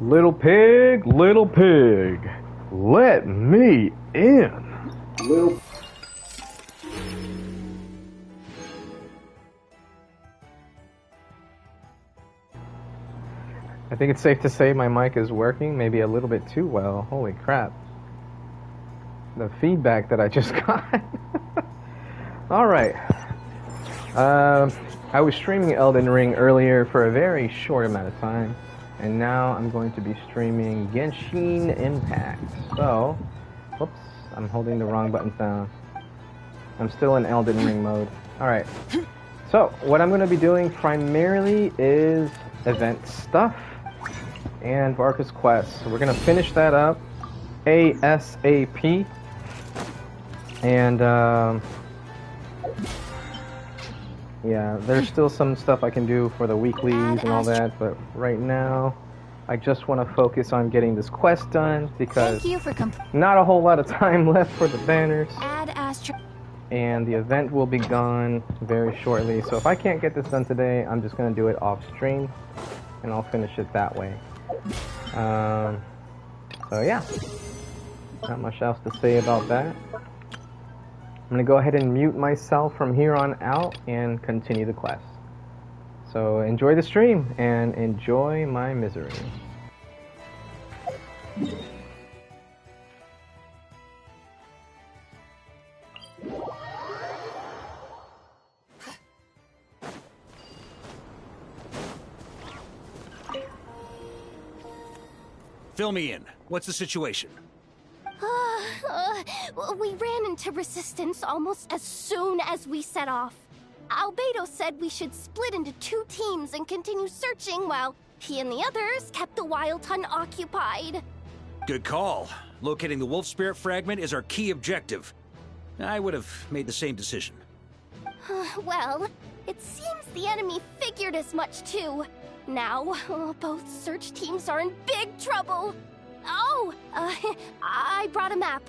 Little pig, let me in. Little. I think it's safe to say my mic is working, maybe a little bit too well. Holy crap. The feedback that I just got. Alright. I was streaming Elden Ring earlier for a very short amount of time. And now I'm going to be streaming Genshin Impact. So, whoops, I'm holding the wrong buttons down. I'm still in Elden Ring mode. Alright. So, what I'm going to be doing primarily is event stuff and Varka's Quest. So we're going to finish that up ASAP. And, yeah, there's still some stuff I can do for the weeklies and all that, but right now I just want to focus on getting this quest done because not a whole lot of time left for the banners. And the event will be gone very shortly, so if I can't get this done today, I'm just going to do it off stream and I'll finish it that way. So yeah, not much else to say about that. I'm going to go ahead and mute myself from here on out and continue the quest. So enjoy the stream and enjoy my misery. Fill me in. What's the situation? We ran into resistance almost as soon as we set off. Albedo said we should split into 2 teams and continue searching while he and the others kept the Wild Hunt occupied. Good call. Locating the Wolf Spirit Fragment is our key objective. I would have made the same decision. Well, it seems the enemy figured as much too. Now, both search teams are in big trouble. Oh, I brought a map.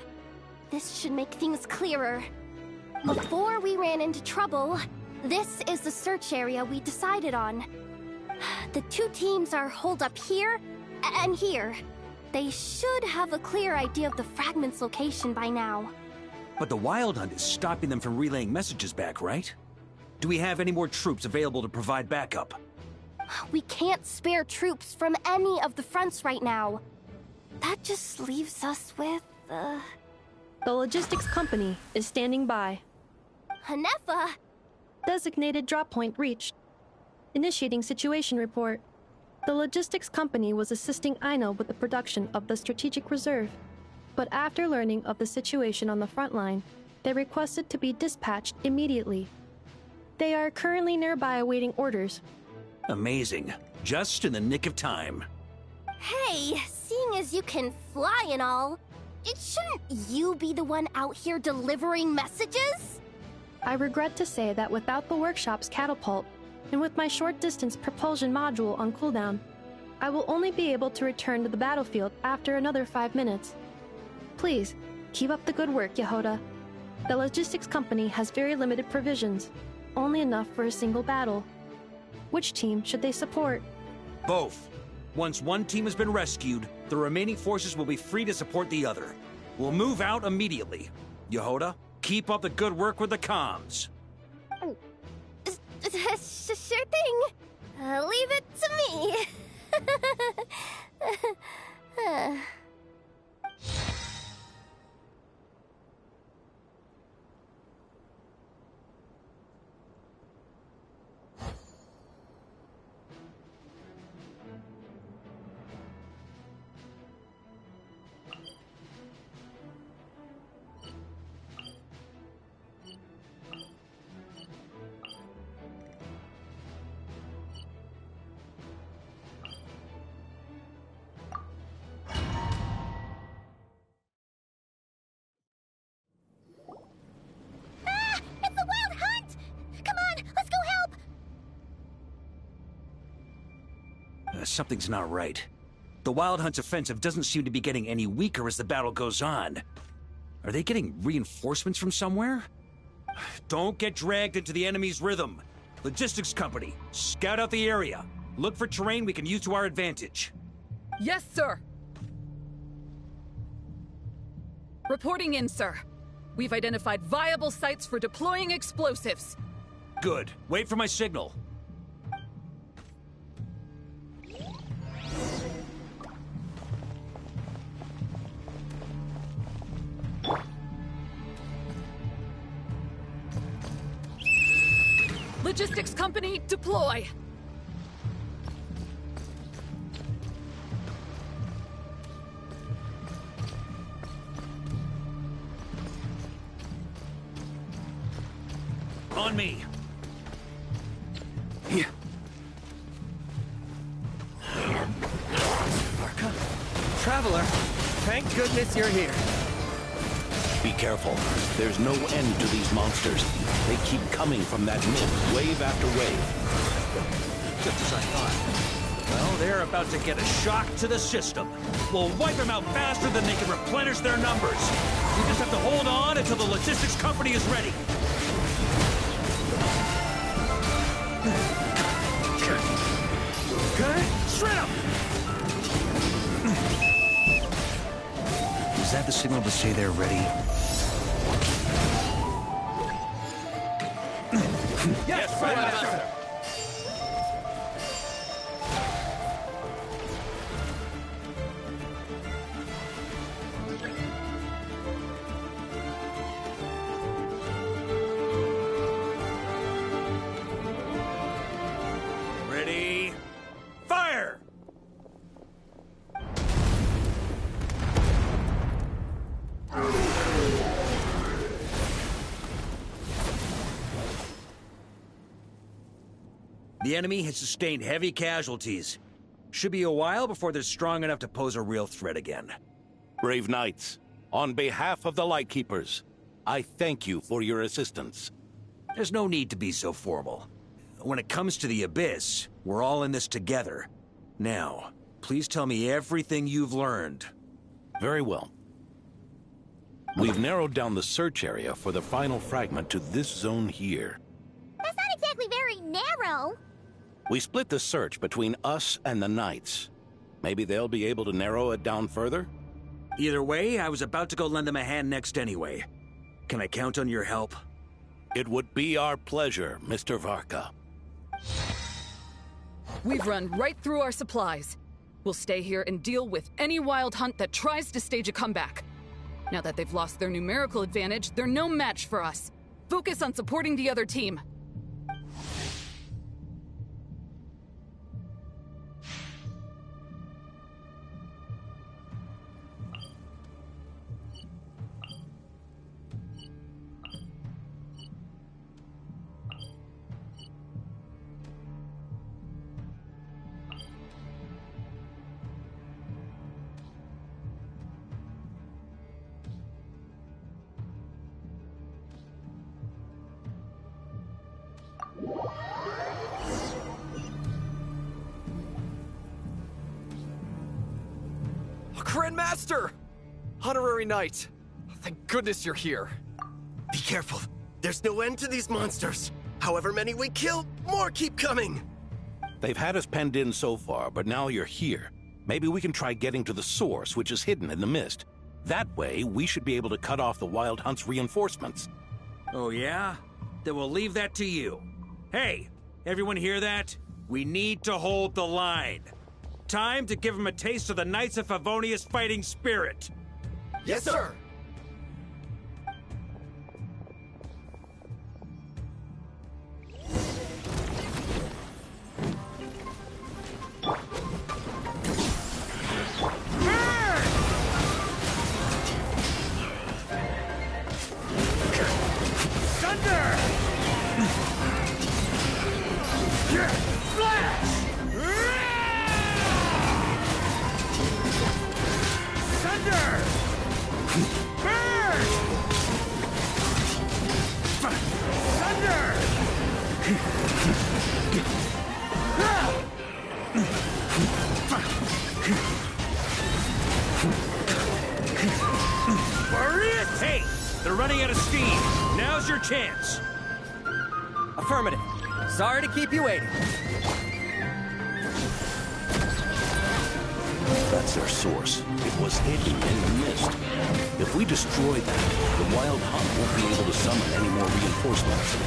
This should make things clearer. Before we ran into trouble, this is the search area we decided on. The 2 teams are holed up here and here. They should have a clear idea of the fragment's location by now. But the Wild Hunt is stopping them from relaying messages back, right? Do we have any more troops available to provide backup? We can't spare troops from any of the fronts right now. That just leaves us with, The logistics company is standing by. Hanefa! Designated drop point reached. Initiating situation report. The logistics company was assisting Aino with the production of the strategic reserve. But after learning of the situation on the front line, they requested to be dispatched immediately. They are currently nearby awaiting orders. Amazing. Just in the nick of time. Hey, seeing as you can fly and all, shouldn't you be the one out here delivering messages? I regret to say that without the workshop's catapult, and with my short-distance propulsion module on cooldown, I will only be able to return to the battlefield after another 5 minutes. Please, keep up the good work, Yehoda. The logistics company has very limited provisions, only enough for a single battle. Which team should they support? Both. Once one team has been rescued, the remaining forces will be free to support the other. We'll move out immediately. Yehoda, keep up the good work with the comms. Sure thing. Leave it to me. Something's not right. The Wild Hunt's offensive doesn't seem to be getting any weaker as the battle goes on. Are they getting reinforcements from somewhere? Don't get dragged into the enemy's rhythm. Logistics company, scout out the area. Look for terrain we can use to our advantage. Yes, sir. Reporting in, sir. We've identified viable sites for deploying explosives. Good. Wait for my signal. Logistics company, deploy! On me. Yeah. Traveler, thank goodness you're here. Be careful. There's no end to these monsters. They keep coming from that mist, wave after wave. Just as I thought. Well, they're about to get a shock to the system. We'll wipe them out faster than they can replenish their numbers. We just have to hold on until the logistics company is ready. Okay, shred them! Is that the signal to say they're ready? Yes, right, Master. Ready? Fire! The enemy has sustained heavy casualties. Should be a while before they're strong enough to pose a real threat again. Brave knights, on behalf of the Lightkeepers, I thank you for your assistance. There's no need to be so formal. When it comes to the Abyss, we're all in this together. Now, please tell me everything you've learned. Very well. We've narrowed down the search area for the final fragment to this zone here. That's not exactly very narrow. We split the search between us and the Knights. Maybe they'll be able to narrow it down further? Either way, I was about to go lend them a hand next anyway. Can I count on your help? It would be our pleasure, Mr. Varka. We've run right through our supplies. We'll stay here and deal with any wild hunt that tries to stage a comeback. Now that they've lost their numerical advantage, they're no match for us. Focus on supporting the other team. Grandmaster! Honorary Knight, thank goodness you're here. Be careful. There's no end to these monsters. However many we kill, more keep coming. They've had us penned in so far, but now you're here. Maybe we can try getting to the source, which is hidden in the mist. That way, we should be able to cut off the Wild Hunt's reinforcements. Oh yeah? Then we'll leave that to you. Hey, everyone hear that? We need to hold the line. Time to give them a taste of the Knights of Favonia's fighting spirit. Yes, sir. Hey, they're running out of steam. Now's your chance. Affirmative. Sorry to keep you waiting. That's their source. It was hidden in the mist. If we destroy that, the Wild Hunt won't be able to summon any more reinforcements.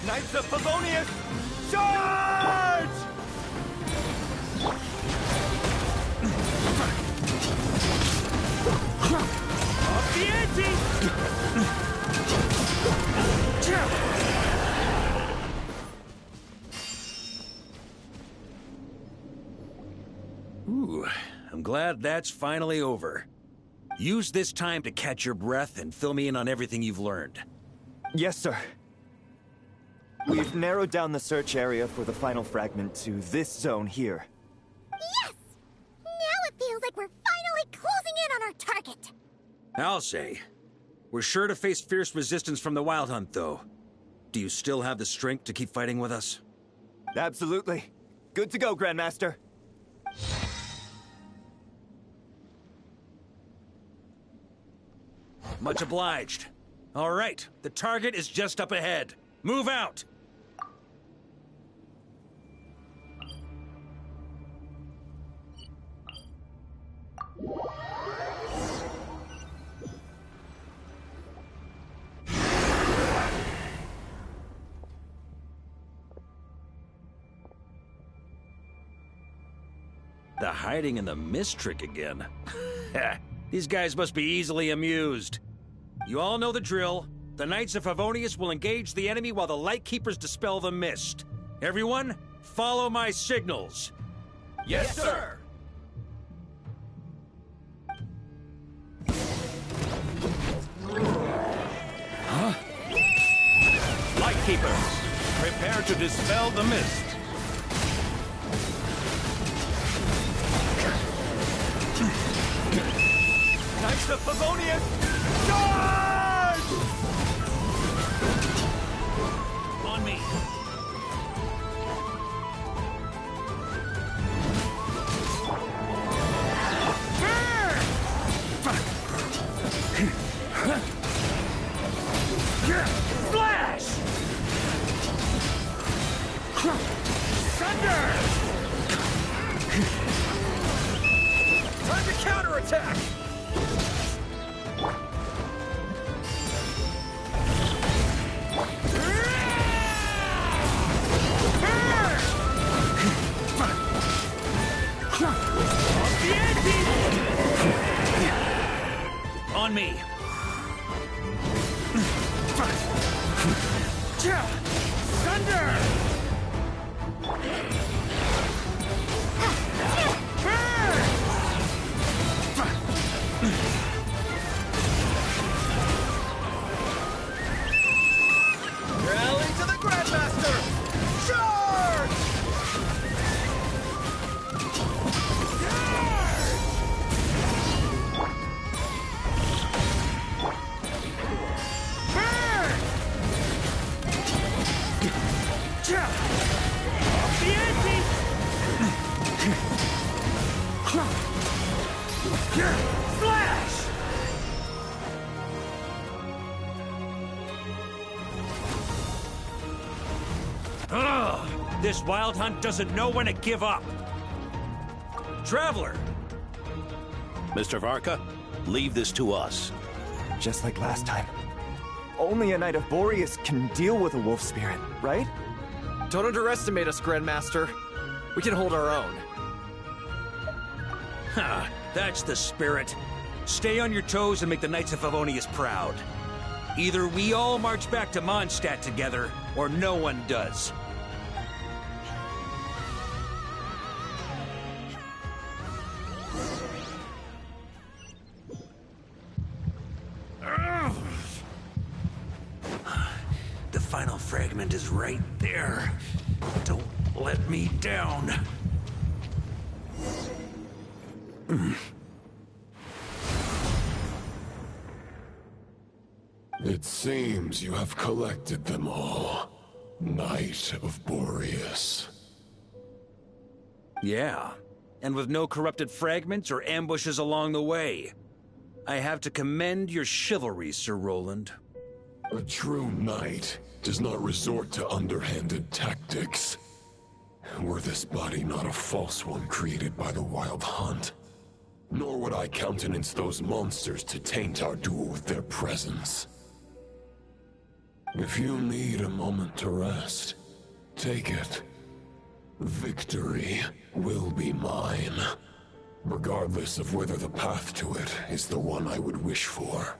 Knights of Favonius, charge! Off the ante! Ooh, I'm glad that's finally over. Use this time to catch your breath and fill me in on everything you've learned. Yes, sir. We've narrowed down the search area for the final fragment to this zone here. Yes! Now it feels like we're finally closing in on our target. I'll say. We're sure to face fierce resistance from the Wild Hunt, though. Do you still have the strength to keep fighting with us? Absolutely. Good to go, Grandmaster. Much obliged. All right, the target is just up ahead. Move out! The hiding in the mist trick again. These guys must be easily amused. You all know the drill. The Knights of Favonius will engage the enemy while the Lightkeepers dispel the mist. Everyone, follow my signals. Yes, sir! Huh? Lightkeepers, prepare to dispel the mist. Knights of Favonius, charge! On me. Flash! Thunder! Time to counterattack! On me. Thunder! Rally to the Grandmaster! Charge! Off the ante! Flash! Ugh! This Wild Hunt doesn't know when to give up. Traveler! Mr. Varka, leave this to us. Just like last time. Only a Knight of Boreas can deal with a wolf spirit, right? Don't underestimate us, Grandmaster. We can hold our own. Ha! That's the spirit. Stay on your toes and make the Knights of Favonius proud. Either we all march back to Mondstadt together, or no one does. The final fragment is right there. Don't let me down. It seems you have collected them all, Knight of Boreas. Yeah, and with no corrupted fragments or ambushes along the way. I have to commend your chivalry, Sir Roland. A true knight does not resort to underhanded tactics. Were this body not a false one created by the Wild Hunt, nor would I countenance those monsters to taint our duel with their presence. If you need a moment to rest, take it. Victory will be mine, regardless of whether the path to it is the one I would wish for.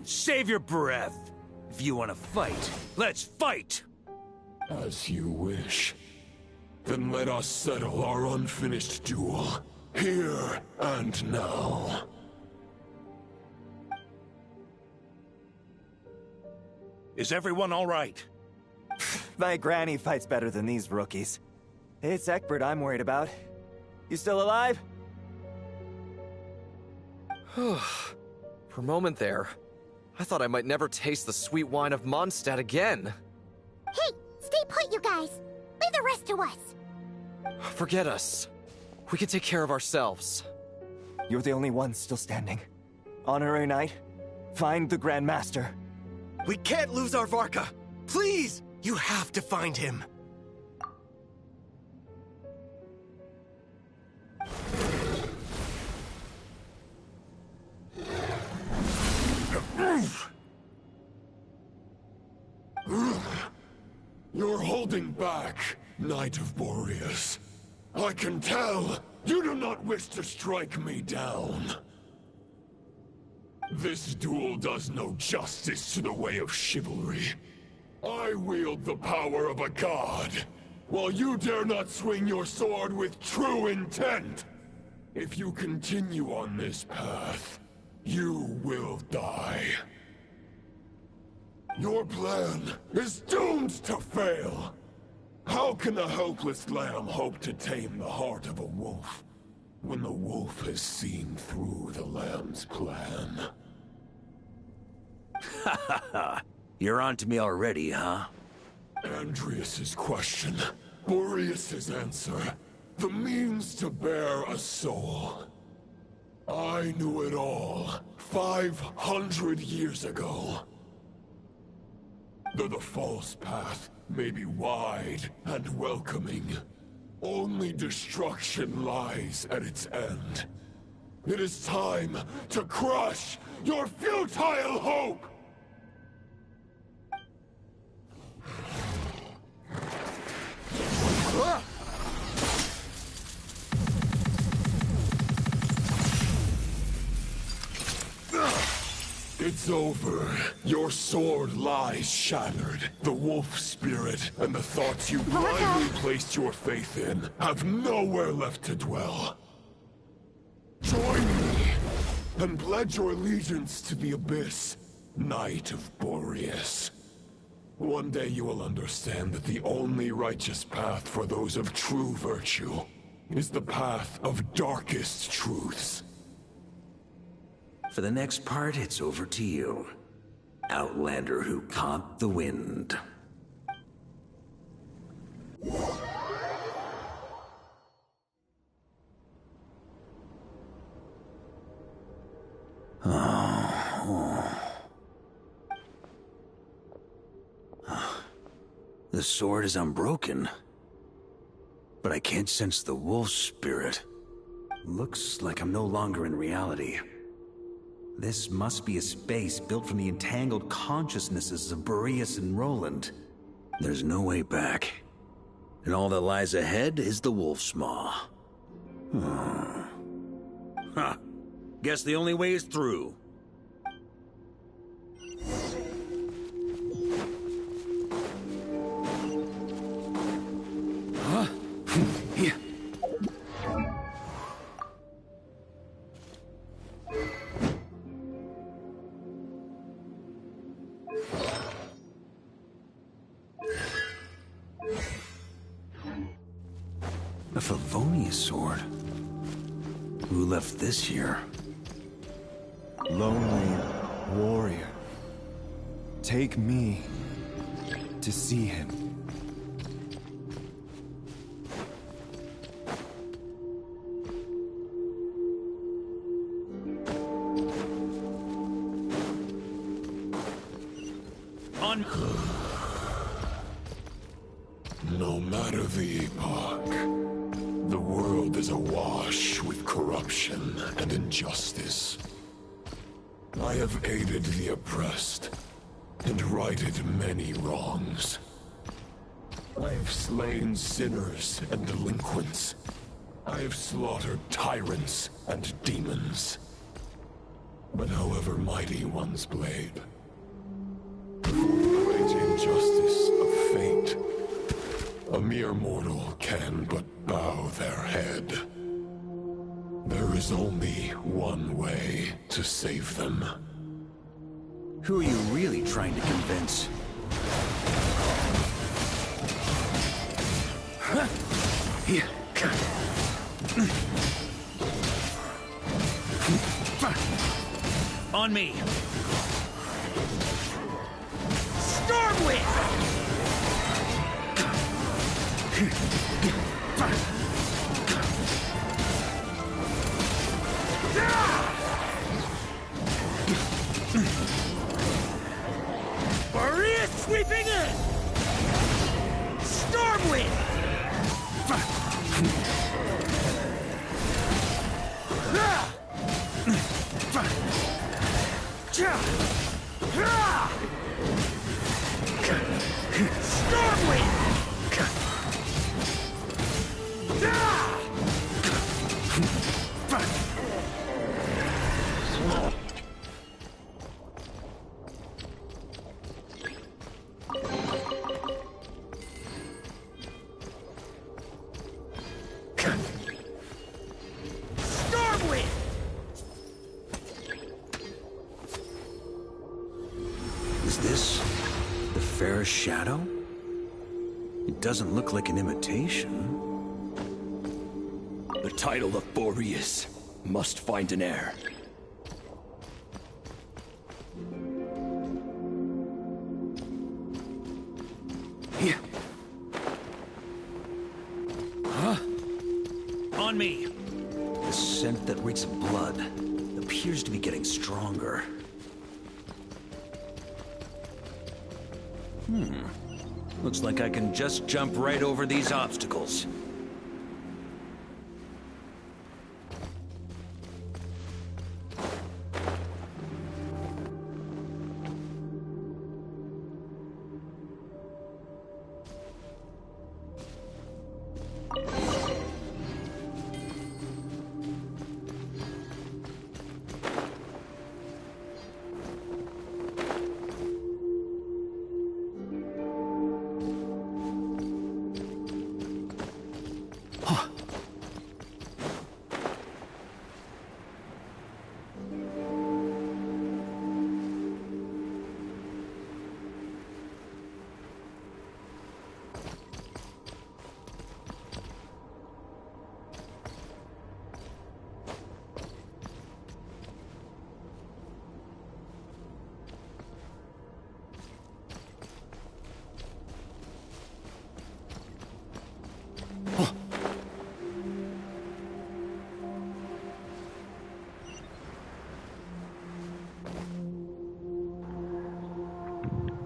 Save your breath. If you want to fight, let's fight! As you wish. Then let us settle our unfinished duel, here and now. Is everyone all right? My granny fights better than these rookies. It's Egbert I'm worried about. You still alive? For a moment there, I thought I might never taste the sweet wine of Mondstadt again. Hey, stay put, you guys. Leave the rest to us. Forget us. We can take care of ourselves. You're the only one still standing. Honorary Knight, find the Grand Master. We can't lose our Varka! Please! You have to find him! You're holding back, Knight of Boreas. I can tell you do not wish to strike me down. This duel does no justice to the way of chivalry. I wield the power of a god, while you dare not swing your sword with true intent. If you continue on this path, you will die. Your plan is doomed to fail. How can a helpless lamb hope to tame the heart of a wolf, when the wolf has seen through the lamb's plan? Ha ha ha! You're on to me already, huh? Andreas's question, Boreas's answer, the means to bear a soul. I knew it all 500 years ago. Though the false path may be wide and welcoming, only destruction lies at its end. It is time to crush your futile hope! It's over. Your sword lies shattered. The wolf spirit and the thoughts you blindly placed your faith in have nowhere left to dwell. Join me and pledge your allegiance to the abyss, Knight of Boreas. One day you will understand that the only righteous path for those of true virtue is the path of darkest truths. For the next part, it's over to you. Outlander who caught the wind. The sword is unbroken, but I can't sense the wolf spirit. Looks like I'm no longer in reality. This must be a space built from the entangled consciousnesses of Boreas and Roland. There's no way back. And all that lies ahead is the wolf's maw. Huh. Guess the only way is through. Huh? Yeah. A Favonius sword? Who left this here? Lonely warrior. Take me to see him. On. No matter the epoch, the world is awash with corruption and injustice. I have aided the oppressed and righted many wrongs. I have slain sinners and delinquents. I have slaughtered tyrants and demons. But however mighty one's blade, before the great injustice of fate, a mere mortal can but bow their head. There is only one way to save them. Who are you really trying to convince? On me! Stormwind! Maria sweeping in! Stormwind! Is this the fairest shadow? It doesn't look like an imitation. The title of Boreas must find an heir. Here. Huh? On me! The scent that reeks of blood appears to be getting stronger. Looks like I can just jump right over these obstacles.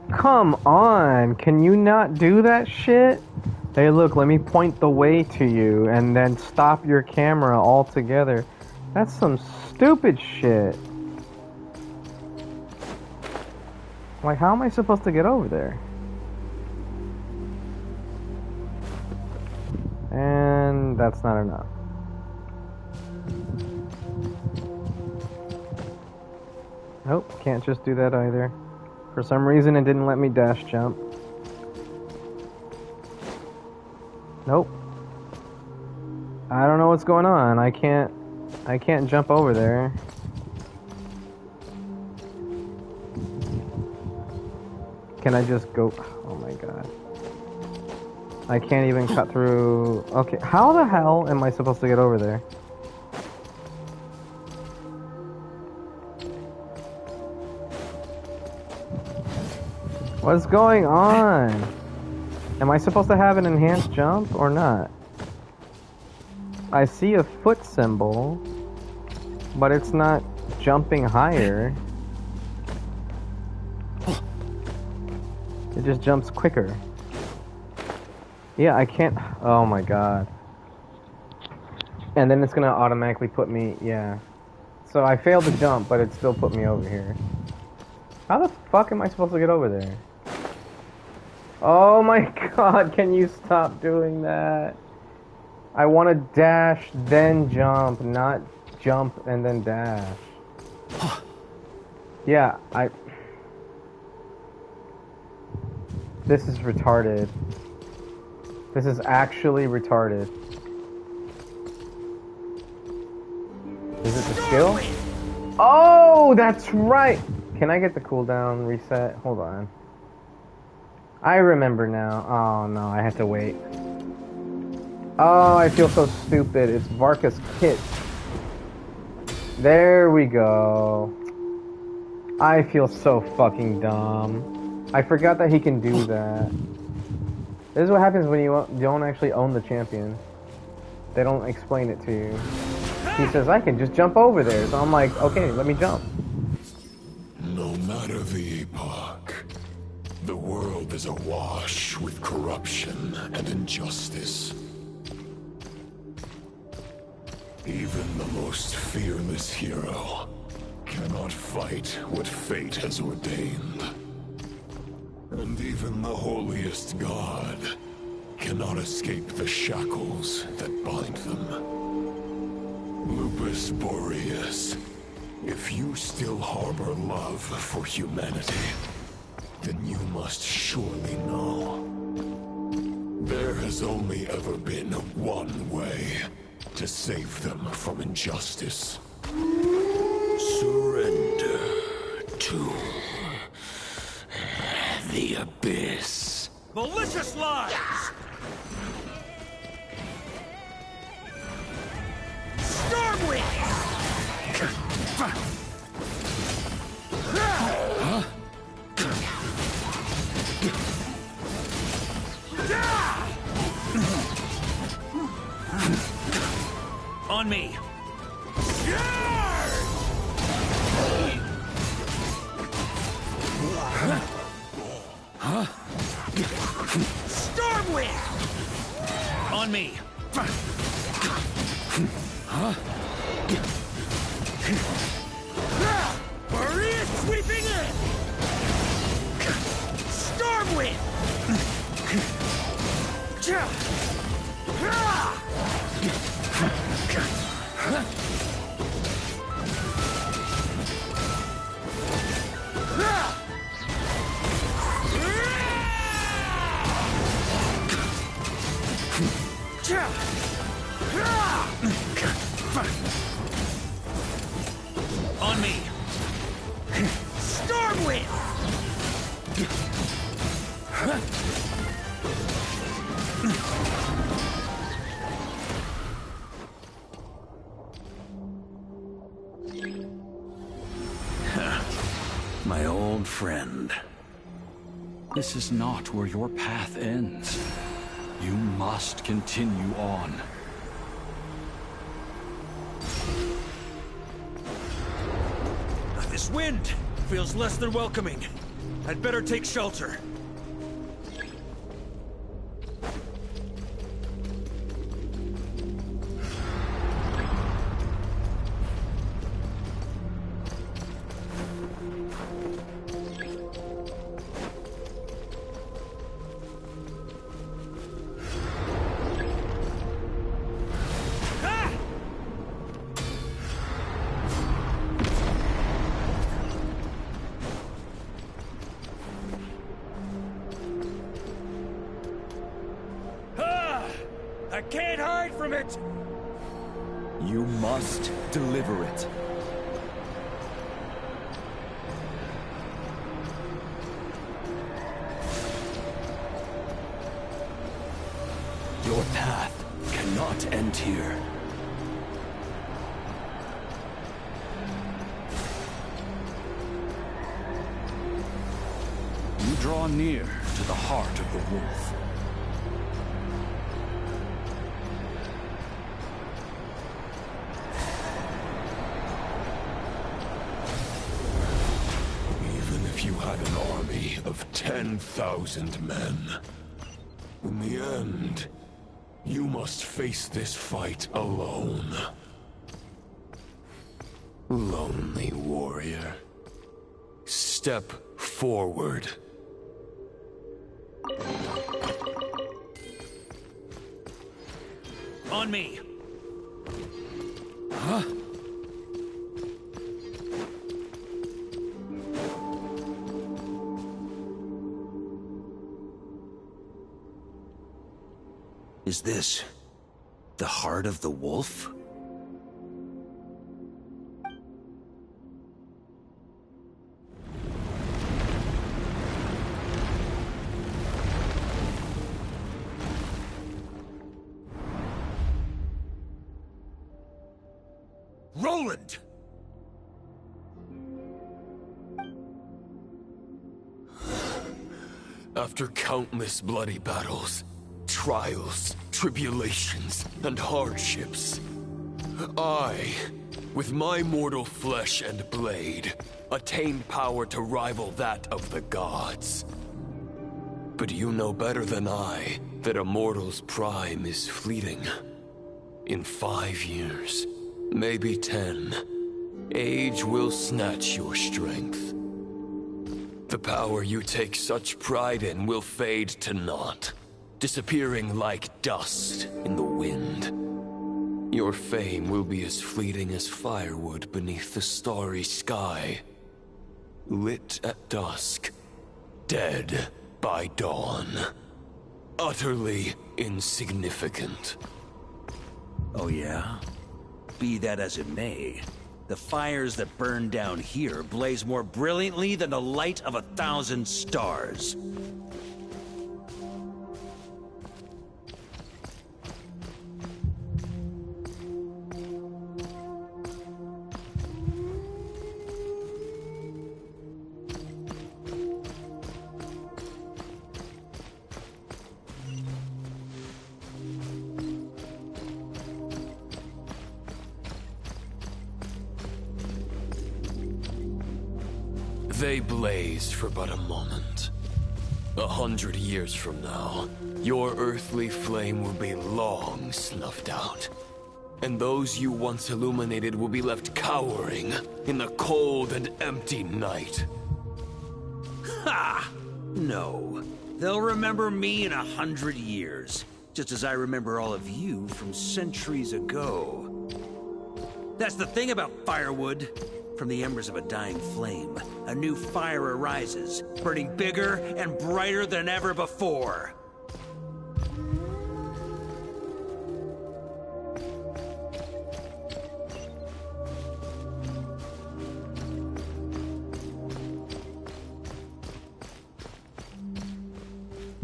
Come on, can you not do that shit? Hey look, let me point the way to you and then stop your camera altogether. That's some stupid shit. Like, how am I supposed to get over there? And that's not enough. Nope, can't just do that either. For some reason, it didn't let me dash jump. Nope. I don't know what's going on. I can't jump over there. Can I just go? Oh my god. I can't even cut through. Okay, how the hell am I supposed to get over there? What's going on? Am I supposed to have an enhanced jump or not? I see a foot symbol, but it's not jumping higher. It just jumps quicker. Yeah, I can't... Oh my god. And then it's gonna automatically put me... Yeah. So I failed to jump, but it still put me over here. How the fuck am I supposed to get over there? Oh my god, can you stop doing that? I want to dash, then jump, not jump and then dash. Yeah, This is retarded. This is actually retarded. Is it the skill? Oh, that's right! Can I get the cooldown reset? Hold on. I remember now. Oh no, I have to wait. Oh, I feel so stupid. It's Varka's kit. There we go. I feel so fucking dumb. I forgot that he can do that. This is what happens when you don't actually own the champion. They don't explain it to you. He says, I can just jump over there. So I'm like, okay, let me jump. No matter the epoch, the world is awash with corruption and injustice. Even the most fearless hero cannot fight what fate has ordained. And even the holiest god cannot escape the shackles that bind them. Lupus Boreas, if you still harbor love for humanity, then you must surely know. There has only ever been one way to save them from injustice. Surrender to the abyss. Malicious lies! Stormwind! Huh? On me! Huh? Stormwind! On me! Huh? Maria sweeping in! Stormwind! On me! Stormwind! My old friend. This is not where your path ends. You must continue on. This wind feels less than welcoming. I'd better take shelter. I can't hide from it! You must deliver it. Your path cannot end here. You draw near to the heart of the wolf. had an army of 10,000 men. In the end, you must face this fight alone. Lonely warrior. Step forward. On me! Huh? Is this the heart of the wolf? Roland! After countless bloody battles, trials, tribulations, and hardships, I, with my mortal flesh and blade, attained power to rival that of the gods. But you know better than I that a mortal's prime is fleeting. In 5 years, maybe 10, age will snatch your strength. The power you take such pride in will fade to naught, disappearing like dust in the wind. Your fame will be as fleeting as firewood beneath the starry sky, lit at dusk, dead by dawn. Utterly insignificant. Oh yeah? Be that as it may, the fires that burn down here blaze more brilliantly than the light of 1,000 stars. They blaze for but a moment. 100 years from now, your earthly flame will be long snuffed out. And those you once illuminated will be left cowering in the cold and empty night. Ha! No. They'll remember me in 100 years, just as I remember all of you from centuries ago. That's the thing about firewood. From the embers of a dying flame, a new fire arises, burning bigger and brighter than ever before.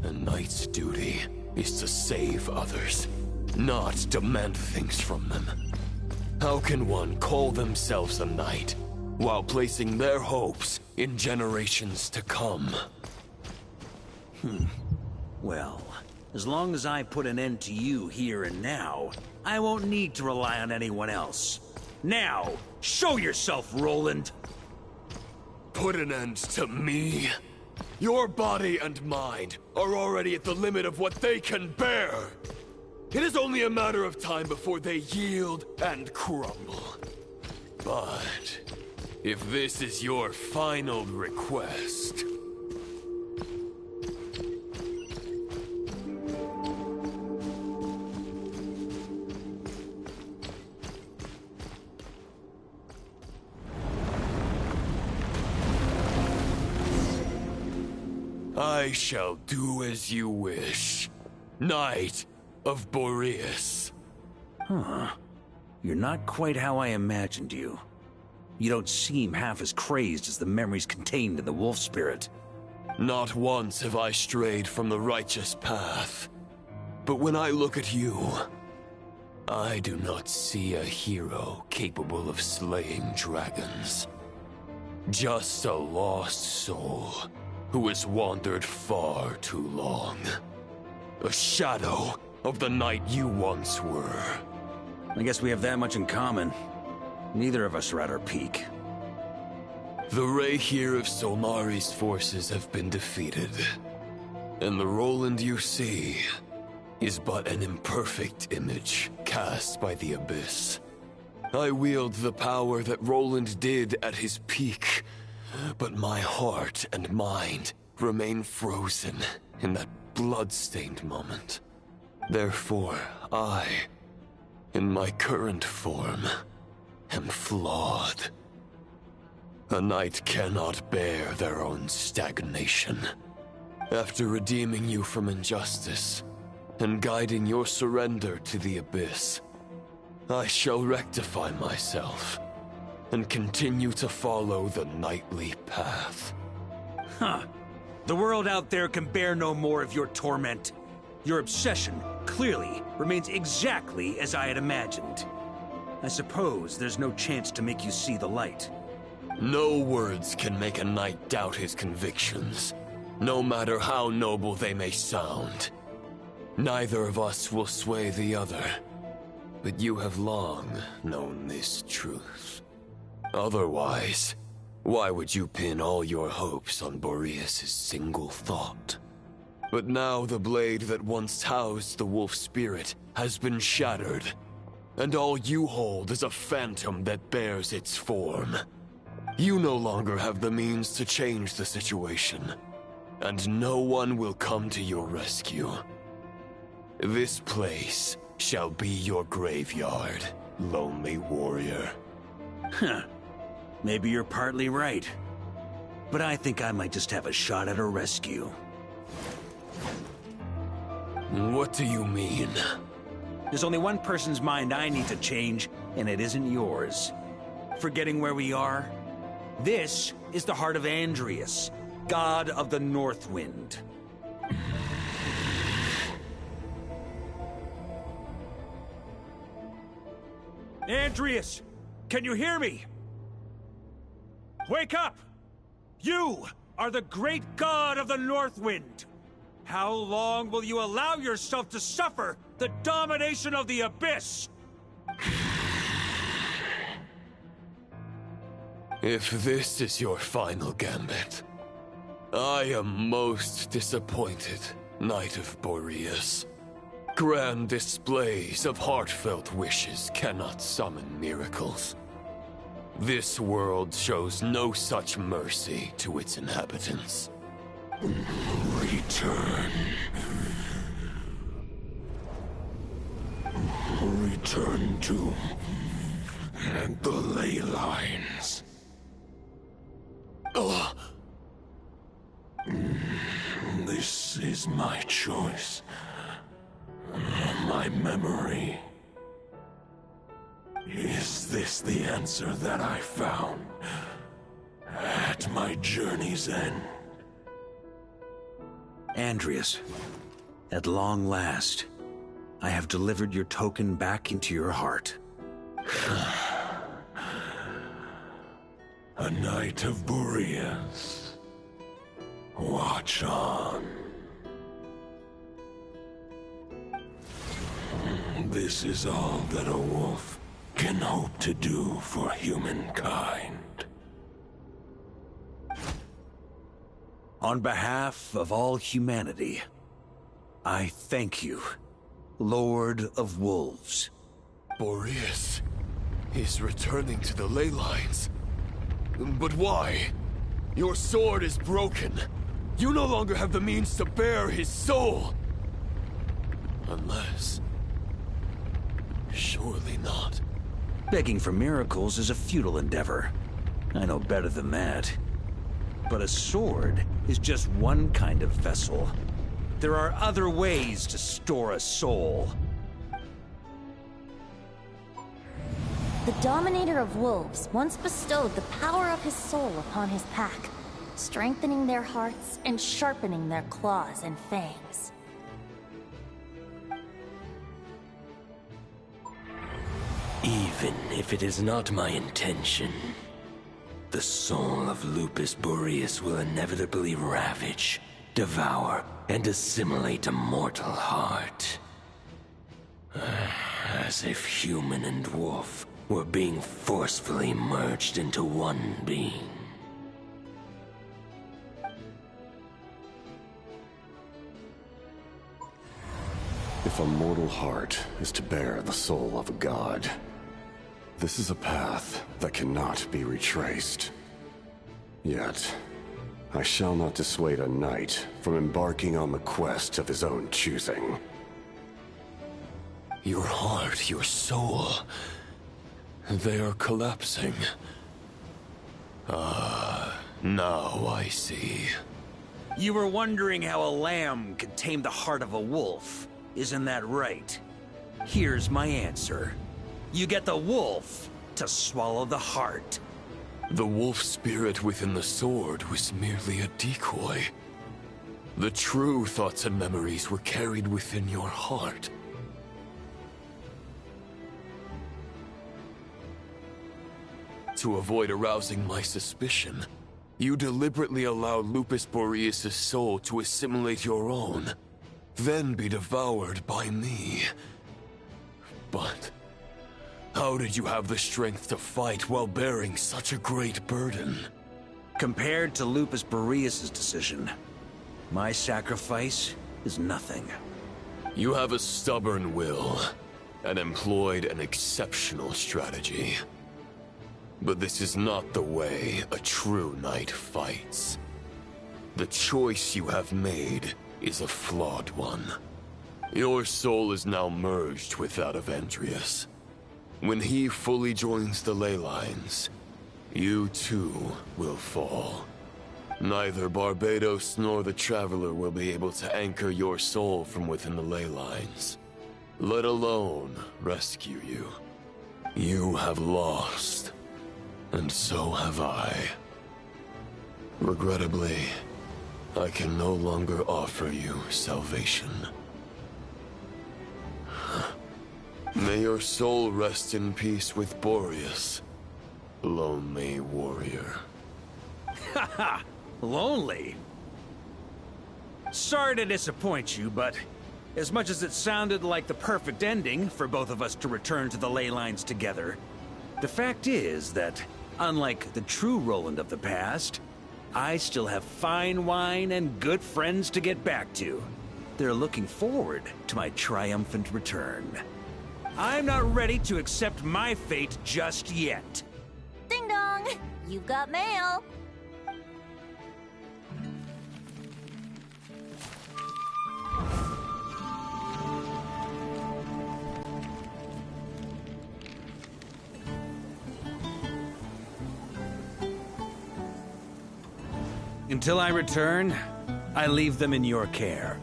A knight's duty is to save others, not demand things from them. How can one call themselves a knight while placing their hopes in generations to come? Well, as long as I put an end to you here and now, I won't need to rely on anyone else. Now, show yourself, Roland! Put an end to me? Your body and mind are already at the limit of what they can bear. It is only a matter of time before they yield and crumble. But if this is your final request... I shall do as you wish, Knight of Boreas. Huh. You're not quite how I imagined you. You don't seem half as crazed as the memories contained in the wolf spirit. Not once have I strayed from the righteous path. But when I look at you, I do not see a hero capable of slaying dragons. Just a lost soul who has wandered far too long. A shadow of the knight you once were. I guess we have that much in common. Neither of us are at our peak. The ray here of Solmari's forces have been defeated. And the Roland you see is but an imperfect image cast by the Abyss. I wield the power that Roland did at his peak, but my heart and mind remain frozen in that blood-stained moment. Therefore, I, in my current form, am flawed. A knight cannot bear their own stagnation. After redeeming you from injustice, and guiding your surrender to the Abyss, I shall rectify myself, and continue to follow the knightly path. Huh. The world out there can bear no more of your torment. Your obsession, clearly, remains exactly as I had imagined. I suppose there's no chance to make you see the light. No words can make a knight doubt his convictions, no matter how noble they may sound. Neither of us will sway the other, but you have long known this truth. Otherwise, why would you pin all your hopes on Boreas' single thought? But now the blade that once housed the wolf spirit has been shattered, and all you hold is a phantom that bears its form. You no longer have the means to change the situation, and no one will come to your rescue. This place shall be your graveyard, lonely warrior. Huh. Maybe you're partly right. But I think I might just have a shot at a rescue. What do you mean? There's only one person's mind I need to change, and it isn't yours. Forgetting where we are? This is the heart of Andreas, god of the North Wind. Andreas! Can you hear me? Wake up! You are the great god of the North Wind! How long will you allow yourself to suffer the domination of the Abyss? If this is your final gambit, I am most disappointed, Knight of Boreas. Grand displays of heartfelt wishes cannot summon miracles. This world shows no such mercy to its inhabitants. Return. Return to the ley lines. This is my choice. My memory. Is this the answer that I found at my journey's end? Andreas, at long last, I have delivered your token back into your heart. A Knight of Boreas. Watch on. This is all that a wolf can hope to do for humankind. On behalf of all humanity, I thank you, Lord of Wolves. Boreas is returning to the ley lines. But why? Your sword is broken. You no longer have the means to bear his soul. Unless... surely not. Begging for miracles is a futile endeavor. I know better than that. But a sword is just one kind of vessel. There are other ways to store a soul. The Dominator of Wolves once bestowed the power of his soul upon his pack, strengthening their hearts and sharpening their claws and fangs. Even if it is not my intention, the soul of Lupus Boreas will inevitably ravage, devour, and assimilate a mortal heart. As if human and wolf were being forcefully merged into one being. If a mortal heart is to bear the soul of a god, this is a path that cannot be retraced. Yet, I shall not dissuade a knight from embarking on the quest of his own choosing. Your heart, your soul, they are collapsing. Now I see. You were wondering how a lamb could tame the heart of a wolf, isn't that right? Here's my answer. You get the wolf to swallow the heart. The wolf spirit within the sword was merely a decoy. The true thoughts and memories were carried within your heart. To avoid arousing my suspicion, you deliberately allowed Lupus Boreas' soul to assimilate your own, then be devoured by me. But how did you have the strength to fight while bearing such a great burden? Compared to Lupus Boreas' decision, my sacrifice is nothing. You have a stubborn will, and employed an exceptional strategy. But this is not the way a true knight fights. The choice you have made is a flawed one. Your soul is now merged with that of Andreas. When he fully joins the ley lines, you too will fall. Neither Barbados nor the Traveler will be able to anchor your soul from within the ley lines, let alone rescue you. You have lost, and so have I. Regrettably, I can no longer offer you salvation. May your soul rest in peace with Boreas, lonely warrior. Haha, lonely? Sorry to disappoint you, but as much as it sounded like the perfect ending for both of us to return to the ley lines together, the fact is that, unlike the true Roland of the past, I still have fine wine and good friends to get back to. They're looking forward to my triumphant return. I'm not ready to accept my fate just yet. Ding dong! You've got mail! Until I return, I leave them in your care.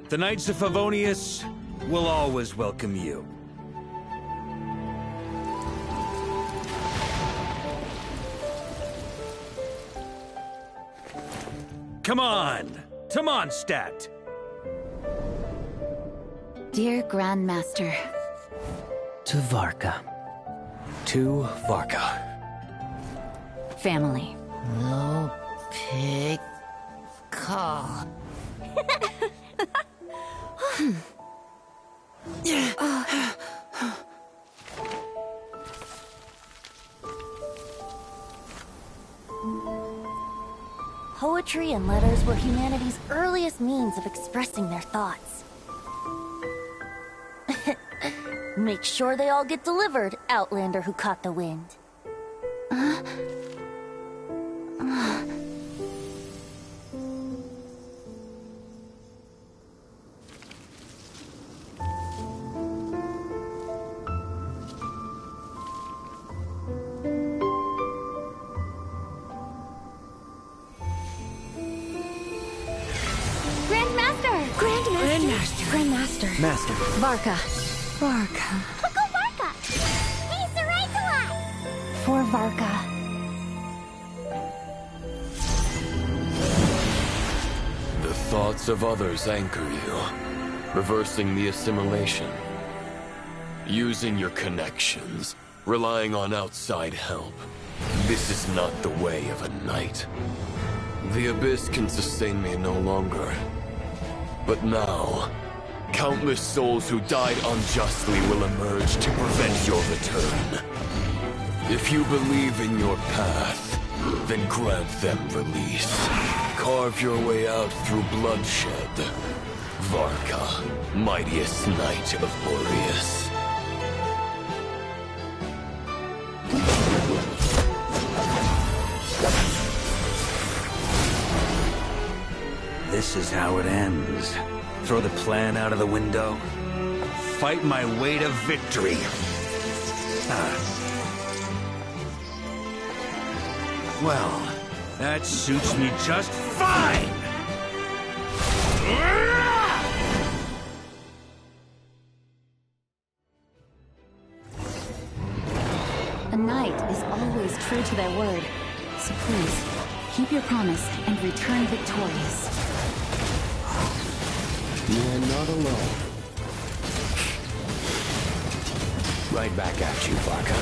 The Knights of Favonius will always welcome you. Come on! To Mondstadt! Dear Grandmaster. To Varka. To Varka. Family. No pig call. Poetry and letters were humanity's earliest means of expressing their thoughts. Make sure they all get delivered, Outlander who caught the wind. Grandmaster. Master. Varka. Uncle Varka! He's the right to us! For Varka. The thoughts of others anchor you, reversing the assimilation. Using your connections, relying on outside help. This is not the way of a knight. The Abyss can sustain me no longer. But now, countless souls who died unjustly will emerge to prevent your return. If you believe in your path, then grant them release. carve your way out through bloodshed. Varka, mightiest knight of Boreas. This is how it ends. Throw the plan out of the window. Fight my way to victory. Well, that suits me just fine! A knight is always true to their word. So please, keep your promise and return victorious. You're not alone. Right back at you, Varka.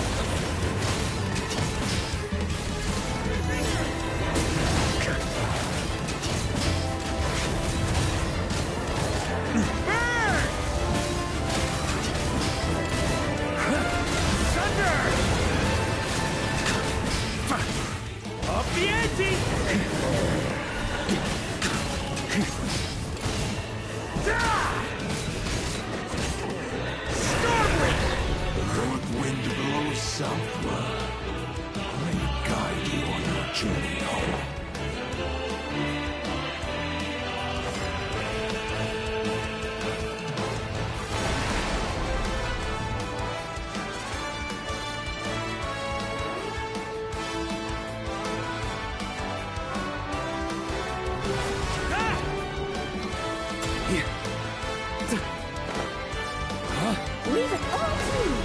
Leave it all to me.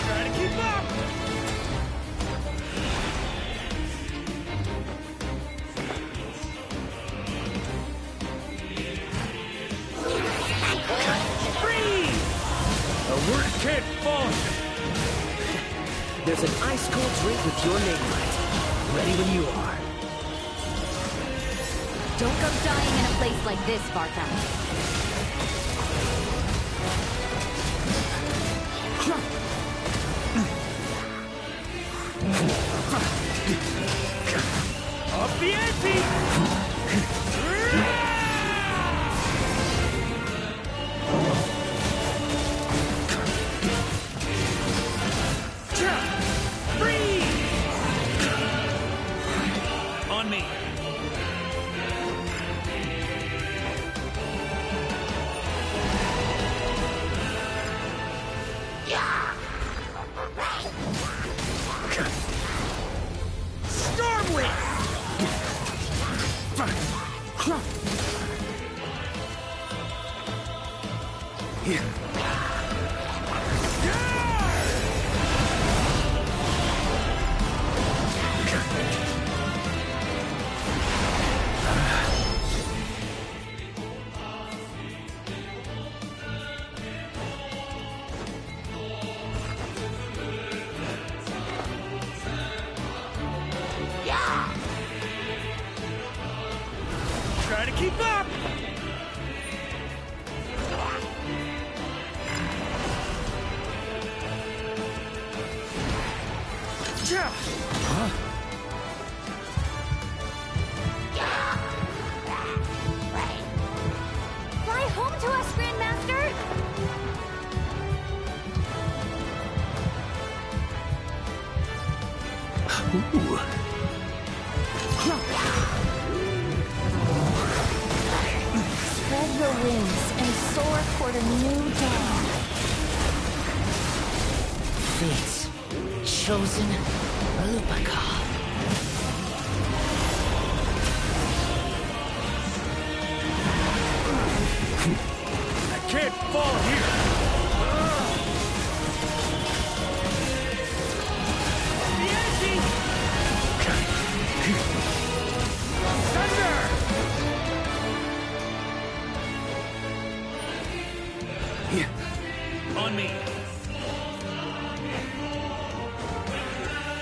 Try to keep up! Freeze! The work can't fall. There's an ice-cold drink with your name on it. Ready when you are. Don't go dying in a place like this, Varka. Up the ante! On me. Stormwind! Try to keep up! Huh? Fly home to us, Grandmaster! Ooh. Spread your wings and soar toward a new dawn. Fate's chosen Lupaka. I can't fall here! The edgy! Thunder! On me!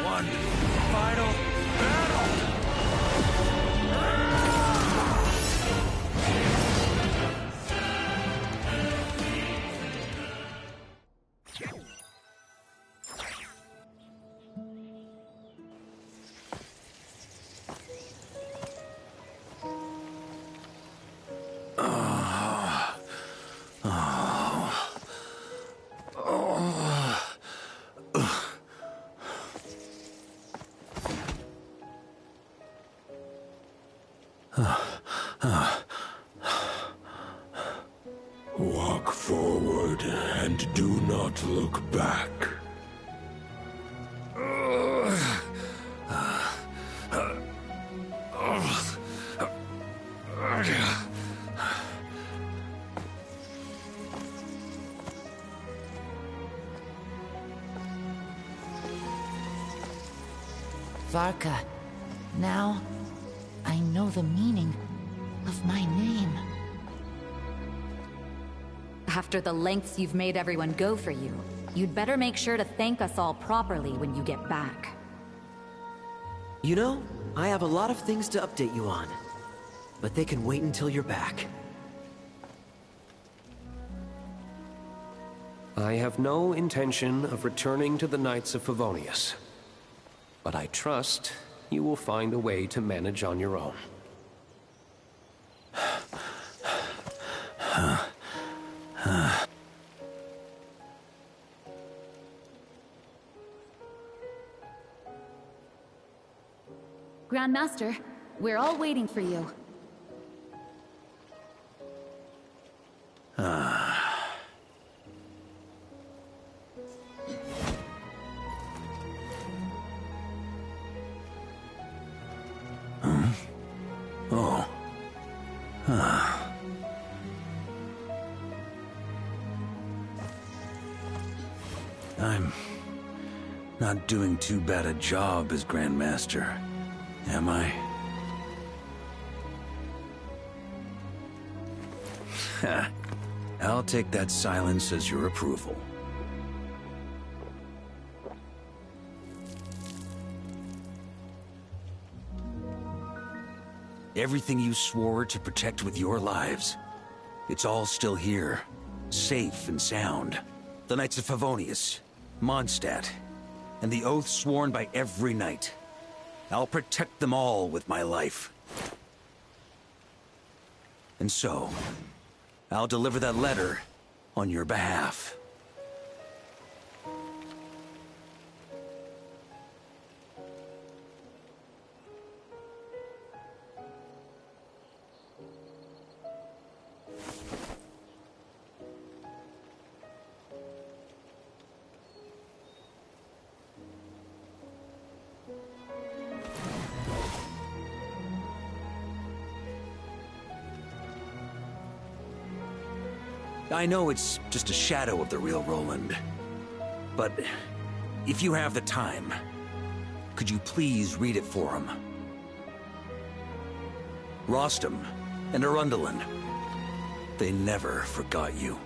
One final battle! Walk forward and do not look back. Varka, now I know the meaning of my name. After the lengths you've made everyone go for you, you'd better make sure to thank us all properly when you get back. You know, I have a lot of things to update you on, but they can wait until you're back. I have no intention of returning to the Knights of Favonius, but I trust you will find a way to manage on your own. Grandmaster, we're all waiting for you. I'm not doing too bad a job as Grandmaster, am I? I'll take that silence as your approval. Everything you swore to protect with your lives, it's all still here, safe and sound. The Knights of Favonius, Mondstadt, and the oath sworn by every knight. I'll protect them all with my life. And so, I'll deliver that letter on your behalf. I know it's just a shadow of the real Roland, but if you have the time, could you please read it for him? Rostam and Arundelen, they never forgot you.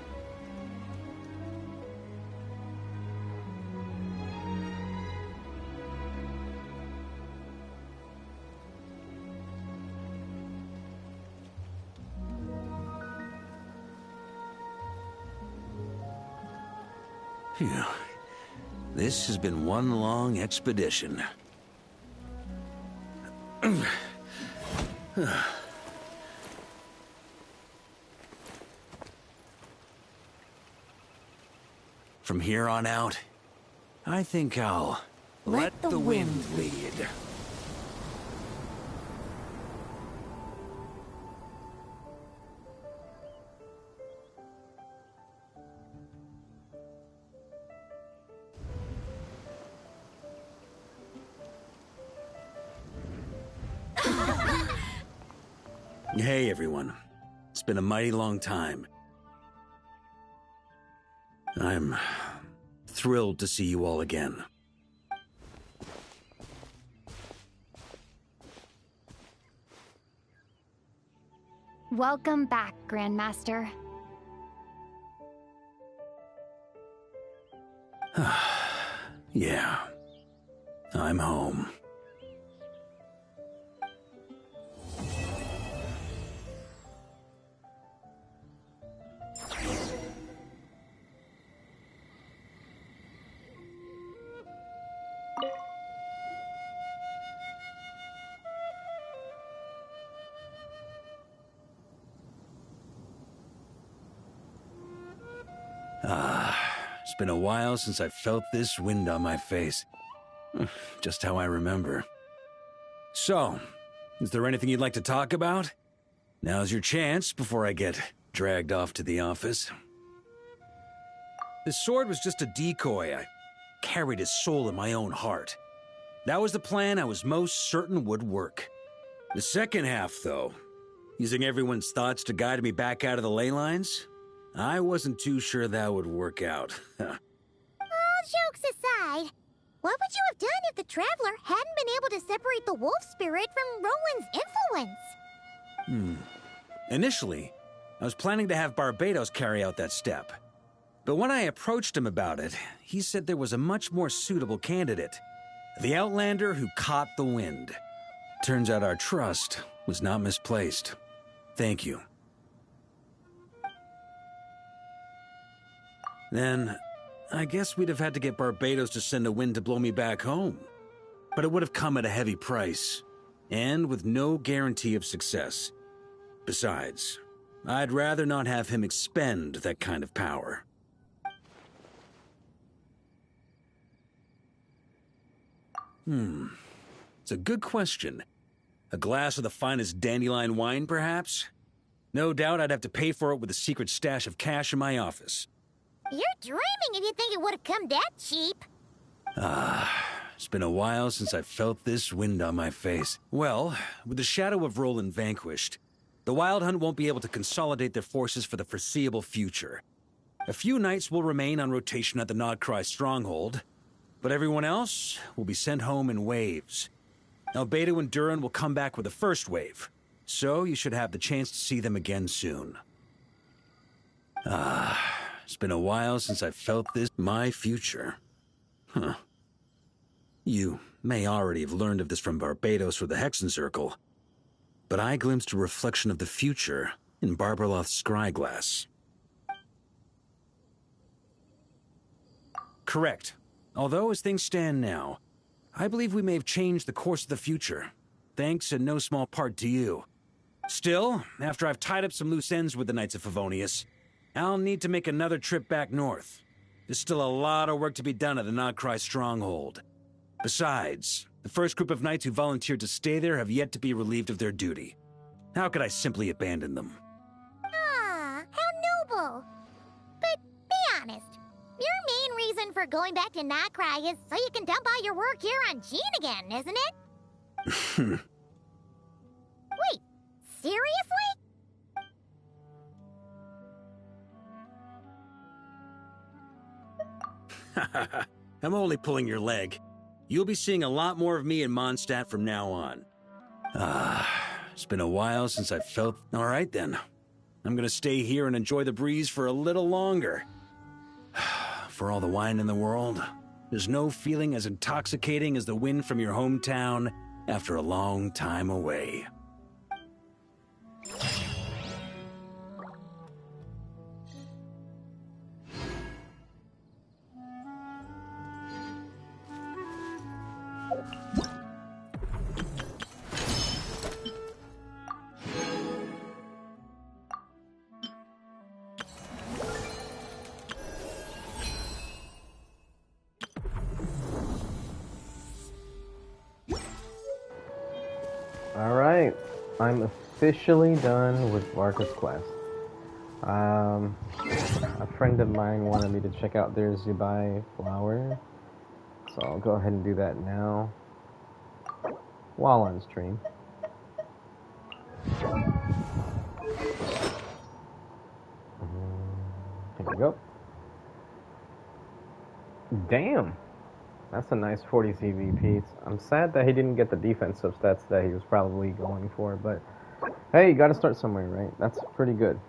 Phew. This has been one long expedition. From here on out, I think I'll let the wind lead. Hey everyone, it's been a mighty long time. I'm thrilled to see you all again. Welcome back, Grandmaster. Yeah, I'm home. It's been a while since I felt this wind on my face. Just how I remember. So, is there anything you'd like to talk about? Now's your chance before I get dragged off to the office. His sword was just a decoy. I carried his soul in my own heart. That was the plan I was most certain would work. The second half, though, using everyone's thoughts to guide me back out of the ley lines, I wasn't too sure that would work out. All jokes aside, what would you have done if the Traveler hadn't been able to separate the wolf spirit from Roland's influence? Initially, I was planning to have Barbados carry out that step. But when I approached him about it, he said there was a much more suitable candidate. The Outlander who caught the wind. Turns out our trust was not misplaced. Thank you. Then, I guess we'd have had to get Barbados to send a wind to blow me back home. But it would have come at a heavy price, and with no guarantee of success. Besides, I'd rather not have him expend that kind of power. It's a good question. A glass of the finest dandelion wine, perhaps? No doubt I'd have to pay for it with a secret stash of cash in my office. You're dreaming if you think it would have come that cheap. It's been a while since I felt this wind on my face. Well, with the shadow of Roland vanquished, the Wild Hunt won't be able to consolidate their forces for the foreseeable future. A few knights will remain on rotation at the Nodcry stronghold, but everyone else will be sent home in waves. Albedo and Durin will come back with the first wave, so you should have the chance to see them again soon. It's been a while since I felt this. My future. You may already have learned of this from Barbados or the Hexen Circle, but I glimpsed a reflection of the future in Barbarloth's scryglass. Correct. Although, as things stand now, I believe we may have changed the course of the future, thanks in no small part to you. Still, after I've tied up some loose ends with the Knights of Favonius, I'll need to make another trip back north. There's still a lot of work to be done at the Nodcry stronghold. Besides, the first group of knights who volunteered to stay there have yet to be relieved of their duty. How could I simply abandon them? Ah, how noble. But be honest, your main reason for going back to Nodcry is so you can dump all your work here on Jean again, isn't it? Wait, seriously? I'm only pulling your leg. You'll be seeing a lot more of me in Mondstadt from now on. It's been a while since I felt... All right, then. I'm gonna stay here and enjoy the breeze for a little longer. For all the wine in the world, there's no feeling as intoxicating as the wind from your hometown after a long time away. Alright, I'm officially done with Varka's quest. A friend of mine wanted me to check out their Zubai flower, so I'll go ahead and do that now, while on stream. Here we go. Damn! That's a nice 40 CV piece. I'm sad that he didn't get the defensive stats that he was probably going for, but hey, you gotta start somewhere, right? That's pretty good.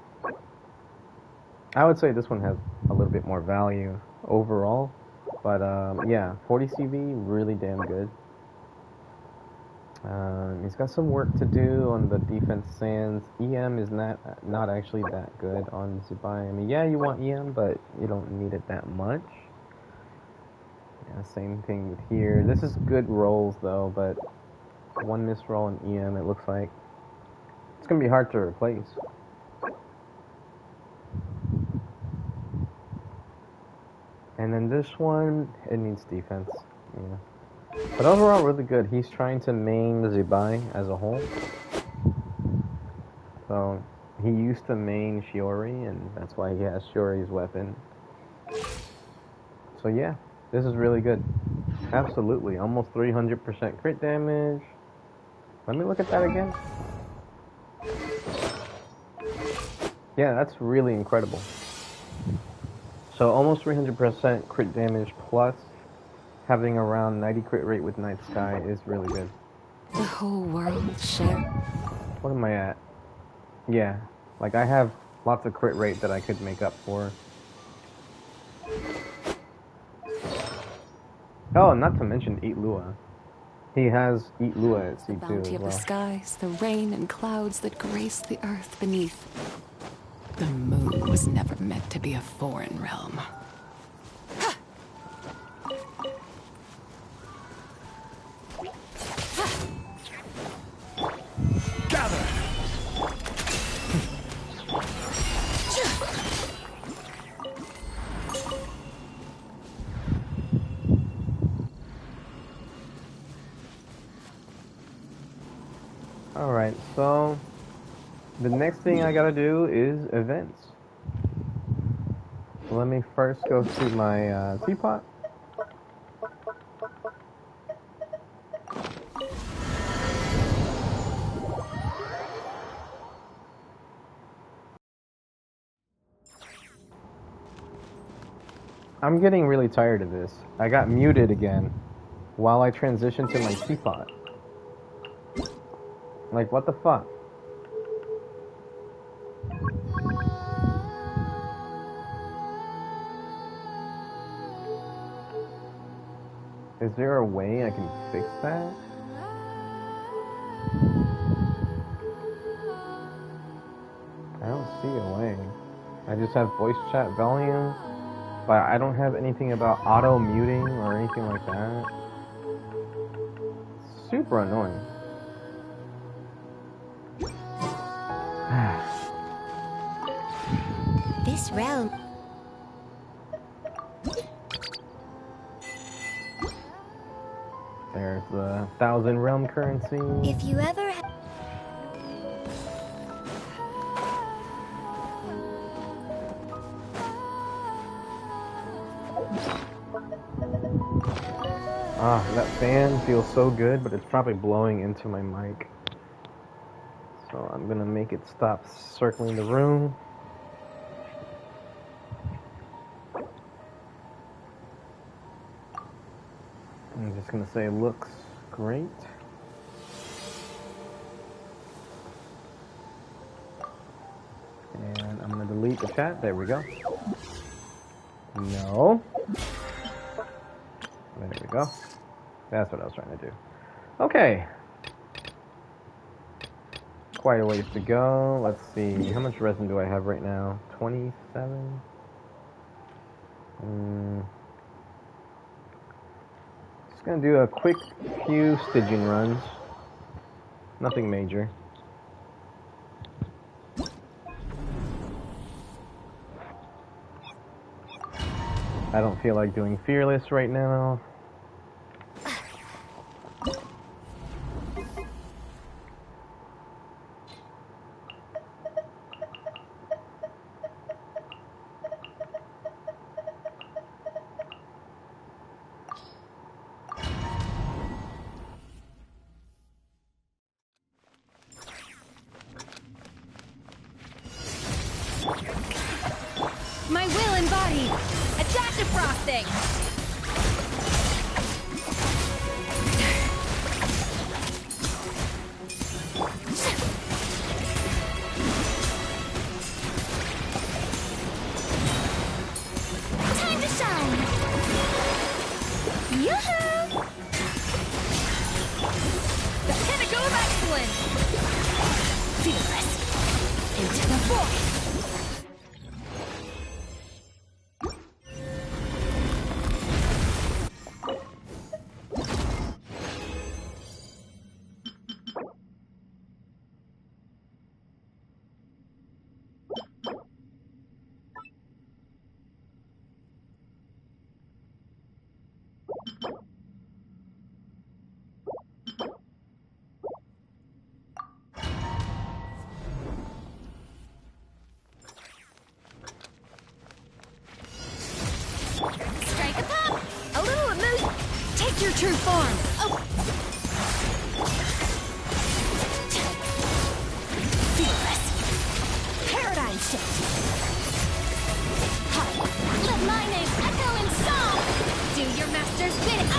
I would say this one has a little bit more value overall, but yeah, 40 CV, really damn good. He's got some work to do on the defense sands. EM is not actually that good on Zubai. I mean, yeah, you want EM, but you don't need it that much. Yeah, same thing with here. This is good rolls though, but one missed roll in EM, it looks like. It's gonna be hard to replace. And then this one, it needs defense. Yeah. But overall, really good. He's trying to main Zubai as a whole. So, he used to main Shiori, and that's why he has Shiori's weapon. So yeah, this is really good. Absolutely, almost 300% crit damage. Let me look at that again. Yeah, that's really incredible. So almost 300% crit damage plus having around 90 crit rate with Night Sky is really good. The whole world share. What am I at? Yeah, like I have lots of crit rate that I could make up for. Oh, not to mention Eat Lua. He has Eat Lua at C2 The bounty as of the well. skies, the rain and clouds that grace the earth beneath. The moon was never meant to be a foreign realm. Gather! Alright, so the next thing I gotta do is events. So let me first go to my teapot. I'm getting really tired of this. I got muted again while I transitioned to my teapot. Like, what the fuck? Is there a way I can fix that? I don't see a way. I just have voice chat volume, but I don't have anything about auto muting or anything like that. Super annoying. This realm. There's the 1,000 realm currency. If you ever Ah, that fan feels so good, but it's probably blowing into my mic. So I'm gonna make it stop circling the room. I'm just gonna say looks great. And I'm gonna delete the chat. There we go. No. There we go. That's what I was trying to do. Okay. Quite a ways to go. Let's see. How much resin do I have right now? 27? Just gonna do a quick few staging runs. Nothing major. I don't feel like doing Fearless right now. My will embodied! Adaptive frosting! Time to shine! Yoo-hoo! The pinnacle of excellence! Fearless! Into the void! Strike a pose! true form! Oh! Fearless! Paradigm shift! Hi! Let my name echo in song! Do your master's bidding!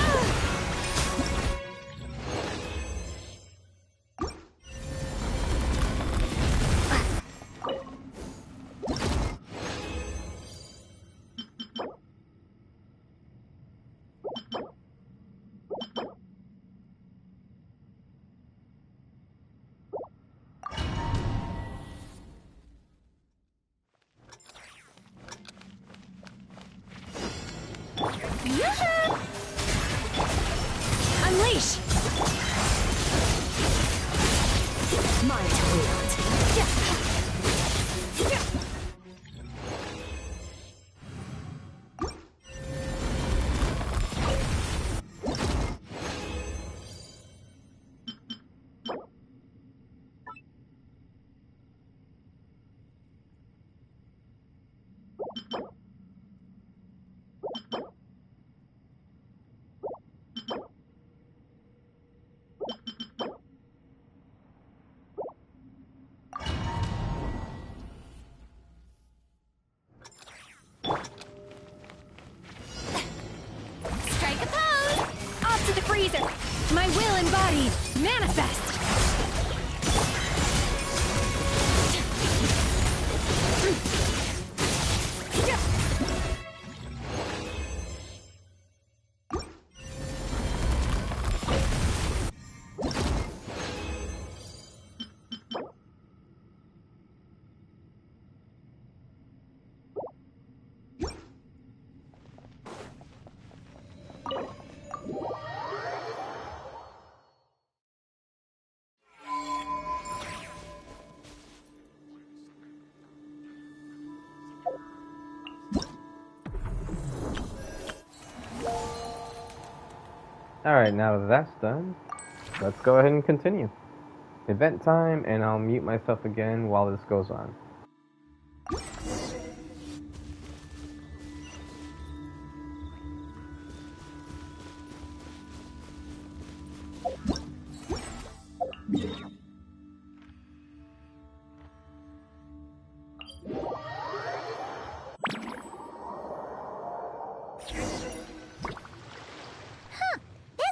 Unleash! Mine to wield. Strike a pose! Off to the freezer! My will embodied! Manifest! Alright, now that that's done, let's go ahead and continue. Event time, and I'll mute myself again while this goes on.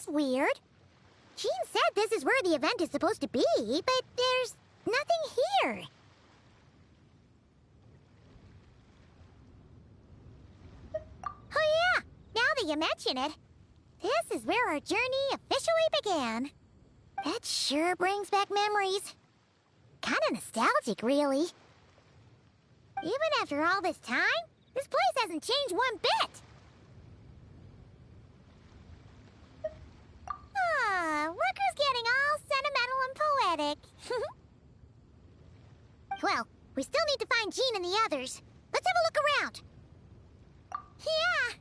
Weird. Jean said this is where the event is supposed to be, but there's nothing here. Oh yeah, now that you mention it, this is where our journey officially began. That sure brings back memories. Kinda nostalgic, really. Even after all this time, this place hasn't changed one bit. Rucker's getting all sentimental and poetic. Well, we still need to find Jean and the others. Let's have a look around. Yeah.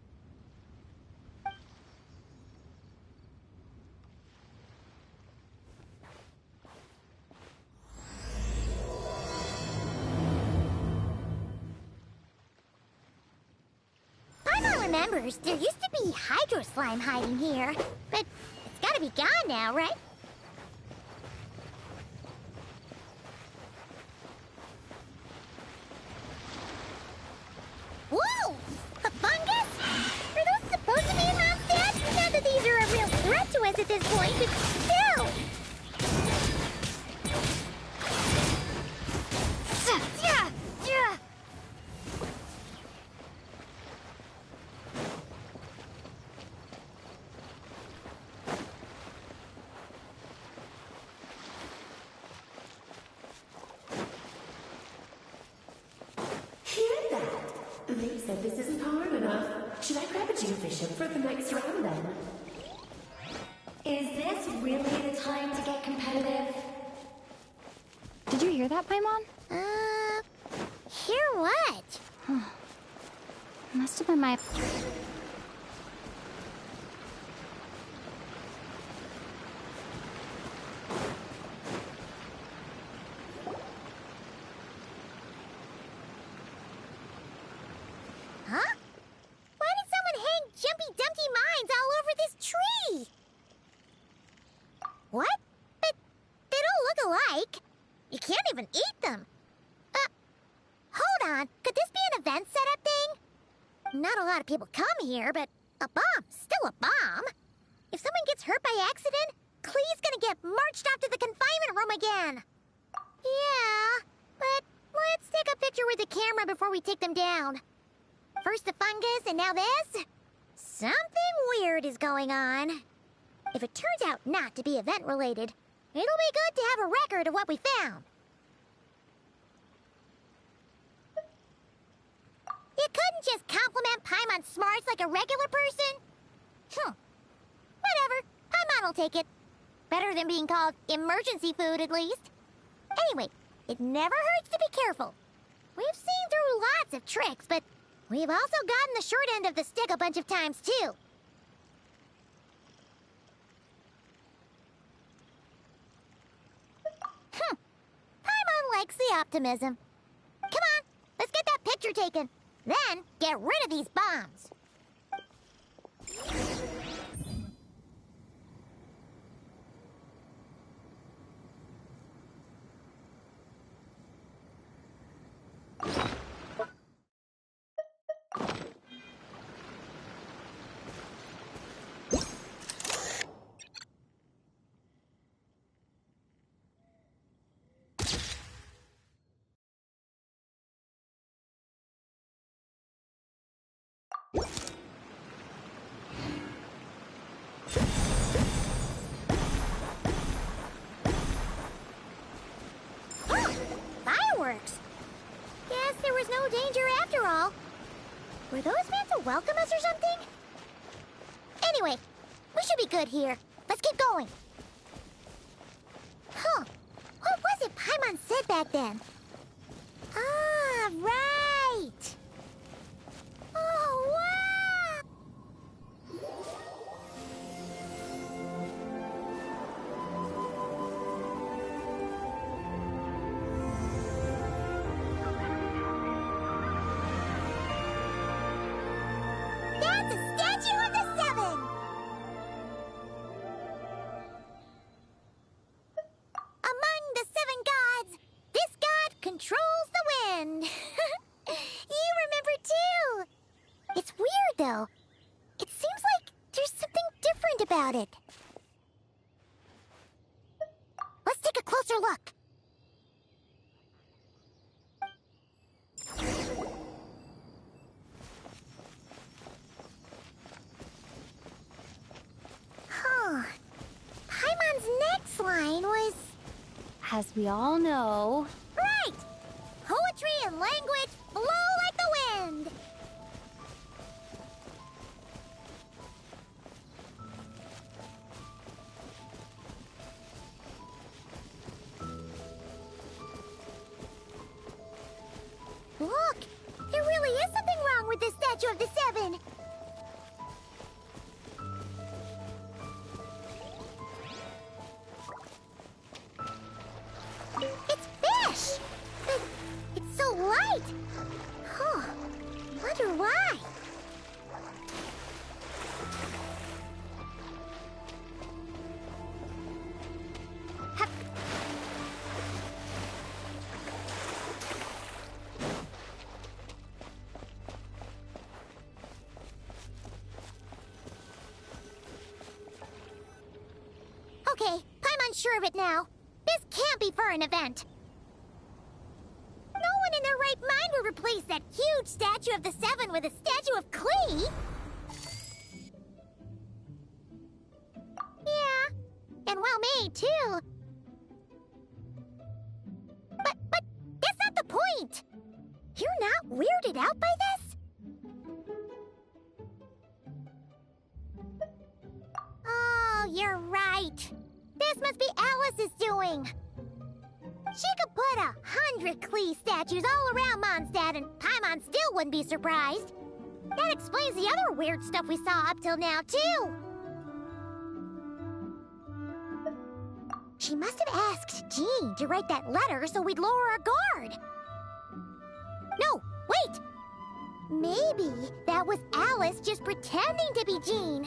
Paimon remembers there used to be hydro slime hiding here, but it's gotta be gone now, right? Whoa! A fungus? Are those supposed to be in Mondstadt? Not that these are a real threat to us at this point, but still! They said this isn't hard enough. Should I grab a Jewfish for the next round then? Is this really the time to get competitive? Did you hear that, Paimon? Hear what? Must have been my... Huh? Why did someone hang Jumpy Dumpty mines all over this tree? Not a lot of people come here, but a bomb's still a bomb. If someone gets hurt by accident, Klee's gonna get marched off to the confinement room again. Yeah, but let's take a picture with the camera before we take them down. First the fungus, and now this? Something weird is going on. If it turns out not to be event-related, it'll be good to have a record of what we found. You couldn't just compliment Paimon's smarts like a regular person? Whatever. Paimon will take it. Better than being called emergency food, at least. Anyway, it never hurts to be careful. We've seen through lots of tricks, but we've also gotten the short end of the stick a bunch of times, too. Paimon likes the optimism. Come on, let's get that picture taken. Then, get rid of these bombs. Fireworks! Guess there was no danger after all. Were those meant to welcome us or something? Anyway, we should be good here. Let's keep going. Huh. What was it Paimon said back then? Ah, right! Oh, wow! That's a statue of the Seven! Among the seven gods, this god controls the wind. You remember too. It's weird though. It seems like there's something different about it. Let's take a closer look. Huh. Paimon's next line was... As we all know... Right! Poetry and language blow like the wind! Look! There really is something wrong with this statue of the Seven! It's fish! But it's so light! Huh. Wonder why? Okay, Paimon's sure of it now. This can't be for an event. No one in their right mind would replace that huge statue of the Seven with a statue of Klee. Yeah, and well made too. But that's not the point. You're not weirded out by this? Oh, you're right. This must be Alice's doing. She could put 100 Klee statues all around Mondstadt and Paimon still wouldn't be surprised. That explains the other weird stuff we saw up till now, too. She must have asked Jean to write that letter so we'd lower our guard. No, wait! Maybe that was Alice just pretending to be Jean.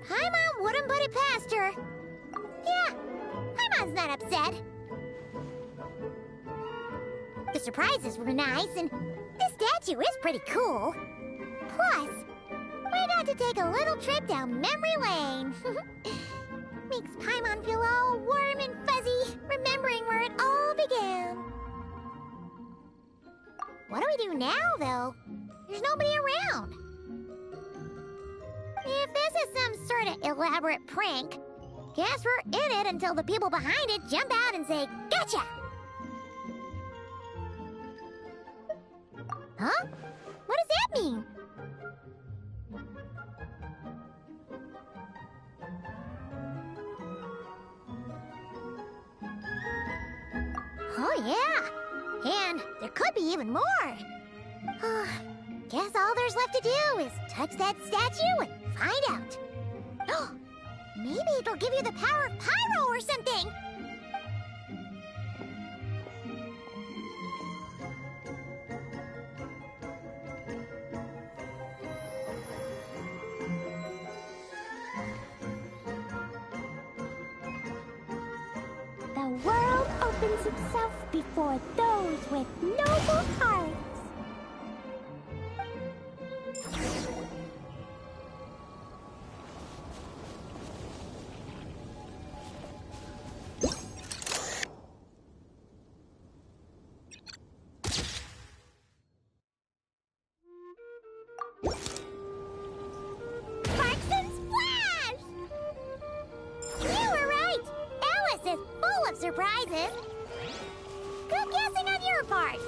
Paimon wouldn't put it past her. Yeah, Paimon's not upset. The surprises were nice, and this statue is pretty cool. had to take a little trip down memory lane. Makes Paimon feel all warm and fuzzy, remembering where it all began. What do we do now, though? There's nobody around. If this is some sort of elaborate prank, guess we're in it until the people behind it jump out and say, "Gotcha!" Huh? What does that mean? Oh, yeah. And there could be even more. Guess all there's left to do is touch that statue and find out. Maybe it'll give you the power of Pyro or something. The world opens itself before those with noble hearts. Sparks and Splash! You were right! Alice is full of surprises. Good guessing on your part.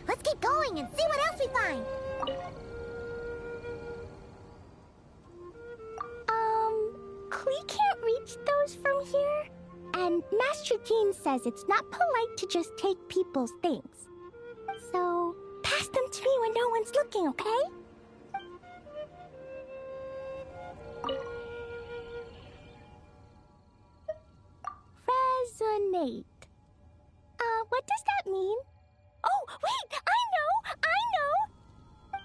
Let's keep going and see what else we find. Klee can't reach those from here. And Master Jean says it's not polite to just take people's things. So, pass them to me when no one's looking, okay? Resonate. What does that mean? Oh, wait! I know!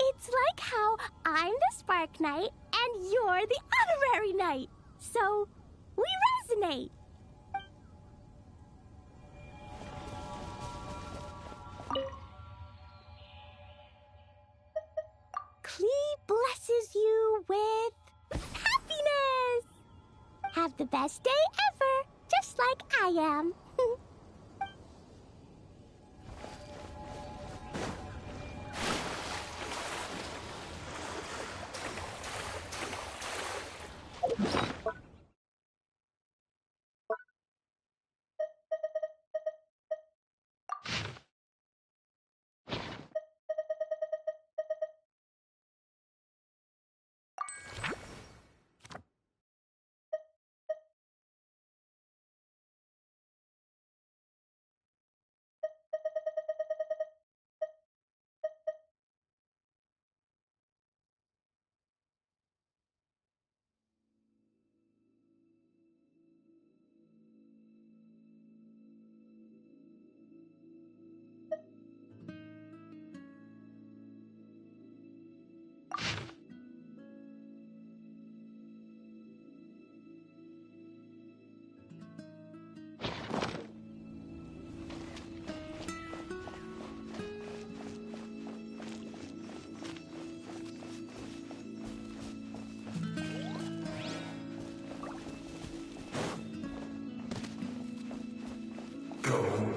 It's like how I'm the Spark Knight and you're the Honorary Knight. So, we resonate. Klee blesses you with happiness. Have the best day ever, just like I am.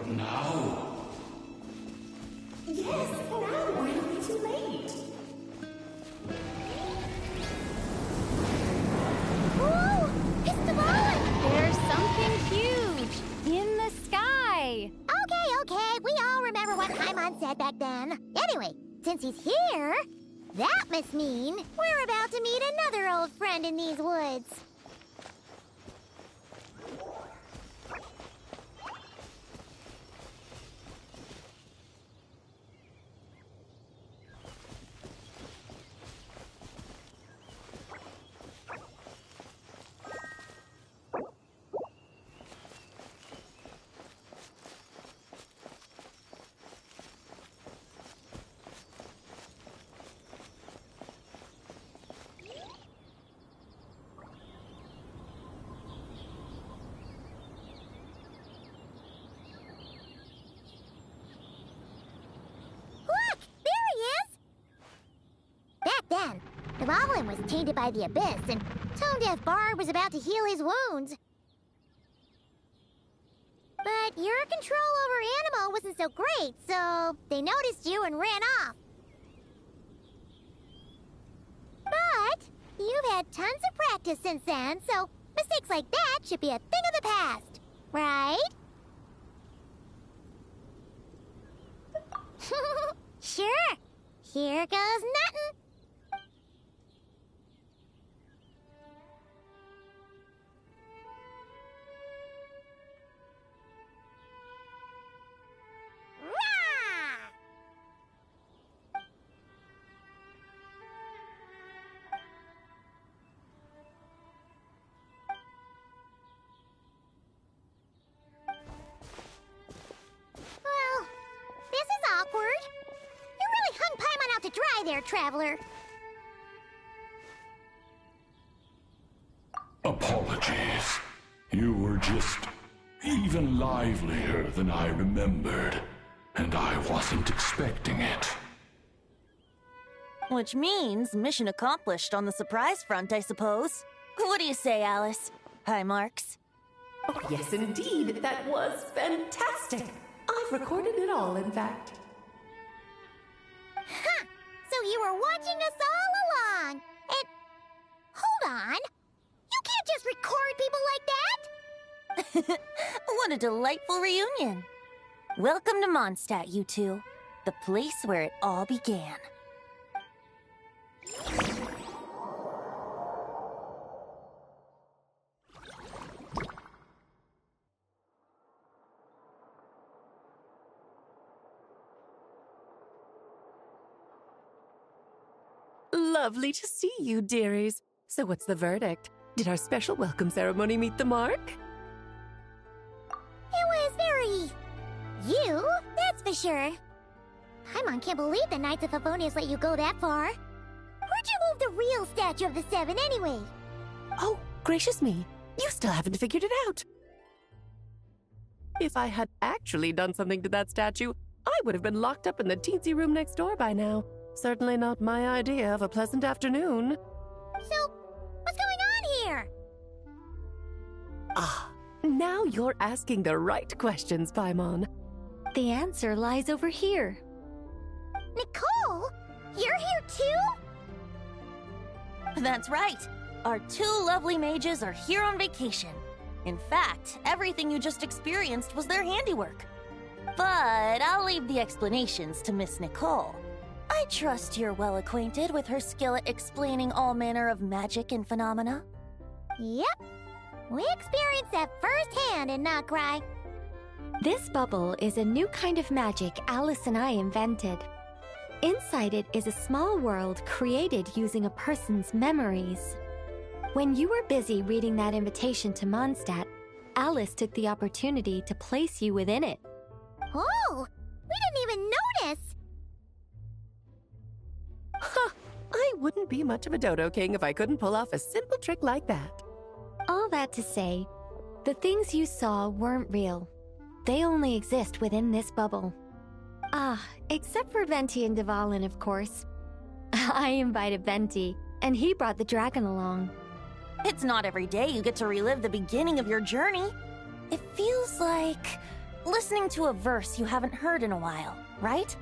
Now. Yes, now or it'll be too late. Whoa! It's the ball! There's something huge in the sky. Okay, we all remember what Paimon said back then. Anyway, since he's here, that must mean we're about to meet another old friend in these woods. Then, The Goblin was tainted by the Abyss, and Tone-Deaf Bard was about to heal his wounds. But your control over Animo wasn't so great, so they noticed you and ran off. But you've had tons of practice since then, so mistakes like that should be a thing of the past, right? Sure. Here goes nothing. Well, this is awkward. You really hung Paimon out to dry there, Traveler. Apologies. You were just even livelier than I remembered, and I wasn't expecting it. Which means mission accomplished on the surprise front, I suppose. What do you say, Alice? Hi, Marks. Oh, yes, indeed. That was fantastic. I've recorded it all, in fact. Huh! So you were watching us all along. And... hold on. You can't just record people like that! What a delightful reunion. Welcome to Mondstadt, you two. The place where it all began. Lovely to see you, dearies. So what's the verdict? Did our special welcome ceremony meet the mark? It was very... you, that's for sure. Paimon can't believe the Knights of Favonius let you go that far. Where'd you move the real statue of the Seven, anyway? Oh, gracious me. You still haven't figured it out. If I had actually done something to that statue, I would have been locked up in the teensy room next door by now. Certainly not my idea of a pleasant afternoon. So, what's going on here? Ah, now you're asking the right questions, Paimon. The answer lies over here. Nicole? You're here too? That's right. Our two lovely mages are here on vacation. In fact, everything you just experienced was their handiwork. But I'll leave the explanations to Miss Nicole. I trust you're well acquainted with her skill at explaining all manner of magic and phenomena. Yep. We experienced that firsthand in Notcry. This bubble is a new kind of magic Alice and I invented. Inside it is a small world created using a person's memories. When you were busy reading that invitation to Mondstadt, Alice took the opportunity to place you within it. Oh! We didn't even notice! Huh! I wouldn't be much of a Dodo King if I couldn't pull off a simple trick like that. All that to say, the things you saw weren't real. They only exist within this bubble. Ah, except for Venti and Dvalin, of course. I invited Venti, and he brought the dragon along. It's not every day you get to relive the beginning of your journey. It feels like listening to a verse you haven't heard in a while, right?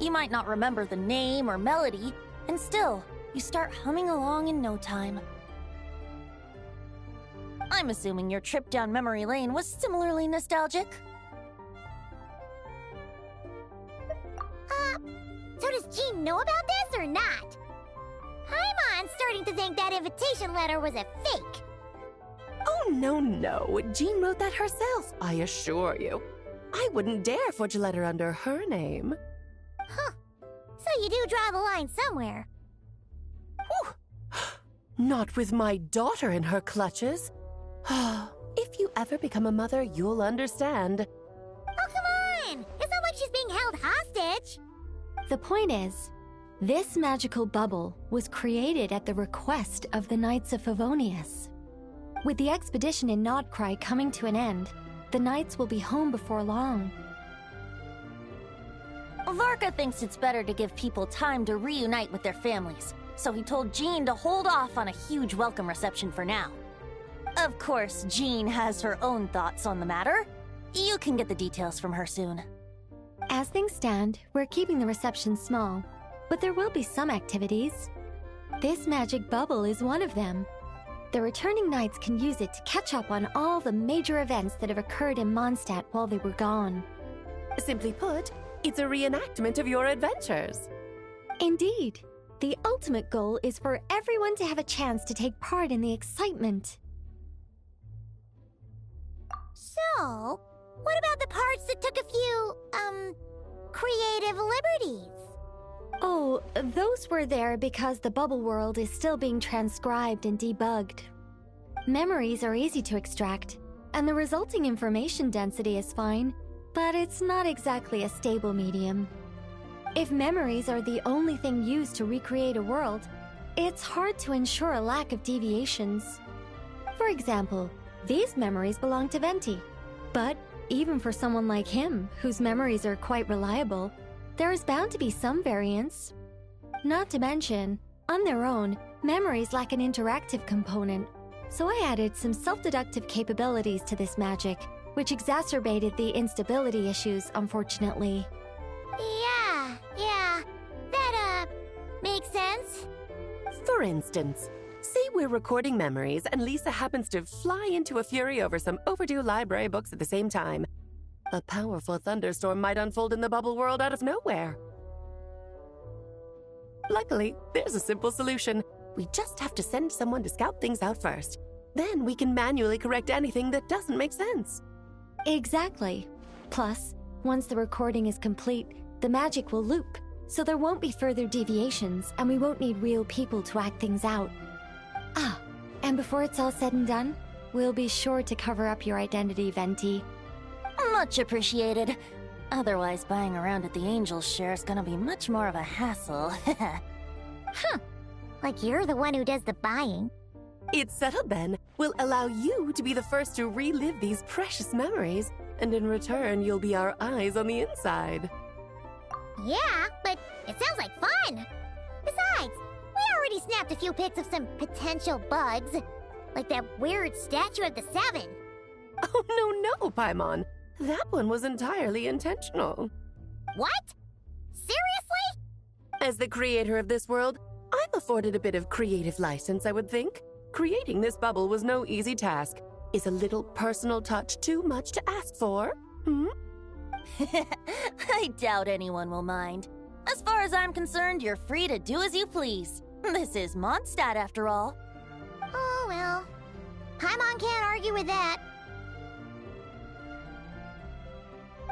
You might not remember the name or melody, and still, you start humming along in no time. I'm assuming your trip down memory lane was similarly nostalgic. So does Jean know about this or not? Paimon's starting to think that invitation letter was a fake. Oh, no. Jean wrote that herself, I assure you. I wouldn't dare forge a letter under her name. Huh. So you do draw the line somewhere. Whew. Not with my daughter in her clutches. If you ever become a mother, you'll understand. Oh, come on! It's not like she's being held hostage. The point is, this magical bubble was created at the request of the Knights of Favonius. With the expedition in Notcry coming to an end, the Knights will be home before long. Varka thinks it's better to give people time to reunite with their families. so he told Jean to hold off on a huge welcome reception for now. Of course, Jean has her own thoughts on the matter. You can get the details from her soon. As things stand, we're keeping the reception small, but there will be some activities. This magic bubble is one of them. The returning knights can use it to catch up on all the major events that have occurred in Mondstadt while they were gone. Simply put, it's a reenactment of your adventures. Indeed. The ultimate goal is for everyone to have a chance to take part in the excitement. So, what about the parts that took a few, creative liberties? Oh, those were there because the bubble world is still being transcribed and debugged. Memories are easy to extract, and the resulting information density is fine, but it's not exactly a stable medium. If memories are the only thing used to recreate a world, it's hard to ensure a lack of deviations. For example, these memories belong to Venti, but even for someone like him, whose memories are quite reliable, there is bound to be some variance. Not to mention, on their own, memories lack an interactive component, so I added some self-deductive capabilities to this magic, which exacerbated the instability issues, unfortunately. Yeah, that, makes sense. For instance, say we're recording memories and Lisa happens to fly into a fury over some overdue library books at the same time. A powerful thunderstorm might unfold in the bubble world out of nowhere. Luckily, there's a simple solution. We just have to send someone to scout things out first. Then we can manually correct anything that doesn't make sense. Exactly. Plus, once the recording is complete, the magic will loop, so there won't be further deviations, and we won't need real people to act things out. Ah, and before it's all said and done, we'll be sure to cover up your identity, Venti. Much appreciated. Otherwise, buying around at the Angel's share is gonna be much more of a hassle. Huh. Like you're the one who does the buying. It's settled then. We'll allow you to be the first to relive these precious memories, and in return, you'll be our eyes on the inside. Yeah, but it sounds like fun! Besides, we already snapped a few pics of some potential bugs. Like that weird statue of the Seven. Oh, no, Paimon. That one was entirely intentional. What? Seriously? As the creator of this world, I'm afforded a bit of creative license, I would think. Creating this bubble was no easy task. Is a little personal touch too much to ask for? I doubt anyone will mind. As far as I'm concerned, you're free to do as you please. This is Mondstadt, after all. Oh, well. Paimon can't argue with that.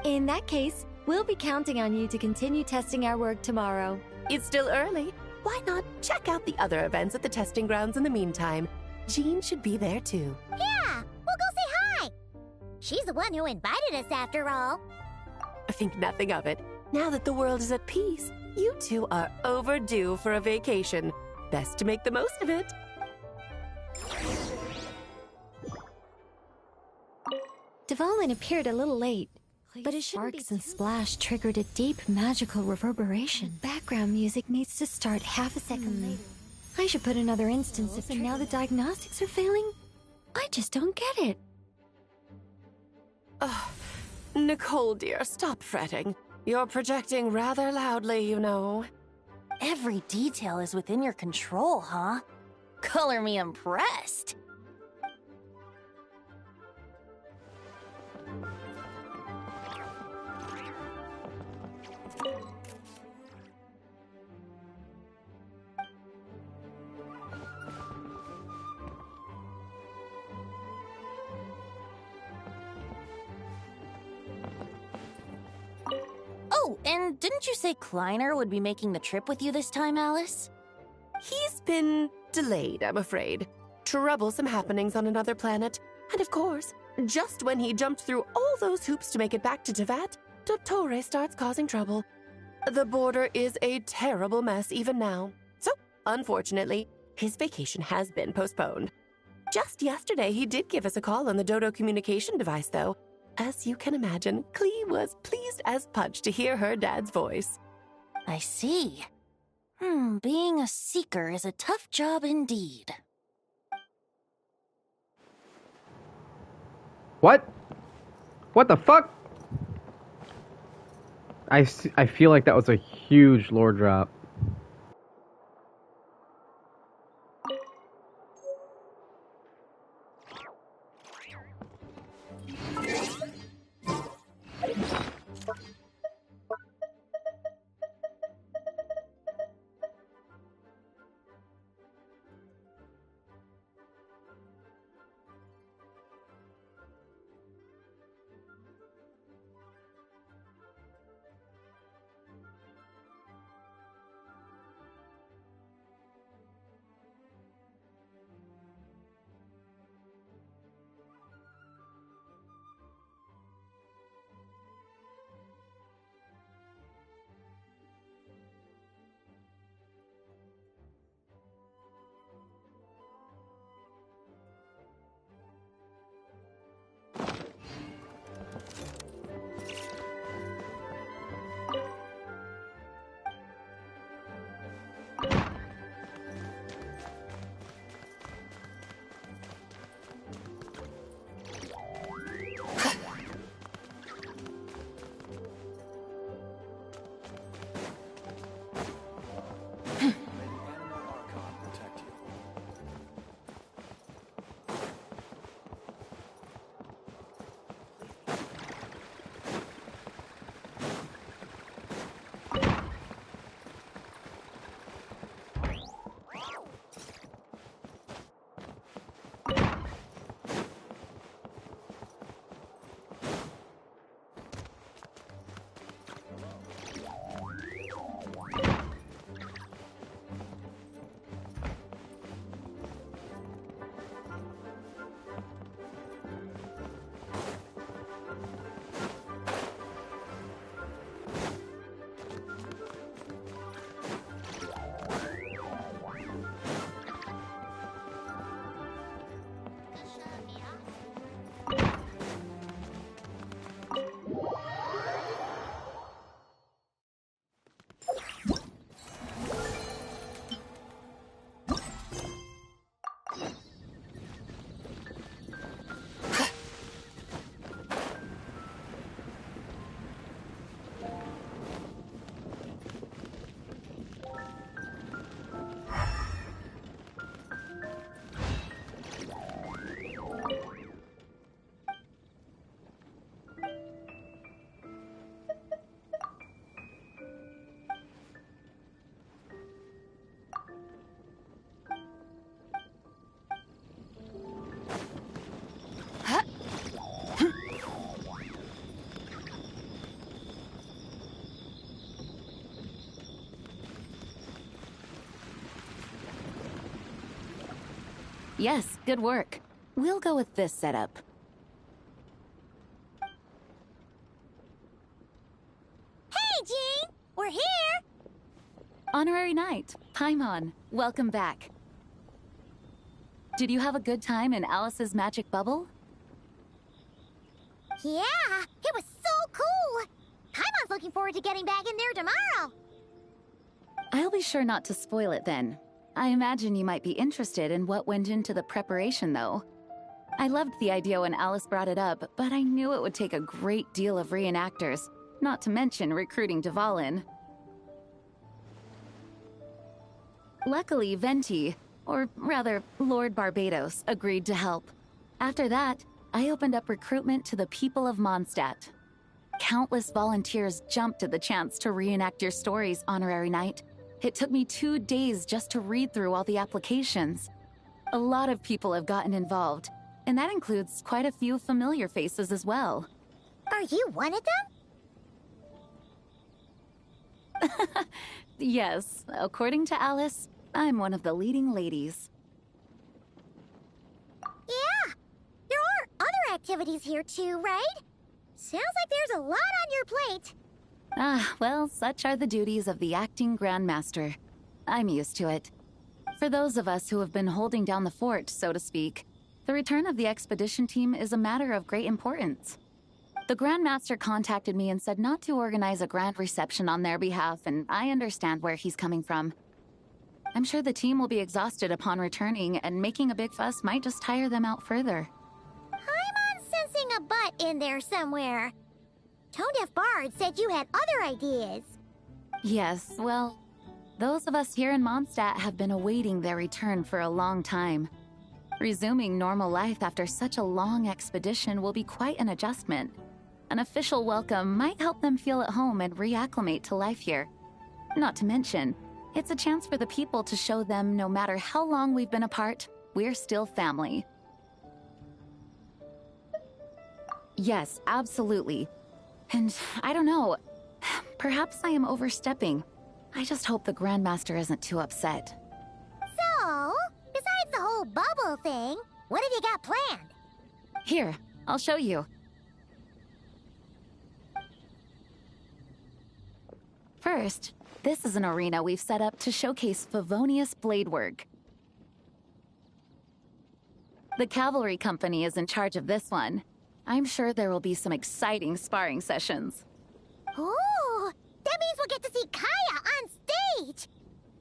In that case, we'll be counting on you to continue testing our work tomorrow. It's still early. Why not check out the other events at the testing grounds in the meantime? Jean should be there too. Yeah, we'll go say hi. She's the one who invited us after all. Think nothing of it. Now that the world is at peace, you two are overdue for a vacation. Best to make the most of it. Dvalin appeared a little late, but his sparks and splash triggered a deep magical reverberation. Background music needs to start half a second later. I should put another instance if now the diagnostics are failing. I just don't get it. Nicole, dear, stop fretting. You're projecting rather loudly, you know. Every detail is within your control, huh? Color me impressed. Oh, and didn't you say Kleiner would be making the trip with you this time, Alice? He's been delayed, I'm afraid. Troublesome happenings on another planet. And of course, just when he jumped through all those hoops to make it back to Tevat, Dottore starts causing trouble. The border is a terrible mess even now. So, unfortunately, his vacation has been postponed. Just yesterday, he did give us a call on the Dodo communication device, though. As you can imagine, Klee was pleased as punch to hear her dad's voice. I see. Being a seeker is a tough job indeed. What? What the fuck? I feel like that was a huge lore drop. Yes, good work. We'll go with this setup. Hey, Jean! We're here! Honorary Knight, Paimon, welcome back. Did you have a good time in Alice's magic bubble? Yeah, it was so cool! Paimon's looking forward to getting back in there tomorrow! I'll be sure not to spoil it then. I imagine you might be interested in what went into the preparation, though. I loved the idea when Alice brought it up, but I knew it would take a great deal of reenactors, not to mention recruiting Dvalin. Luckily, Venti, or rather, Lord Barbados, agreed to help. After that, I opened up recruitment to the people of Mondstadt. Countless volunteers jumped at the chance to reenact your stories, Honorary Knight. It took me 2 days just to read through all the applications. A lot of people have gotten involved, and that includes quite a few familiar faces as well. Are you one of them? Yes, according to Alice, I'm one of the leading ladies. Yeah, there are other activities here too, right? Sounds like there's a lot on your plate. Ah, well, such are the duties of the acting Grandmaster. I'm used to it. For those of us who have been holding down the fort, so to speak, the return of the expedition team is a matter of great importance. The Grandmaster contacted me and said not to organize a grand reception on their behalf, and I understand where he's coming from. I'm sure the team will be exhausted upon returning, and making a big fuss might just tire them out further. I'm sensing a butt in there somewhere. Tone-Deaf Bard said you had other ideas. Yes, well, those of us here in Mondstadt have been awaiting their return for a long time. Resuming normal life after such a long expedition will be quite an adjustment. An official welcome might help them feel at home and reacclimate to life here. Not to mention, it's a chance for the people to show them no matter how long we've been apart, we're still family. Yes, absolutely. And I don't know, perhaps I am overstepping. I just hope the Grandmaster isn't too upset. So, besides the whole bubble thing, what have you got planned? Here, I'll show you. First, this is an arena we've set up to showcase Favonius blade work. The Cavalry Company is in charge of this one. I'm sure there will be some exciting sparring sessions. Ooh, that means we'll get to see Kaya on stage!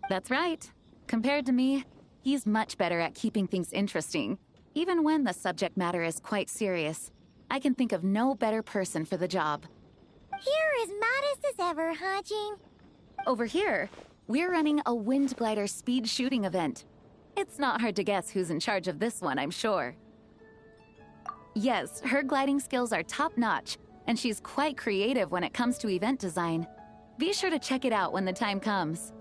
That's right. Compared to me, he's much better at keeping things interesting. Even when the subject matter is quite serious, I can think of no better person for the job. You're as modest as ever, huh, Jean? Over here, we're running a wind glider speed shooting event. It's not hard to guess who's in charge of this one, I'm sure. Yes, her gliding skills are top-notch, and she's quite creative when it comes to event design. Be sure to check it out when the time comes.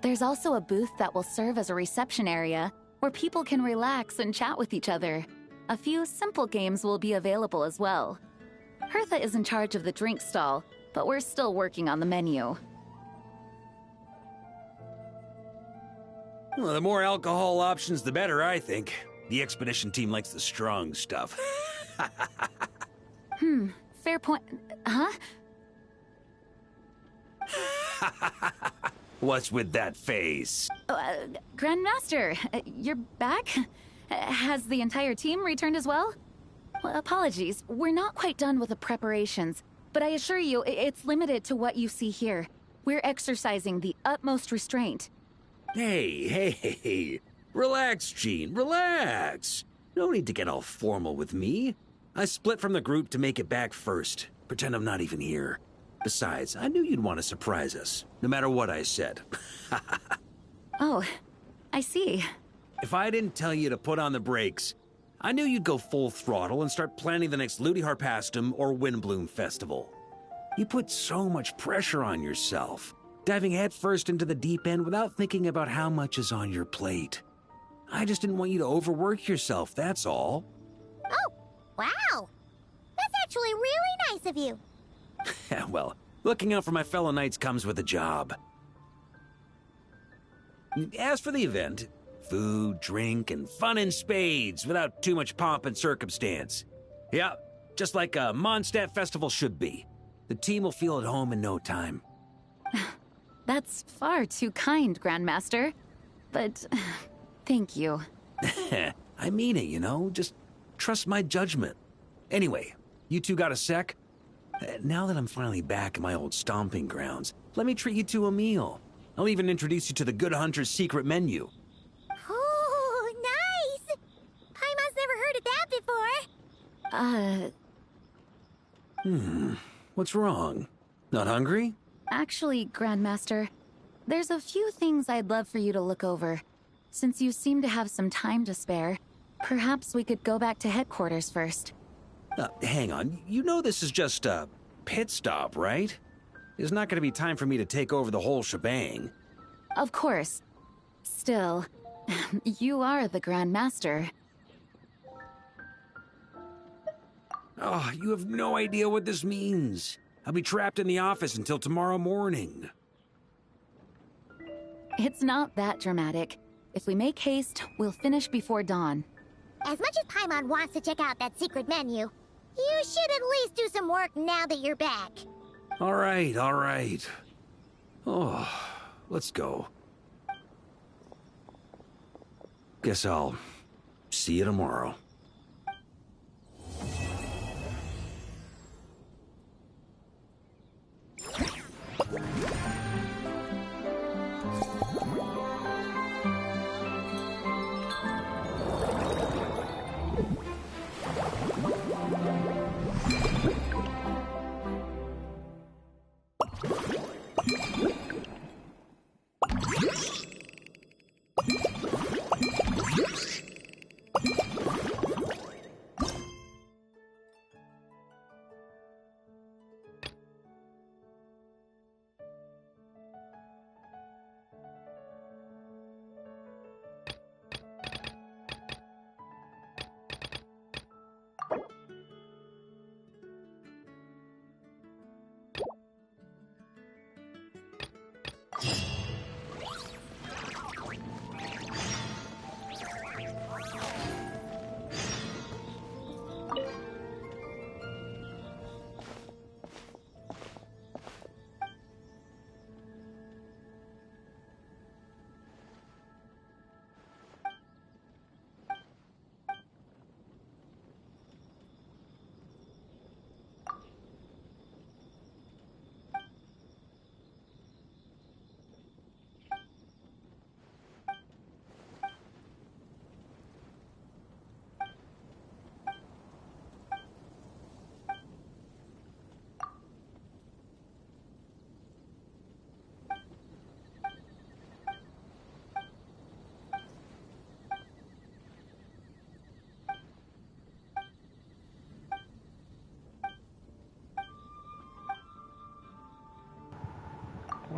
There's also a booth that will serve as a reception area where people can relax and chat with each other. A few simple games will be available as well. Hertha is in charge of the drink stall, but we're still working on the menu. Well, the more alcohol options, the better, I think. The expedition team likes the strong stuff. Fair point. Huh? What's with that face? Grandmaster, you're back? Has the entire team returned as well? Well, apologies, we're not quite done with the preparations, but I assure you, it's limited to what you see here. We're exercising the utmost restraint. Hey. Relax, Jean, relax. No need to get all formal with me. I split from the group to make it back first. Pretend I'm not even here. Besides, I knew you'd want to surprise us, no matter what I said. Oh, I see. If I didn't tell you to put on the brakes, I knew you'd go full throttle and start planning the next Ludi Harpastum or Windbloom Festival. You put so much pressure on yourself, diving headfirst into the deep end without thinking about how much is on your plate. I just didn't want you to overwork yourself, that's all. Oh, wow. That's actually really nice of you. Well, looking out for my fellow knights comes with a job. As for the event, food, drink, and fun in spades without too much pomp and circumstance. Yeah, just like a Mondstadt festival should be. The team will feel at home in no time. That's far too kind, Grandmaster. But thank you. I mean it, you know? Just trust my judgment. Anyway, you two got a sec? Now that I'm finally back in my old stomping grounds, let me treat you to a meal. I'll even introduce you to the Good Hunter's secret menu. Oh, nice! Paimon's never heard of that before. What's wrong? Not hungry? Actually, Grandmaster, there's a few things I'd love for you to look over. Since you seem to have some time to spare, perhaps we could go back to headquarters first. Hang on. You know this is just a pit stop, right? There's not going to be time for me to take over the whole shebang. Of course. Still, you are the Grandmaster. Oh, you have no idea what this means. I'll be trapped in the office until tomorrow morning. It's not that dramatic. If we make haste, we'll finish before dawn. As much as Paimon wants to check out that secret menu, you should at least do some work now that you're back. All right. Oh, let's go. Guess I'll see you tomorrow.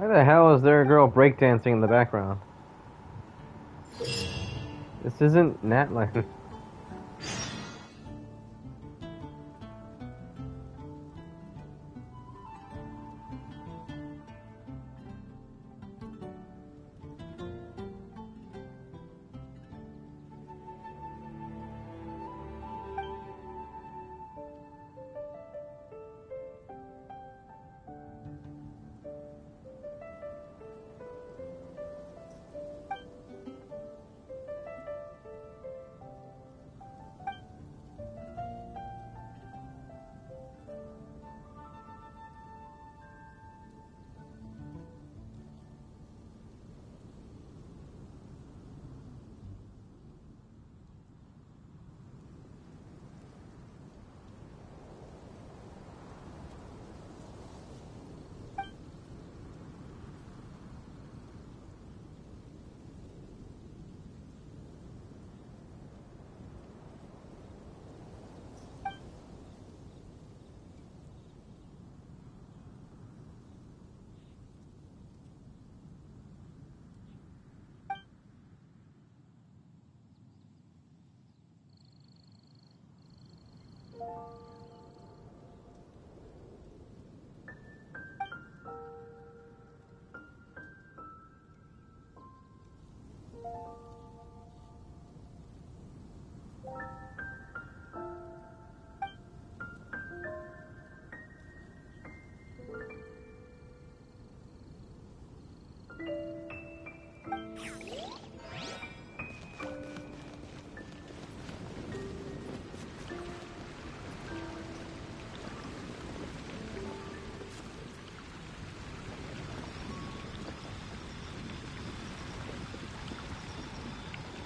Why the hell is there a girl breakdancing in the background? This isn't Natland.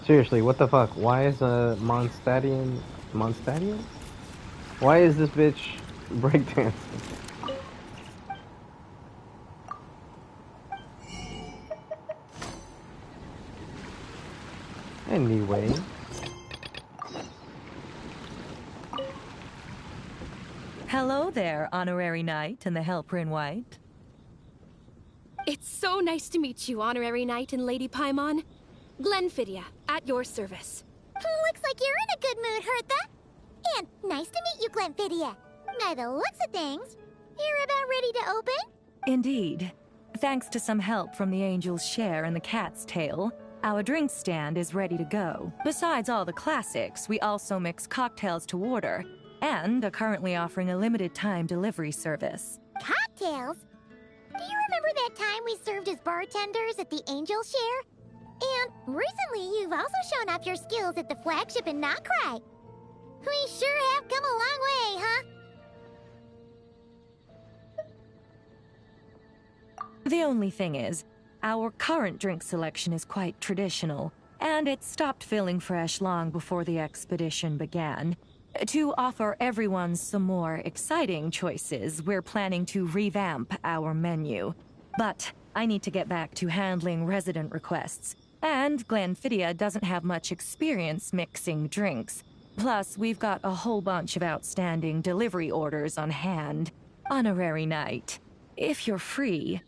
Seriously, what the fuck? Why is a Mondstadian? Why is this bitch breakdancing? Anyway. Hello there, Honorary Knight and the Helper in White. It's so nice to meet you, Honorary Knight and Lady Paimon. Glenfidia, at your service. Looks like you're in a good mood, Hertha. And nice to meet you, Glenfidia. By the looks of things, you're about ready to open? Indeed. Thanks to some help from the Angel's Share and the Cat's Tail, our drink stand is ready to go. Besides all the classics, we also mix cocktails to order, and are currently offering a limited-time delivery service. Cocktails? Do you remember that time we served as bartenders at the Angel's Share? And recently, you've also shown off your skills at the flagship in Nacrai. We sure have come a long way, huh? The only thing is, our current drink selection is quite traditional, and it stopped feeling fresh long before the expedition began. To offer everyone some more exciting choices, we're planning to revamp our menu. But I need to get back to handling resident requests. And Glenfidia doesn't have much experience mixing drinks. Plus, we've got a whole bunch of outstanding delivery orders on hand. Honorary Knight, if you're free,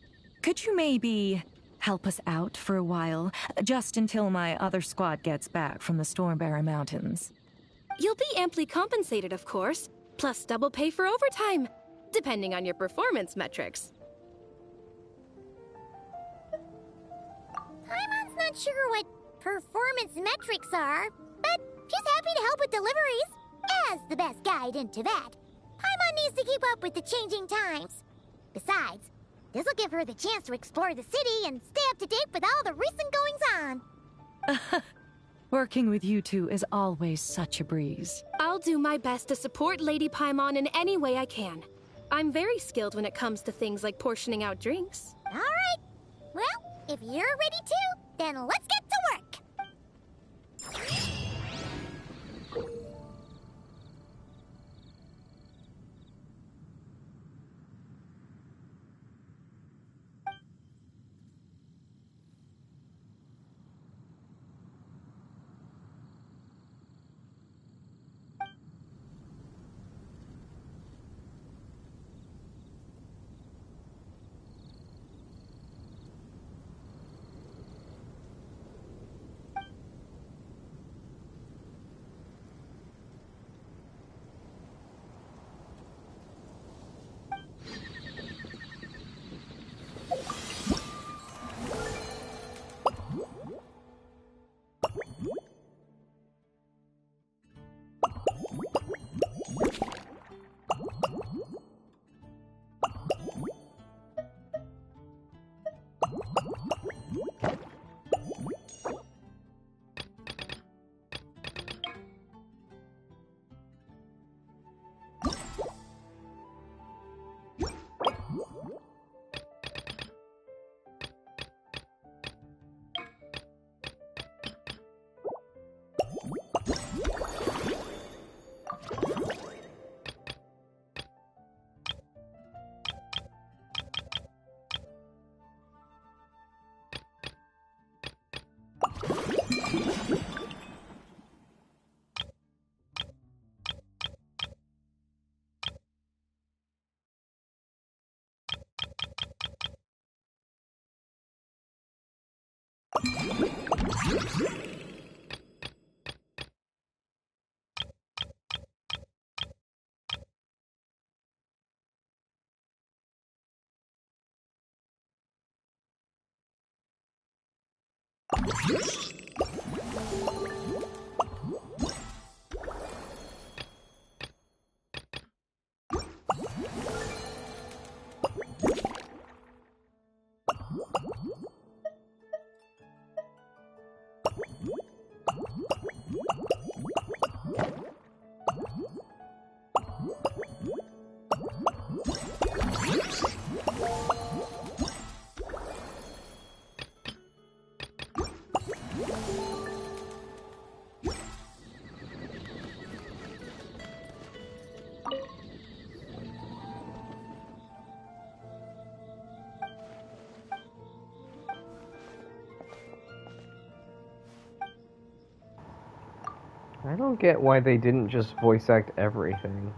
could you maybe help us out for a while? Just until my other squad gets back from the Stormbearer Mountains. You'll be amply compensated, of course, plus double pay for overtime, depending on your performance metrics. Paimon's not sure what performance metrics are, but she's happy to help with deliveries. As the best guide into that, Paimon needs to keep up with the changing times. Besides, this will give her the chance to explore the city and stay up to date with all the recent goings-on. Working with you two is always such a breeze. I'll do my best to support Lady Paimon in any way I can. I'm very skilled when it comes to things like portioning out drinks. All right. Well, if you're ready to, then let's get to work. I don't get why they didn't just voice act everything.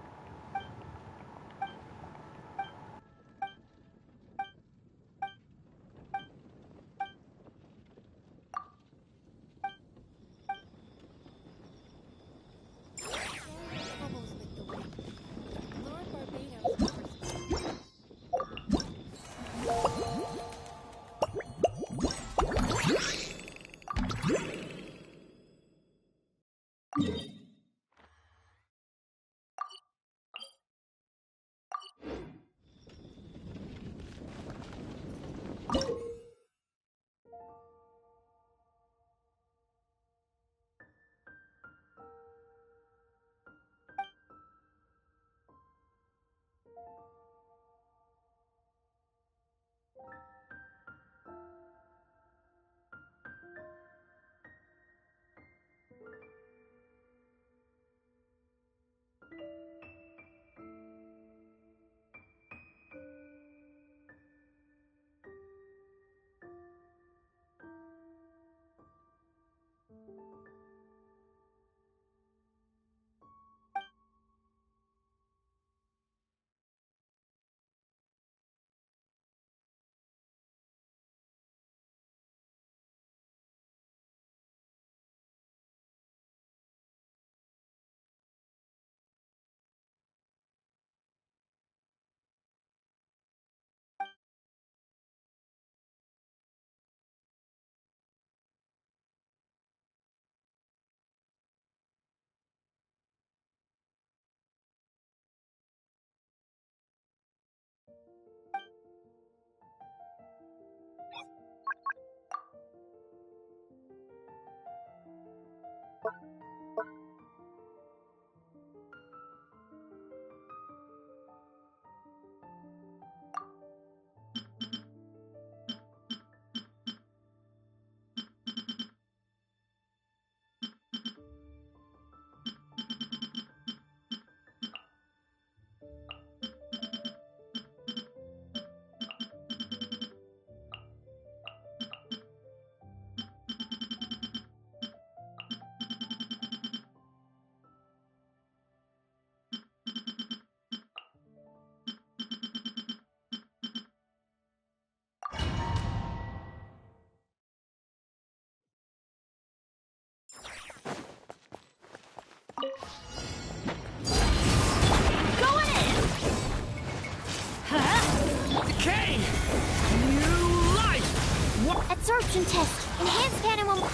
Absorption test. Enhanced animal.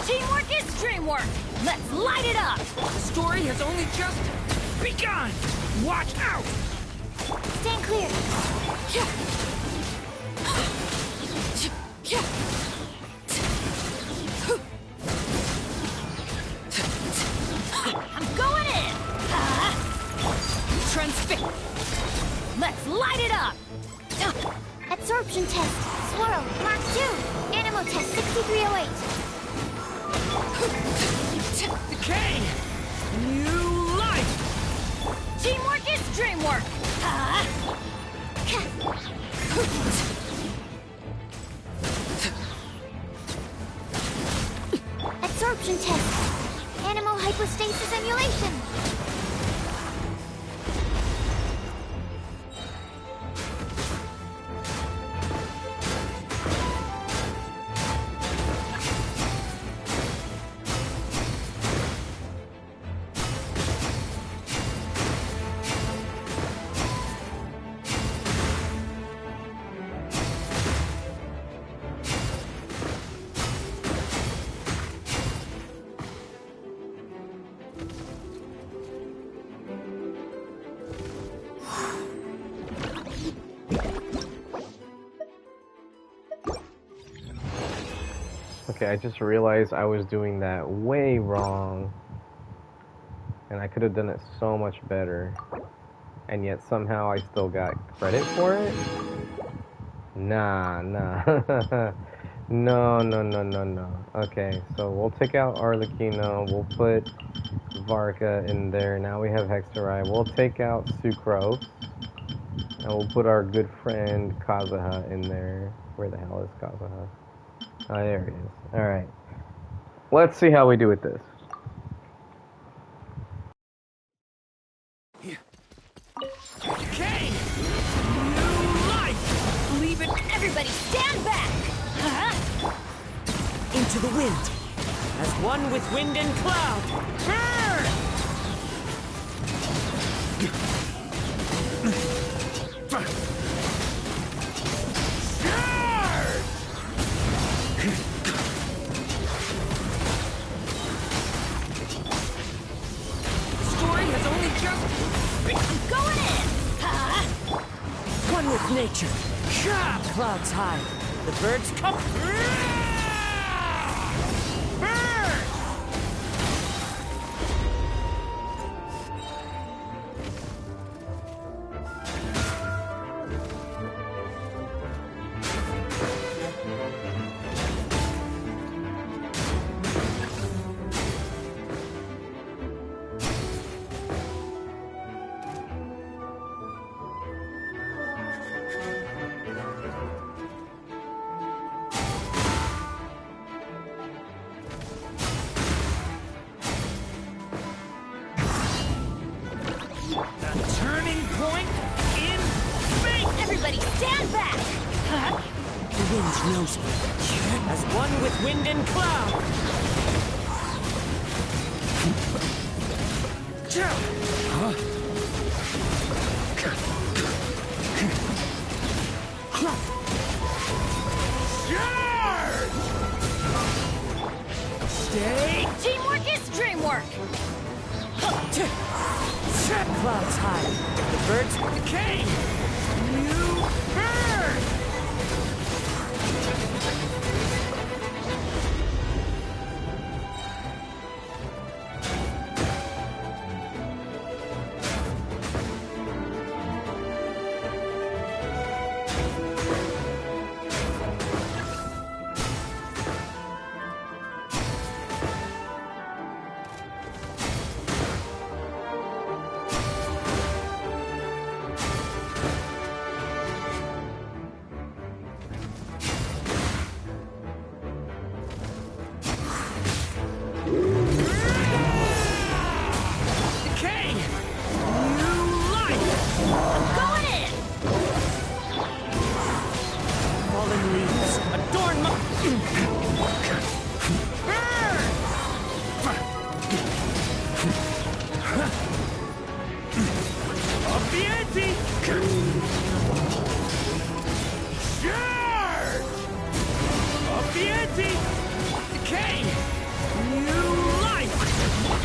Teamwork is dreamwork. Let's light it up. The story has only just begun. Watch out. Stand clear. I'm going in! Transfix! Let's light it up! Absorption test. Swirl. Mark 2. Animal test 6308. Decay! New life! Teamwork is dreamwork! Absorption test. Animal hyper stasis emulation. Okay, I just realized I was doing that way wrong. And I could have done it so much better. And yet somehow I still got credit for it? Nah. No. Okay, so we'll take out Arlecchino. We'll put Varka in there. Now we have Hexarai. We'll take out Sucrose. And we'll put our good friend Kazuha in there. Where the hell is Kazuha? Oh, there it is. Alright. Let's see how we do with this. Okay! New life! Leave it! Everybody stand back! Into the wind! As one with wind and cloud! Burn! Going in! One with nature. Clouds high. The birds come. Burn! Stand back! The wind knows me. As one with wind and cloud. Stay! Teamwork is dreamwork! Clouds high. The birds decay! You burn!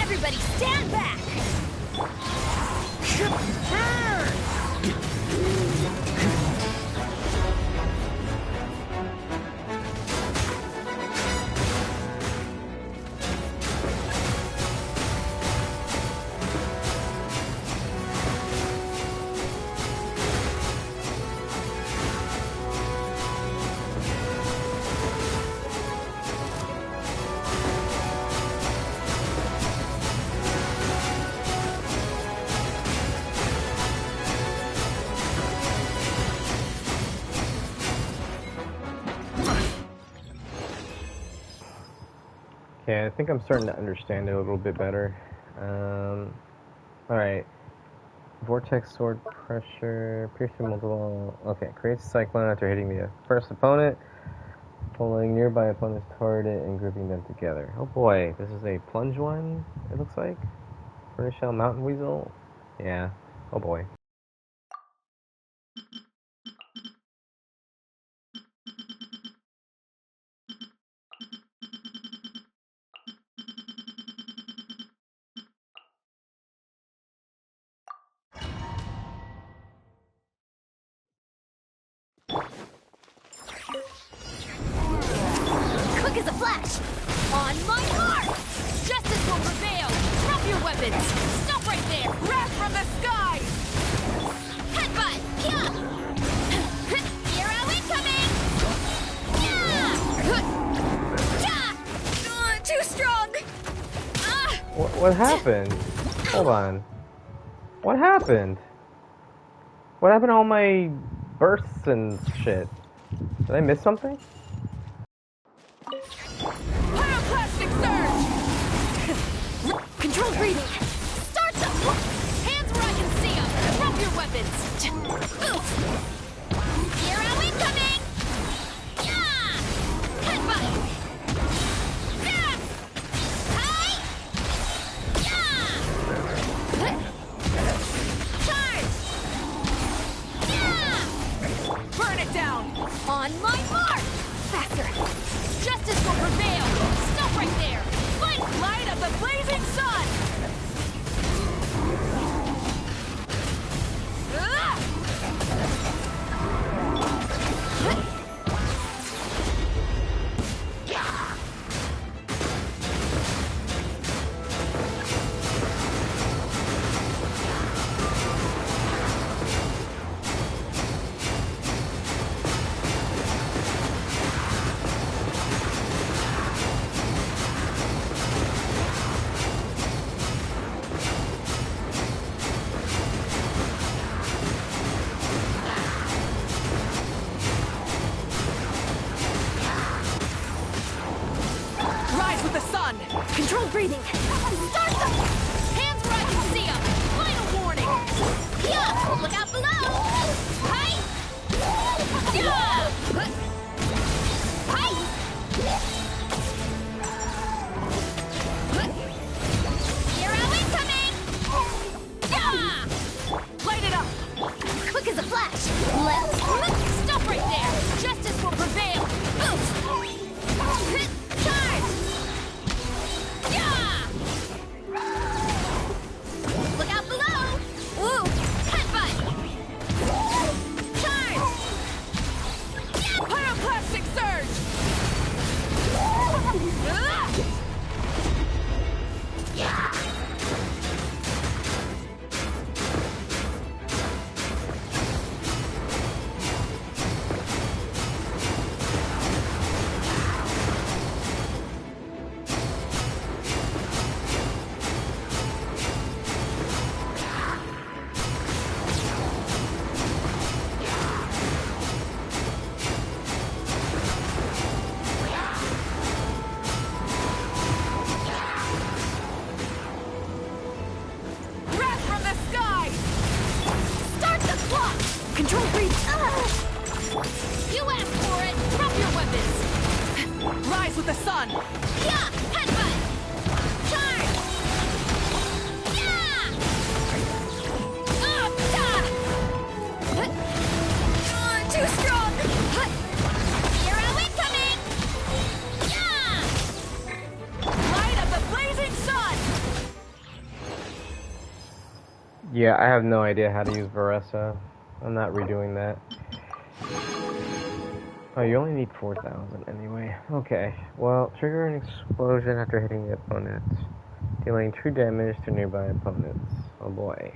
Everybody stand back! Okay, I think I'm starting to understand it a little bit better. Alright. Vortex sword pressure, piercing multiple. Okay, creates a cyclone after hitting the first opponent, pulling nearby opponent's target and grouping them together. Oh boy, this is a plunge one, it looks like. Furnace Shell Mountain Weasel. Yeah, oh boy. Quick as a flash! On my mark! Justice will prevail! Drop your weapons! Stop right there! Wrath from the sky! Headbutt! Yeah! Hero incoming! Yeah! Too strong! What happened? Hold on. What happened? What happened to all my bursts and shit? Did I miss something? Pyroclastic surge! Control breathing! Start them! Hands where I can see them! Drop your weapons! Hero incoming! Yeah! Headbutt! Yeah! Hi! Yeah! Charge! Yeah! Burn it down! On my mark! Faster! Justice will prevail! Stop right there! Light of the blazing sun! Control breathing. Start them! Hands where I can see them. Final warning. Yeah! Look out below! Hi! Yeah! Hi! Hero incoming! Yeah! Light it up! Quick as a flash! Let's stop right there! Justice will prevail! Boot! Charge! Yeah! Look out below! Ooh! Headbutt! Charge! Yeah! Pyroclastic surge! Yeah! Control breach! You asked for it! Drop your weapons! Rise with the sun! Yeah! Headbutt! Charge! Yeah! Too strong! Hero incoming! Yeah! Light of the blazing sun! Yeah, I have no idea how to use Varessa. I'm not redoing that. Oh, you only need 4,000 anyway. Okay, well, trigger an explosion after hitting the opponent, dealing true damage to nearby opponents. Oh boy.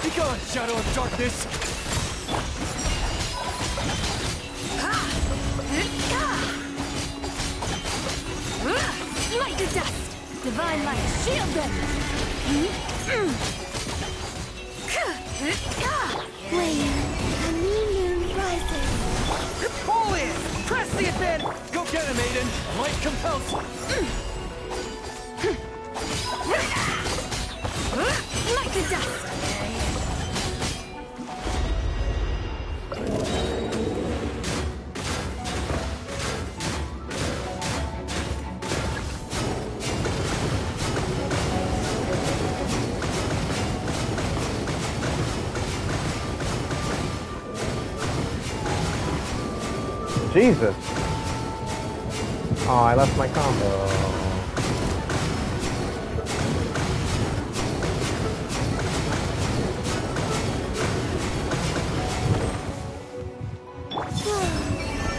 Be gone, shadow of darkness! Light to dust! Divine light, shield them! Flame, a new moon rises. Pull in! Press the advance! Go get him, Aiden! Light compels you! Light to dust! Jesus. Oh, I left my combo.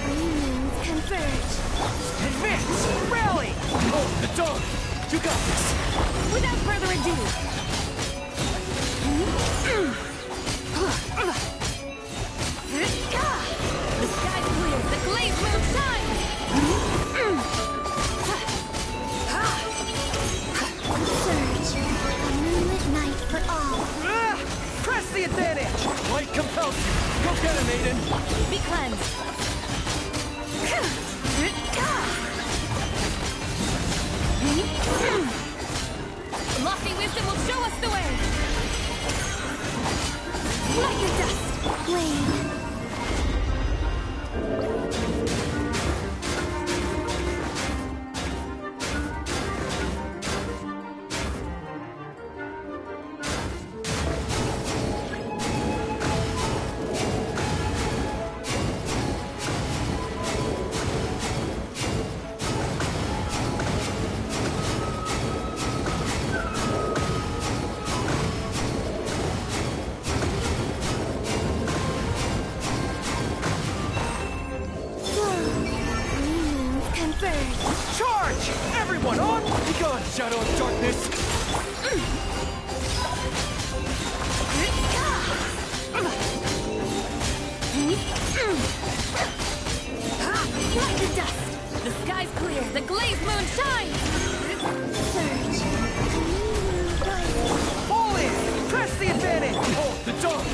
Reunions converge. Advance! Rally! Hold the dog! You got this! Without further ado. The sky clears, the glazed moon shines! Surge, a moonlit night for all. Press the advantage! Light compels you! Go get him, Aiden! Be cleansed! Lofty wisdom will show us the way! Light your dust! Flame. Charge! Everyone on! Be gone, shadow of darkness! Light the dust! The sky's clear, the glazed moon shines! Surge, a new moon rises. Pull in! Press the advantage! Hold the dog!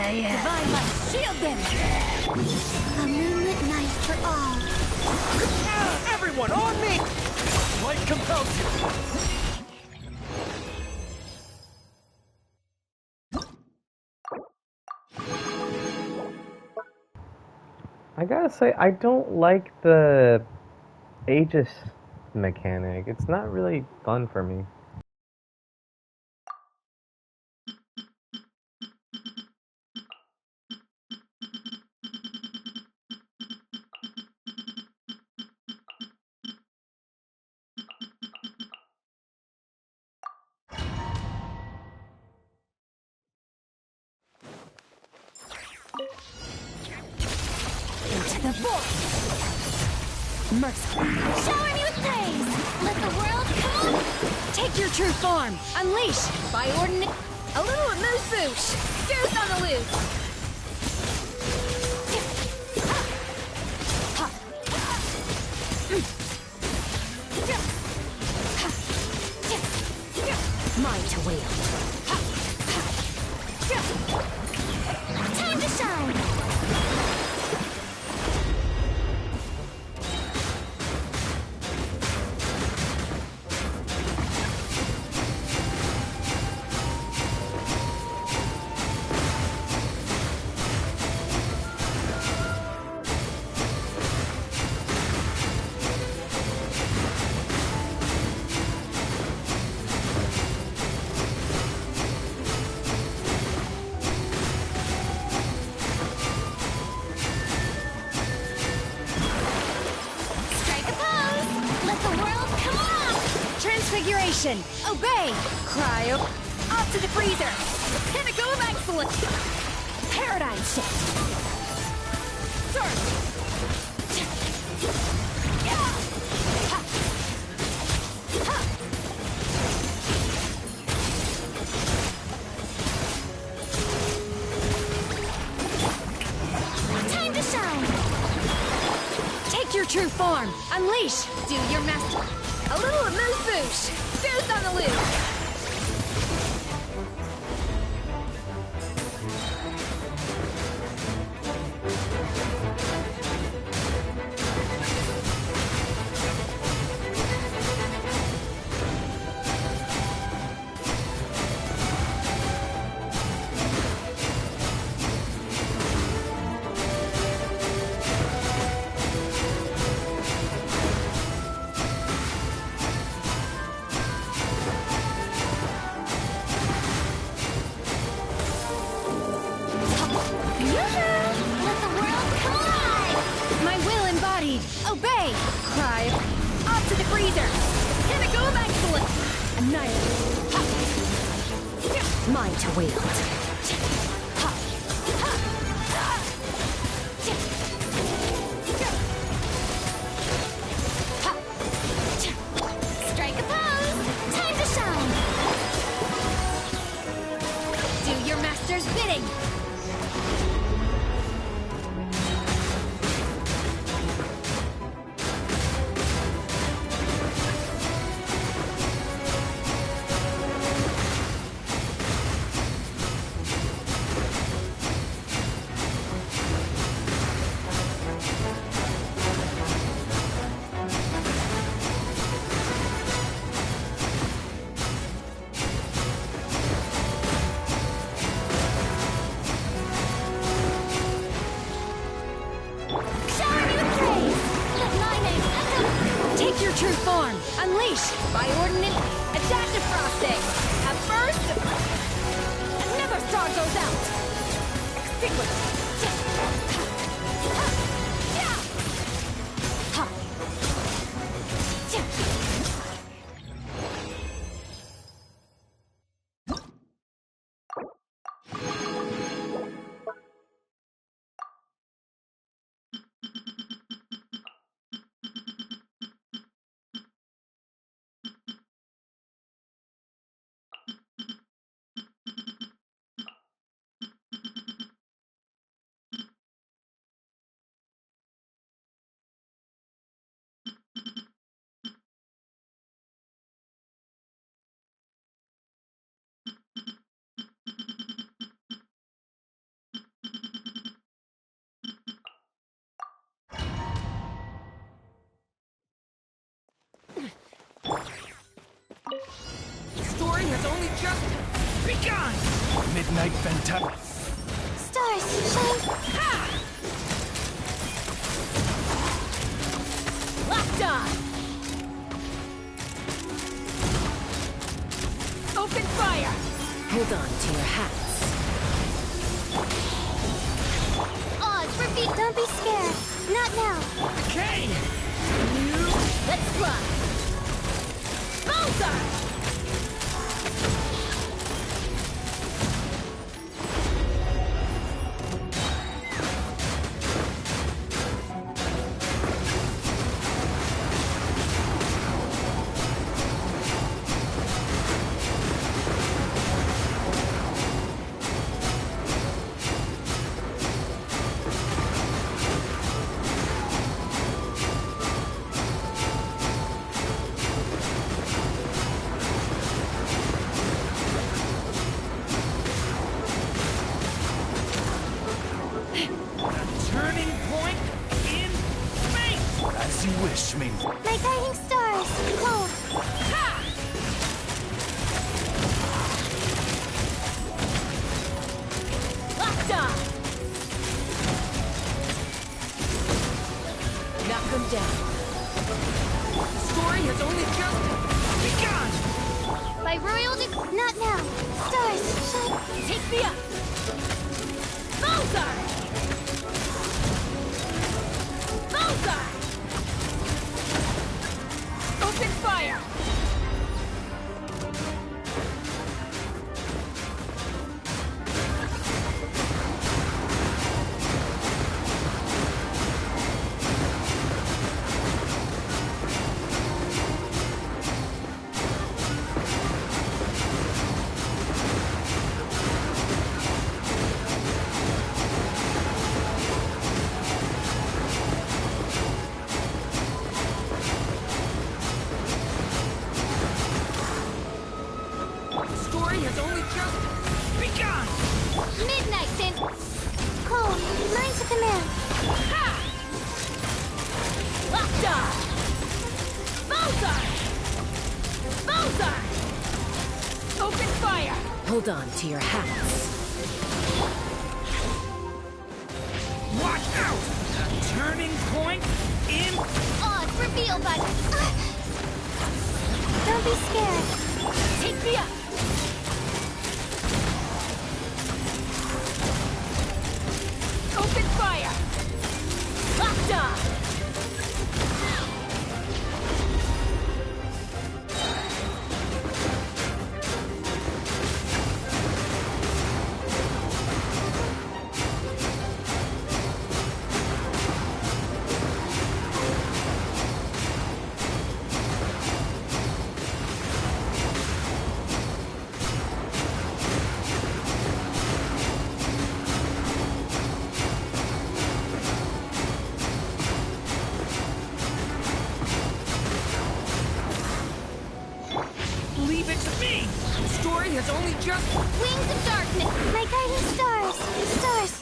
Divine light, shield them! A moonlit night for all. Everyone on me! Light compels you! I gotta say, I don't like the Aegis mechanic. It's not really fun for me. Into the void! Mercy! Shower me with praise! Let the world come! Take your true form! Unleash! By ordinance! A little moose-boosh! Goose on the loose! Mine to wield! Time to shine! Destruction! Obey! Cryo! Off to the freezer! Pinnacle of excellence! Paradigm shift! Surge! Time to shine! Take your true form! Unleash! Do your master! A little amuse-bouche! Boost on the loose! Obey! Cry! Off to the freezer! Pinnacle of excellence! Annihilate! Mine to wield. Strike a pose! Time to shine! Do your master's bidding! True form! Unleash! Bi-ordinate! Adaptive frosting! At first... Another star goes out! Extinguish! The story has only just begun! Midnight Fantastic. Stars, shine! Ha! Locked on! Open fire! Hold on to your hats. Oz, repeat, don't be scared. Not now. Okay! Let's fly! Bullseye! As you wish, me. My guiding stars, cold. Ha! Locked on! Knock them down. The story has only just begun! By royal not now. Stars, shine. Take me up! Bullseye! Bullseye! Open fire! Mine to command. Ha! Lockdown! Bullseye! Bullseye! Open fire! Hold on to your hats. Watch out! A turning point in... Odd reveal button. Don't be scared. Take me up! Open fire! Lockdown! Leave it to me! The story has only just... Wings of darkness. My guiding stars. Stars.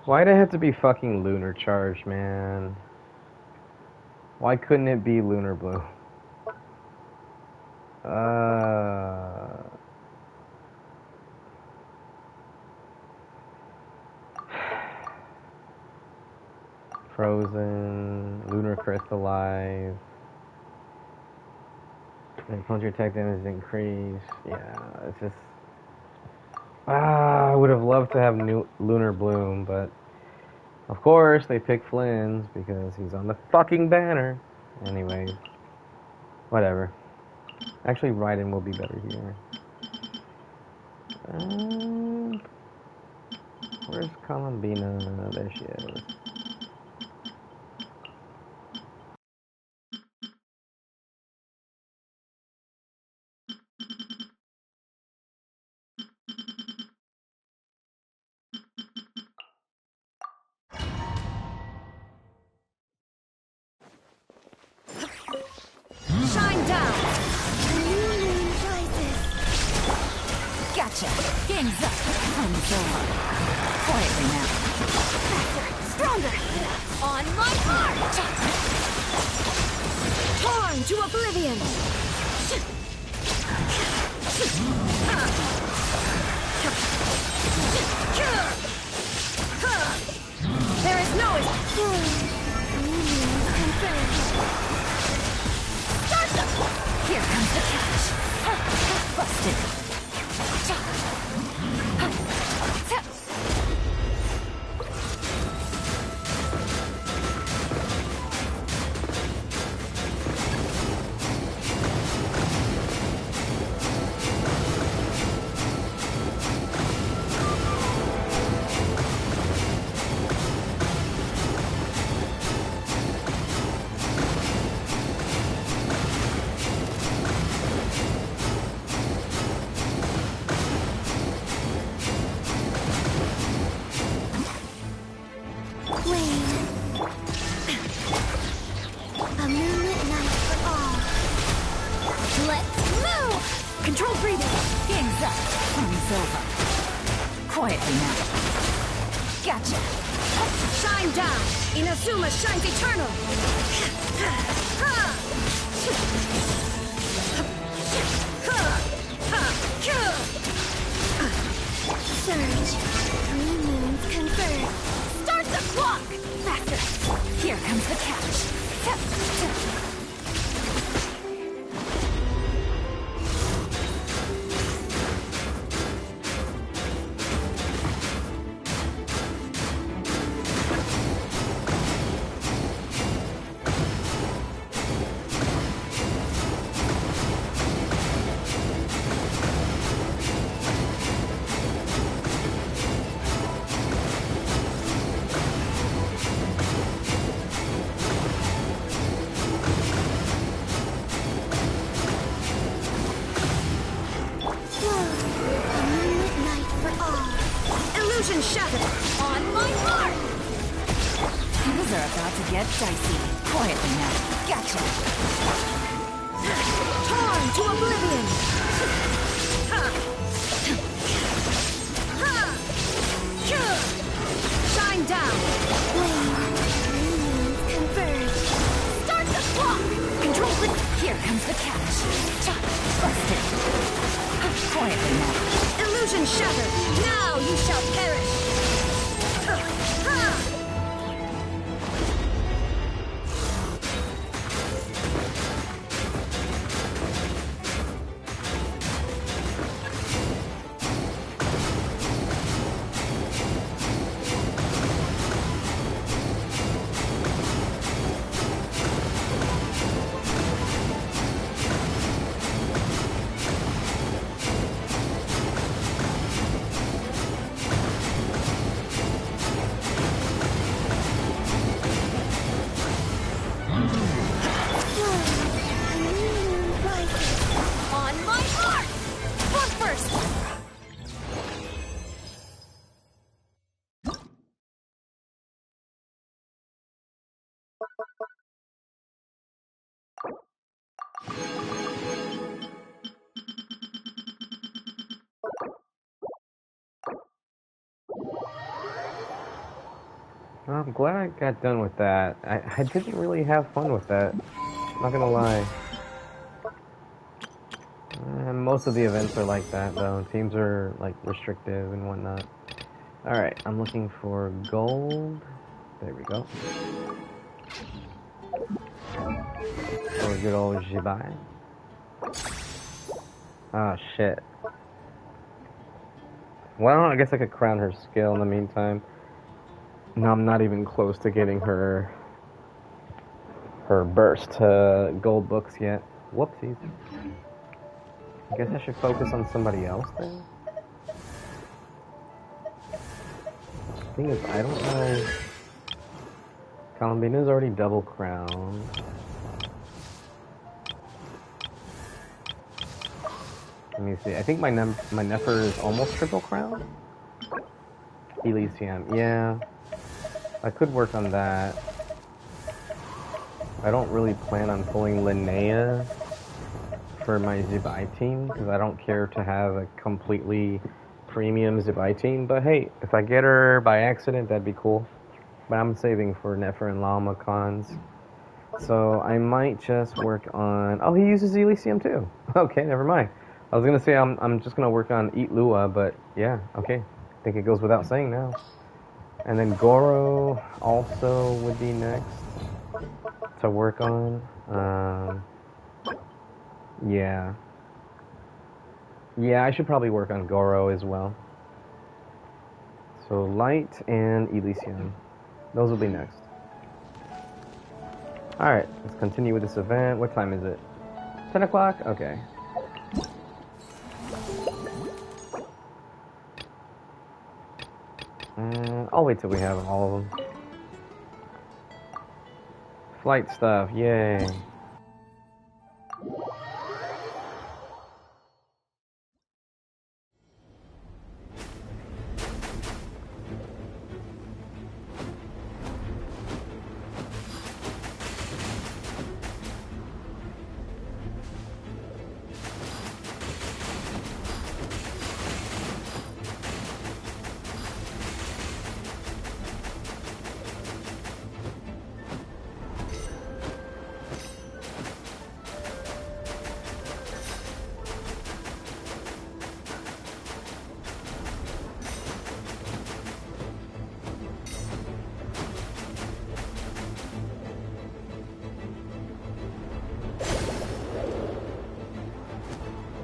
Why'd it have to be fucking lunar charge, man? Why couldn't it be lunar blue? Frozen, lunar crystallize. And punch your attack damage increase. Yeah, it's just... I would have loved to have new Lunar Bloom, but of course they picked Flynn's because he's on the fucking banner. Anyway, whatever. Actually, Raiden will be better here. Where's Columbina? There she is. Shine down! Gotcha! Game's up! Time's over. Quietly now. Faster! Stronger! On my march! Torn to oblivion! There is no escape! Here comes the catch. Busted. Control breathing. Game's up. Time's over. Quietly now. Gotcha. Shine down. Inazuma shines eternal. Surge. 3 moons converge. Start the clock. Faster. Here comes the catch. get dicey. Quietly now. Gotcha. Torn to oblivion. Shine down. Converge. Start the clock. Control the. Here comes the catch. Busted. Quietly now. Illusion shattered. Now you shall perish. Well, I'm glad I got done with that. I didn't really have fun with that. Not gonna lie. Most of the events are like that, though. Teams are, like, restrictive and whatnot. Alright, I'm looking for gold. There we go. For good old Jibai. Oh, shit. Well, I guess I could crown her skill in the meantime. No, I'm not even close to getting her burst to gold books yet. Whoopsies. I guess I should focus on somebody else then. The thing is, I don't know. Columbina's already double crowned. Let me see. I think my Nefer is almost triple crown. Elysium, yeah. I could work on that. I don't really plan on pulling Linnea for my Zibai team, because I don't care to have a completely premium Zibai team, but hey, if I get her by accident, that'd be cool. But I'm saving for Nefer and Llama cons. So I might just work on... Oh, he uses Elysium too. Okay, never mind. I was going to say I'm just going to work on Eat Lua, but yeah, okay. I think it goes without saying now. And then Goro also would be next to work on. Yeah. Yeah, I should probably work on Goro as well. So Light and Elysium. Those will be next. Alright, let's continue with this event. What time is it? 10 o'clock? Okay. I'll wait till we have all of them. Flight stuff, yay.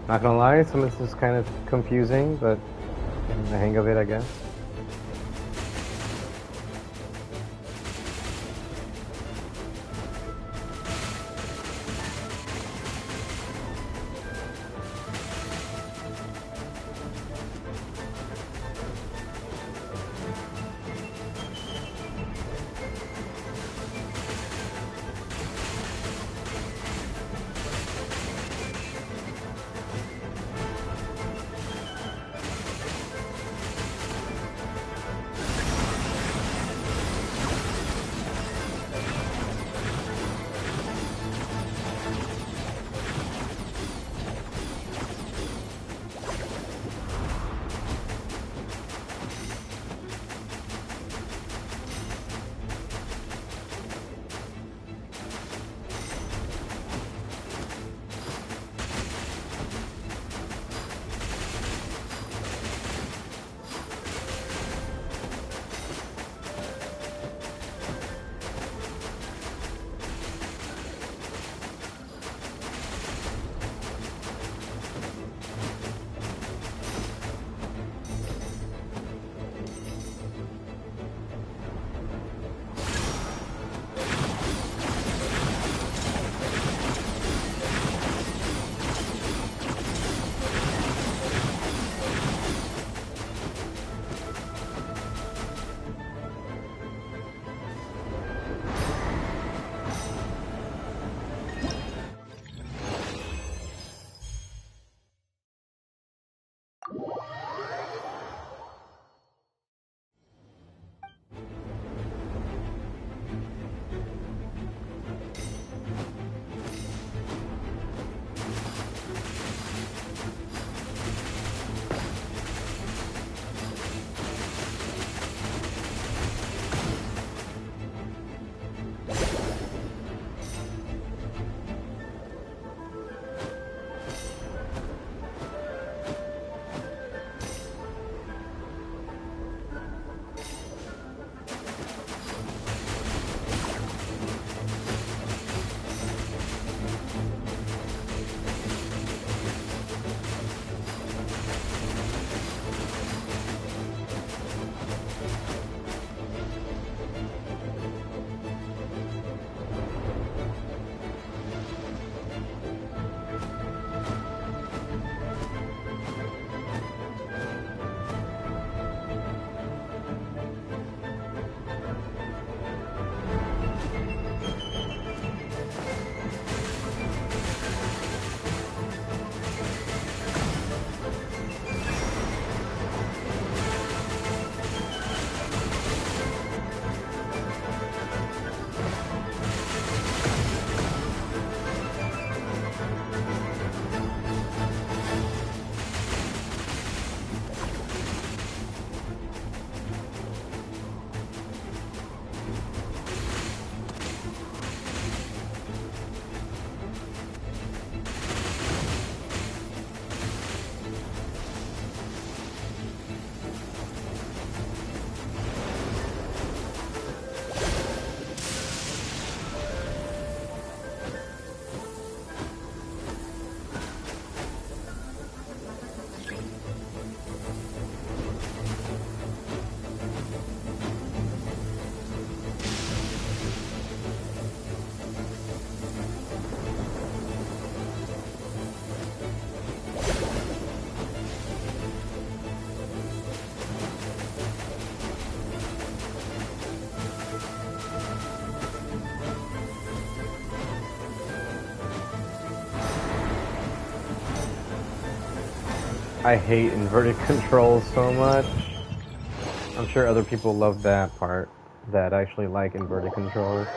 Not gonna lie, some of this is kind of confusing, but getting the hang of it, I guess. I hate inverted controls so much. I'm sure other people love that part, that actually like inverted controls.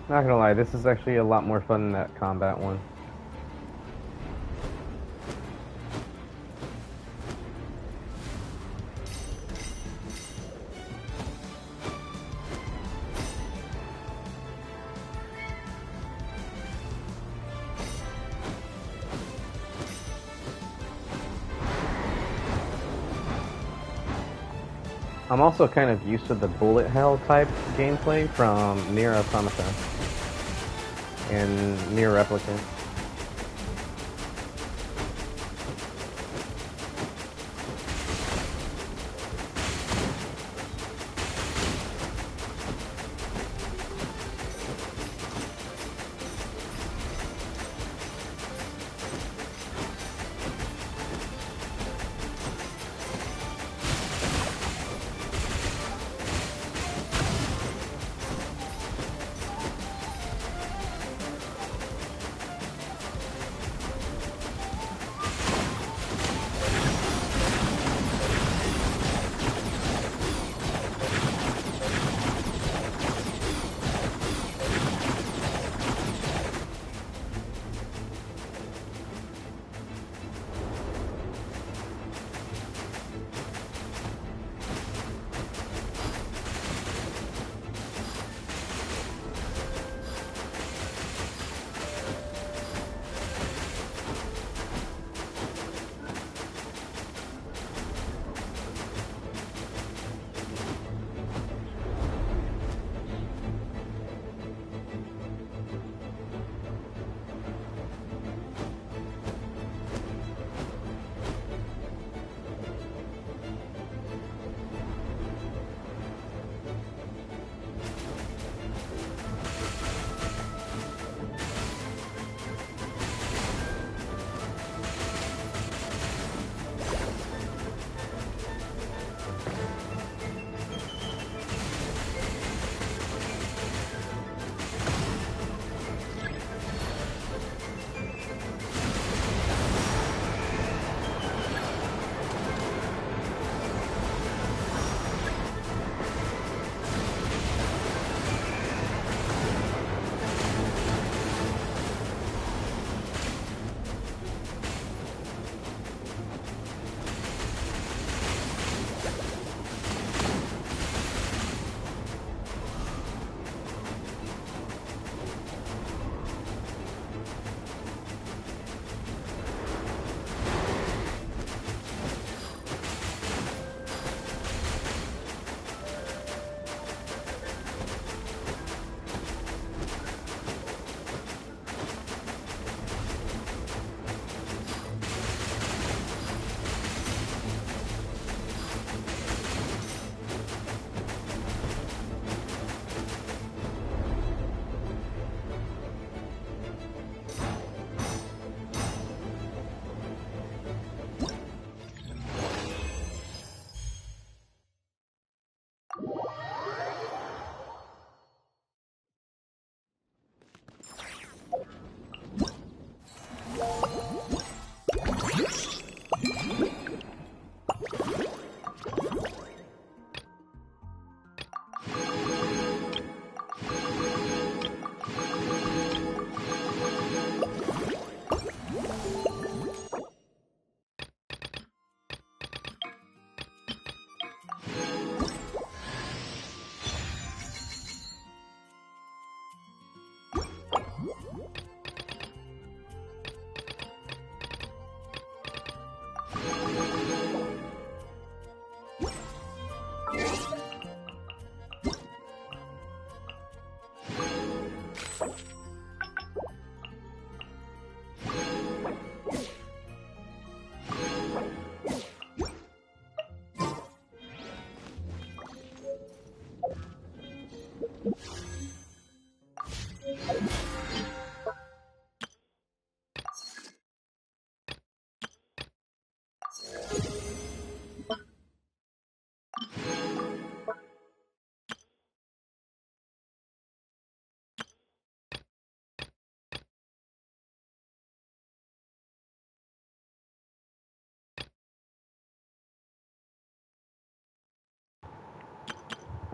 Not gonna lie, this is actually a lot more fun than that combat one. I'm also kind of used to the bullet hell type gameplay from Nier Automata and Nier Replicant.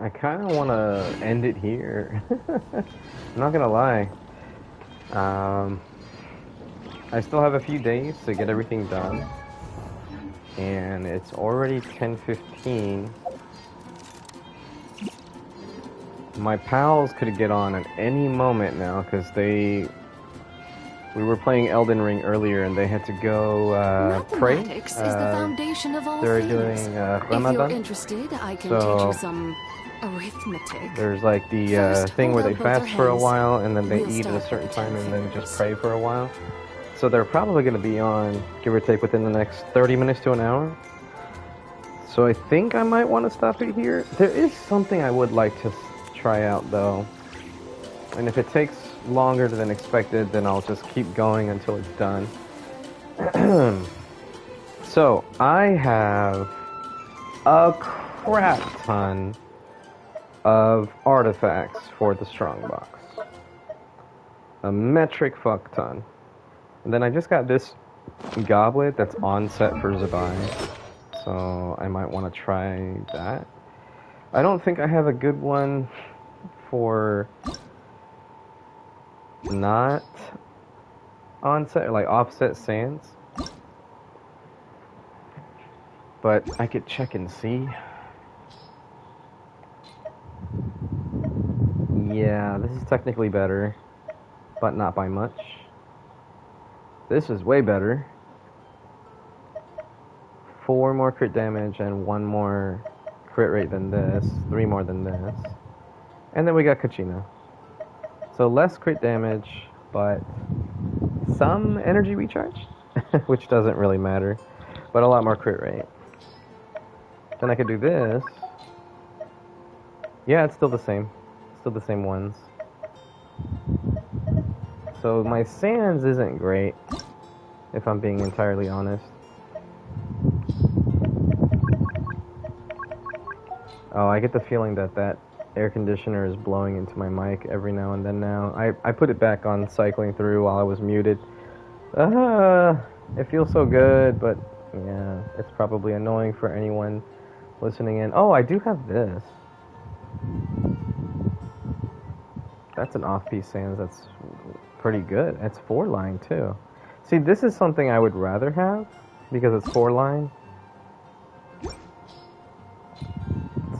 I kind of want to end it here. I'm not gonna lie. I still have a few days to get everything done, and it's already 10:15. My pals could get on at any moment now because we were playing Elden Ring earlier, and they had to go pray. Mathematics is the foundation of all they're things. doing If Ramadan. you're interested, I can teach you some arithmetic. There's like the First, thing where hold they out both fast your for a hands. while, and then they We'll eat at a start certain at time, and then 10 just pray for a while. So they're probably going to be on, give or take, within the next 30 minutes to an hour. So I think I might want to stop it here. There is something I would like to try out, though. And if it takes longer than expected, then I'll just keep going until it's done. So, I have a crap ton of artifacts for the strongbox. A metric fuck ton. And then I just got this goblet that's on set for Zabai. So I might want to try that. I don't think I have a good one for not on set, like offset sands. But I could check and see. Yeah, this is technically better, but not by much. This is way better. 4 more crit damage and 1 more crit rate than this. 3 more than this. And then we got Kachina. So less crit damage, but some energy recharge, which doesn't really matter, but a lot more crit rate. Then I could do this. Yeah, it's still the same. Still the same ones. So my sands isn't great, if I'm being entirely honest. Oh, I get the feeling that that air conditioner is blowing into my mic every now and then now. I put it back on cycling through while I was muted. It feels so good, but yeah, it's probably annoying for anyone listening in. Oh, I do have this. That's an off-piece sands that's pretty good. It's 4-line too. See, this is something I would rather have because it's 4-line.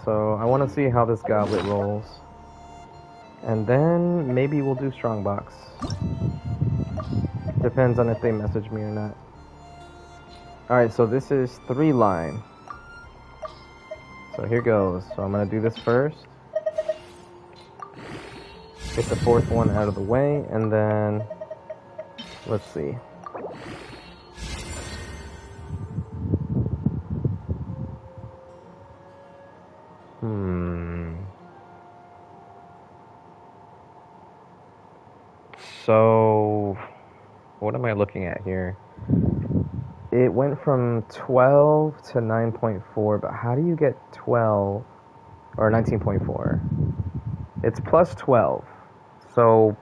So I want to see how this goblet rolls. And then maybe we'll do strongbox. Depends on if they message me or not. Alright, so this is 3-line. So here goes. So I'm going to do this first. Get the 4th one out of the way, and then let's see. So what am I looking at here? It went from 12 to 9.4, but how do you get 12 or 19.4? It's plus 12. So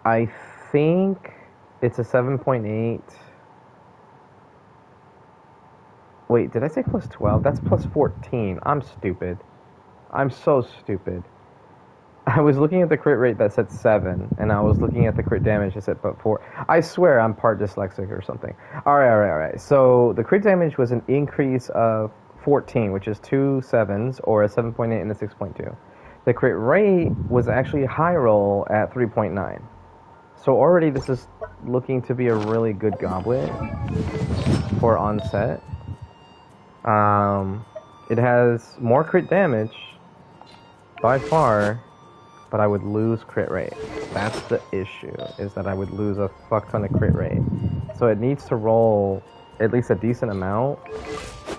I think it's a 7.8. Wait, did I say plus 12? That's plus 14. I'm stupid. I'm so stupid. I was looking at the crit rate that said 7, and I was looking at the crit damage that said but 4. I swear I'm part dyslexic or something. Alright. So the crit damage was an increase of 14, which is 2 7s, or a 7.8 and a 6.2. The crit rate was actually high roll at 3.9. So already this is looking to be a really good goblet for onset. It has more crit damage by far, but I would lose crit rate. That's the issue, is that I would lose a fuck ton of crit rate. So it needs to roll at least a decent amount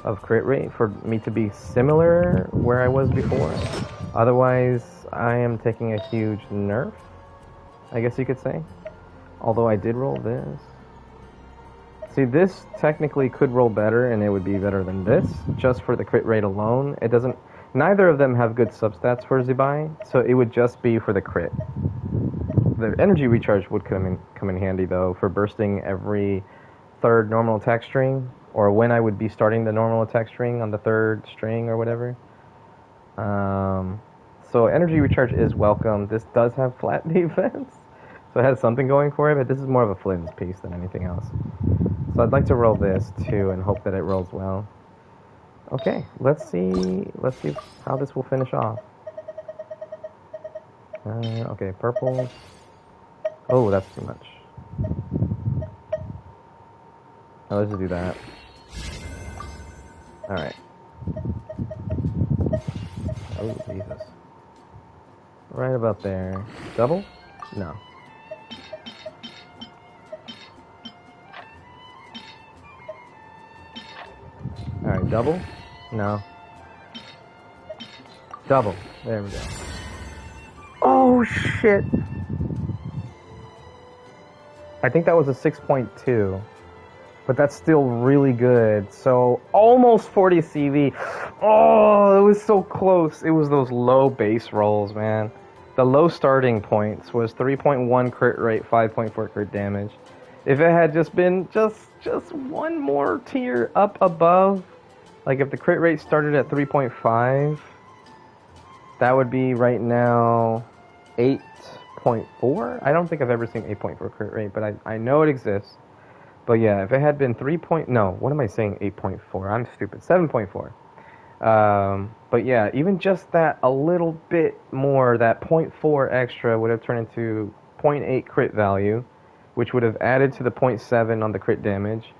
of crit rate for me to be similar where I was before. Otherwise, I am taking a huge nerf, I guess you could say. Although I did roll this. See, this technically could roll better, and it would be better than this, just for the crit rate alone. It doesn't... Neither of them have good substats for Zibai, so it would just be for the crit. The energy recharge would come in handy, though, for bursting every third normal attack string, or when I would be starting the normal attack string on the third string or whatever. So energy recharge is welcome. This does have flat defense, so it has something going for it, but this is more of a flim's piece than anything else. So I'd like to roll this too and hope that it rolls well. Okay, let's see how this will finish off. Okay, purple. Oh, that's too much. Oh, let's just do that. Alright. Oh, Jesus. Right about there. Double? No. Alright, double? No. Double. There we go. Oh, shit! I think that was a 6.2. But that's still really good. So, almost 40 CV. Oh, it was so close. It was those low base rolls, man. The low starting points was 3.1 crit rate, 5.4 crit damage. If it had just been just one more tier up above, like if the crit rate started at 3.5, that would be right now 8.4. I don't think I've ever seen 8.4 crit rate, but I know it exists. But yeah, if it had been 3. No, what am I saying? 8.4. I'm stupid. 7.4. But yeah, even just that a little bit more, that 0.4 extra would have turned into 0.8 crit value, which would have added to the 0.7 on the crit damage,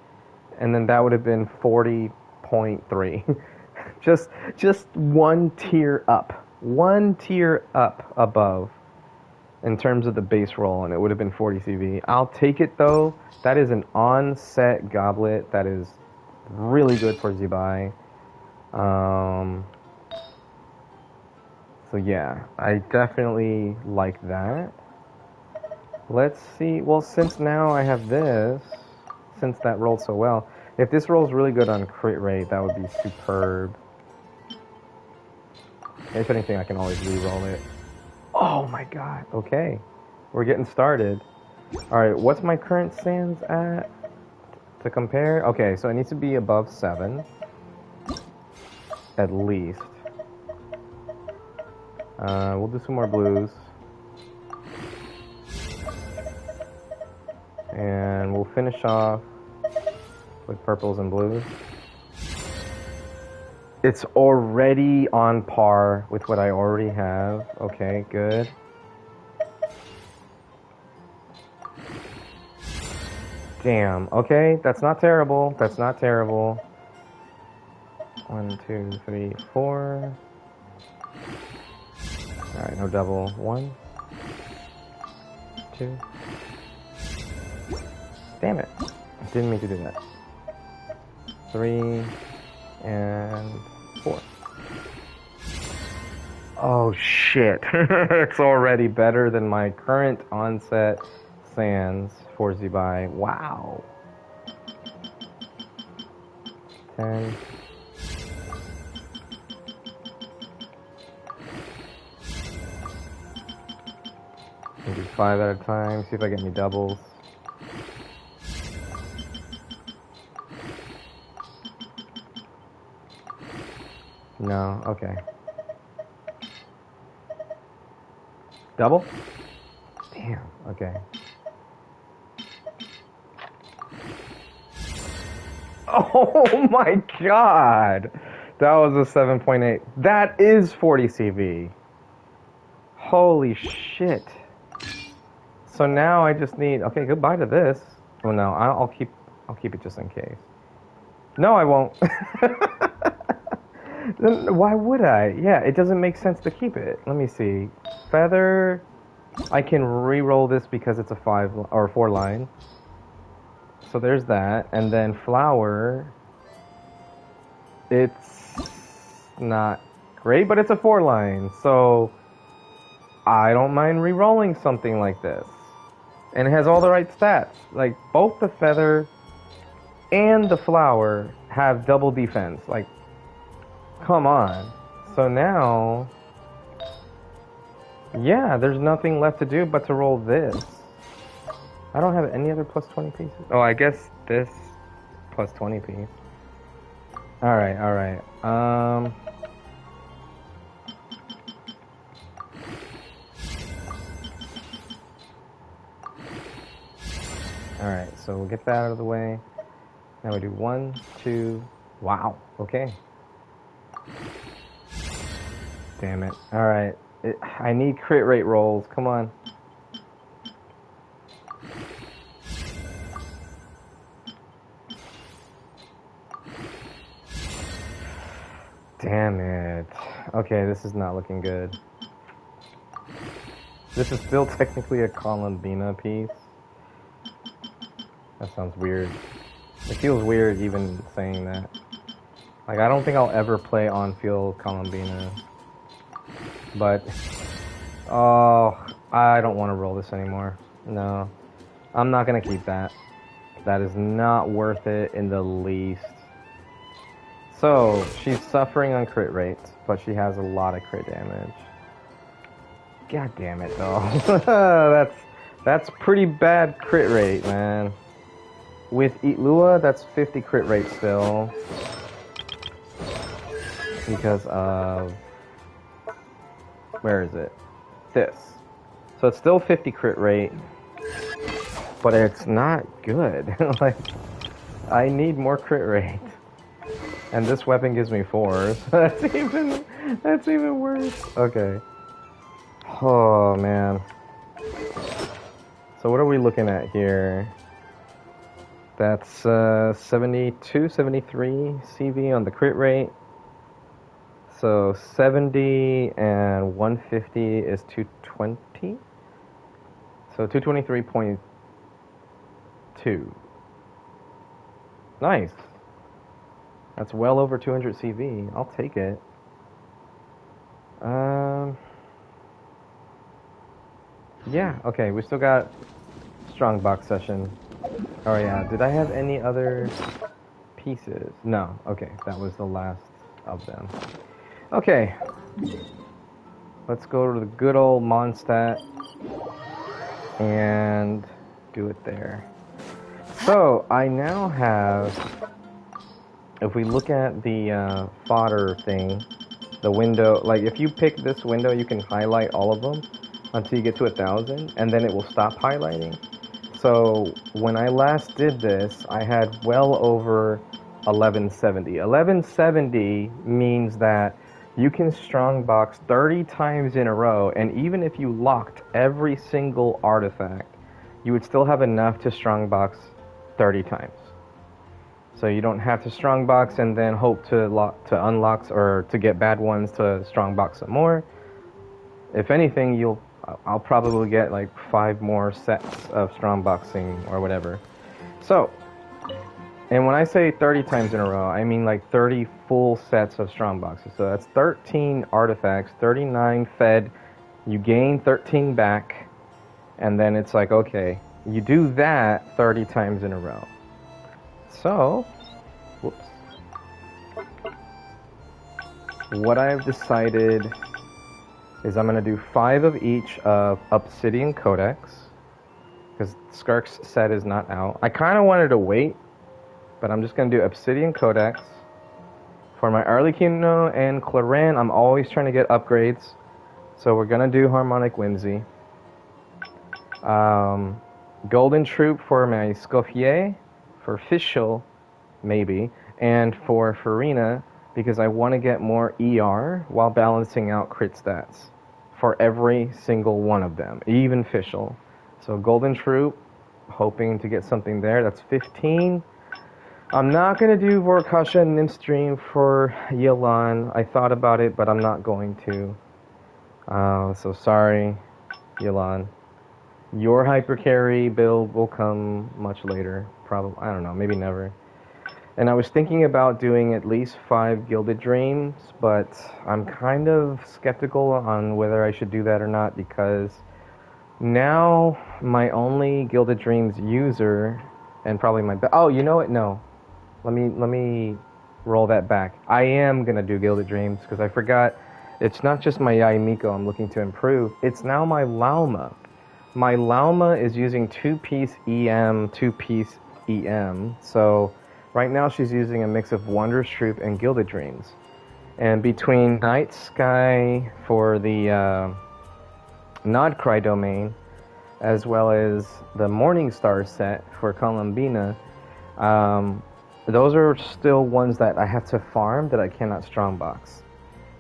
and then that would have been 40.3. just one tier up. One tier up above in terms of the base roll, and it would have been 40 CV. I'll take it though. That is an on-set goblet that is really good for Zibai. So yeah, I definitely like that. Let's see. Well, since now I have this, since that rolled so well, if this rolls really good on crit rate, that would be superb. If anything, I can always re-roll it. Oh my god. Okay. We're getting started. Alright, what's my current sands at to compare? Okay, so it needs to be above 7. At least. We'll do some more blues. And we'll finish off with purples and blues. It's already on par with what I already have. Okay, good. Damn, okay, that's not terrible. That's not terrible. 1, 2, 3, 4. Alright, no double. 1, 2. Damn it. I didn't mean to do that. 3 and 4. Oh shit. It's already better than my current onset sands for Zibai. Wow. 10. Maybe 5 at a time. See if I get any doubles. No, okay. Double? Damn, okay. Oh my god! That was a 7.8. That is 40 CV. Holy shit. So now I just need... Okay, goodbye to this. Oh no, I'll keep it just in case. No, I won't. Then why would I? Yeah, it doesn't make sense to keep it. Let me see. Feather, I can re-roll this because it's a 5 or 4 line. So there's that. And then flower, it's not great, but it's a 4 line. So I don't mind re-rolling something like this. And it has all the right stats. Like both the feather and the flower have double defense. Like, come on. So now, yeah, there's nothing left to do but to roll this. I don't have any other plus 20 pieces. Oh, I guess this plus 20 piece. Alright, alright. Alright, so we'll get that out of the way. Now we do 1, 2, wow, okay. Damn it. Alright, I need crit rate rolls, come on. Damn it. Okay, this is not looking good. This is still technically a Columbina piece. That sounds weird. It feels weird even saying that. Like, I don't think I'll ever play on-field Columbina. But, oh, I don't want to roll this anymore. No. I'm not going to keep that. That is not worth it in the least. So, she's suffering on crit rates, but she has a lot of crit damage. God damn it, though. That's pretty bad crit rate, man. With Itlua, that's 50 crit rate still. Because of... Where is it? This. So it's still 50 crit rate, but it's not good. Like, I need more crit rate. And this weapon gives me 4. So that's even worse. Okay. Oh, man. So what are we looking at here? That's 72, 73 CV on the crit rate. So 70 and 150 is 220. So 223.2. Nice. That's well over 200 CV. I'll take it. Yeah, okay, we still got Strongbox session. Oh yeah, did I have any other pieces? No, okay, that was the last of them. Okay, let's go to the good old Mondstadt and do it there. So, I now have, if we look at the fodder thing, the window, like if you pick this window, you can highlight all of them until you get to 1,000, and then it will stop highlighting. So when I last did this, I had well over 1170. 1170 means that you can strongbox 30 times in a row, and even if you locked every single artifact, you would still have enough to strongbox 30 times. So you don't have to strongbox and then hope to unlock or to get bad ones to strongbox some more. If anything, I'll probably get like 5 more sets of strongboxing or whatever. So, and when I say 30 times in a row, I mean like 30 full sets of strongboxes. So that's 13 artifacts, 39 fed, you gain 13 back, and then it's like, okay, you do that 30 times in a row. So, whoops. What I've decided is I'm going to do 5 of each of Obsidian Codex, because Skirk's set is not out. I kind of wanted to wait, but I'm just going to do Obsidian Codex. For my Arlecchino and Claren, I'm always trying to get upgrades, so we're going to do Harmonic Whimsy. Golden Troop for my Scoffier, for Fischl, maybe, and for Farina, because I want to get more ER while balancing out crit stats for every single one of them, even Fischl. So Golden Troop, hoping to get something there. That's 15. I'm not going to do Vorkasha in this stream for Yelan. I thought about it, but I'm not going to. So sorry, Yelan. Your hyper carry build will come much later. Probably, I don't know, maybe never. And I was thinking about doing at least 5 Gilded Dreams, but I'm kind of skeptical on whether I should do that or not, because now my only Gilded Dreams user, and probably my oh, you know what? No, let me roll that back. I am gonna do Gilded Dreams because I forgot. It's not just my Yai Miko I'm looking to improve. It's now my Lauma. My Lauma is using 2-piece EM, 2-piece EM. So right now she's using a mix of Wondrous Troop and Gilded Dreams. And between Night Sky for the Nodcry domain, as well as the Morning Star set for Columbina, those are still ones that I have to farm that I cannot strongbox.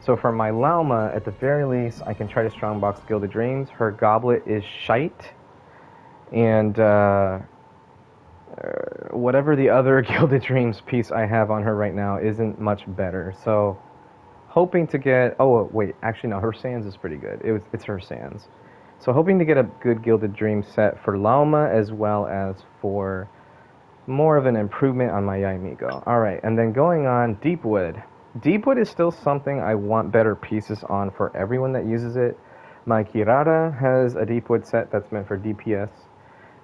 So for my Lauma, at the very least, I can try to strongbox Gilded Dreams. Her Goblet is shite, and whatever the other Gilded Dreams piece I have on her right now isn't much better. So hoping to get, oh wait, actually no, her Sands is pretty good. It's her Sands. So hoping to get a good Gilded Dream set for Lauma, as well as for more of an improvement on my Yaimiko. Alright, and then going on, Deepwood. Deepwood is still something I want better pieces on for everyone that uses it. My Kirara has a Deepwood set that's meant for DPS.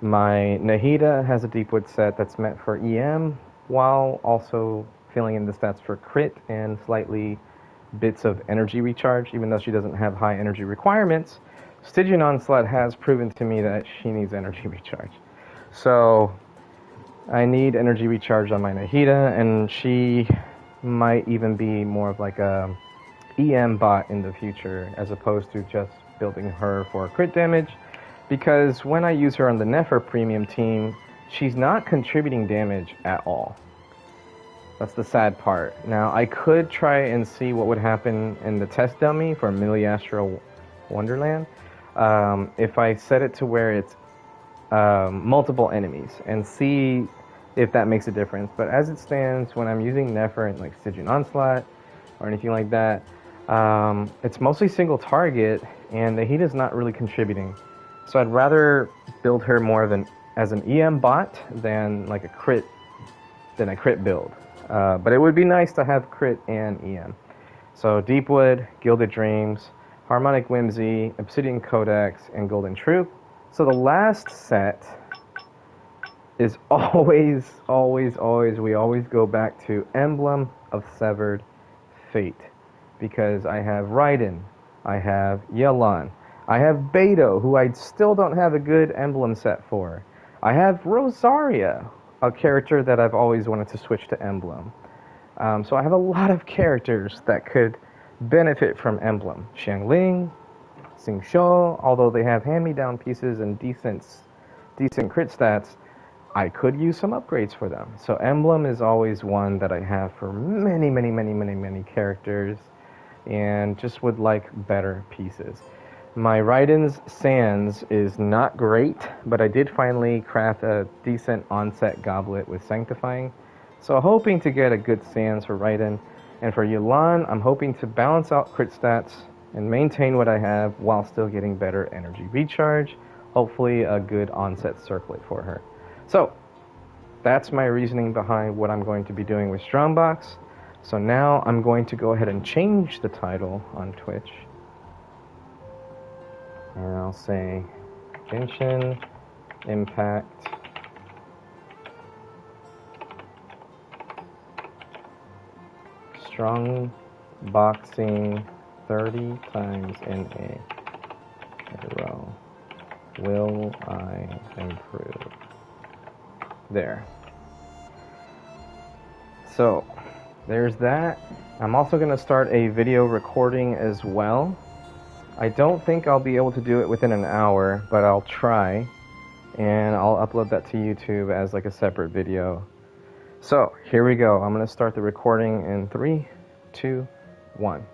My Nahida has a Deepwood set that's meant for EM, while also filling in the stats for crit and slightly bits of energy recharge, even though she doesn't have high energy requirements. Stygian Onslaught has proven to me that she needs energy recharge. So I need energy recharge on my Nahida, and she might even be more of like a EM bot in the future, as opposed to just building her for crit damage, because when I use her on the Nefer premium team, she's not contributing damage at all. That's the sad part. Now, I could try and see what would happen in the test dummy for Miliastro Wonderland if I set it to where it's multiple enemies, and see if that makes a difference. But as it stands, when I'm using Nefer and like Stygian Onslaught or anything like that, it's mostly single target, and the heat is not really contributing. So I'd rather build her more of as an EM bot than like a crit build. But it would be nice to have crit and EM. So Deepwood, Gilded Dreams, Harmonic Whimsy, Obsidian Codex, and Golden Troop. So the last set is always, we always go back to Emblem of Severed Fate. Because I have Raiden, I have Yelan, I have Beto, who I still don't have a good emblem set for. I have Rosaria, a character that I've always wanted to switch to emblem. So I have a lot of characters that could benefit from emblem. Xiangling, Xingqiu, although they have hand-me-down pieces and decent crit stats, I could use some upgrades for them. So emblem is always one that I have for many characters, and just would like better pieces. My Raiden's Sands is not great, but I did finally craft a decent onset goblet with Sanctifying. So hoping to get a good Sands for Raiden. And for Yelan, I'm hoping to balance out crit stats and maintain what I have while still getting better energy recharge. Hopefully a good onset circlet for her. So that's my reasoning behind what I'm going to be doing with Strongbox. So now I'm going to go ahead and change the title on Twitch. And I'll say Genshin Impact Strong Boxing 30 times in a row. Will I improve? There. So there's that. I'm also going to start a video recording as well. I don't think I'll be able to do it within an hour, but I'll try, and I'll upload that to YouTube as like a separate video. So here we go. I'm going to start the recording in 3, 2, 1.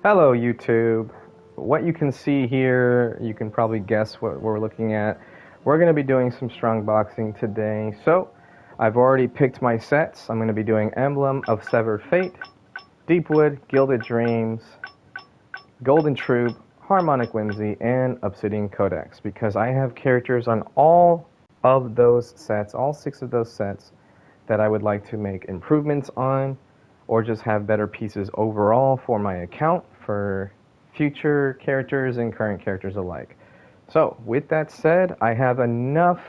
Hello YouTube. What you can see here, you can probably guess what we're looking at. We're going to be doing some strong boxing today. So I've already picked my sets. I'm going to be doing Emblem of Severed Fate, Deepwood, Gilded Dreams, Golden Troop, Harmonic Whimsy, and Obsidian Codex, because I have characters on all of those sets, all 6 of those sets, that I would like to make improvements on, or just have better pieces overall for my account, for future characters and current characters alike. So, with that said, I have enough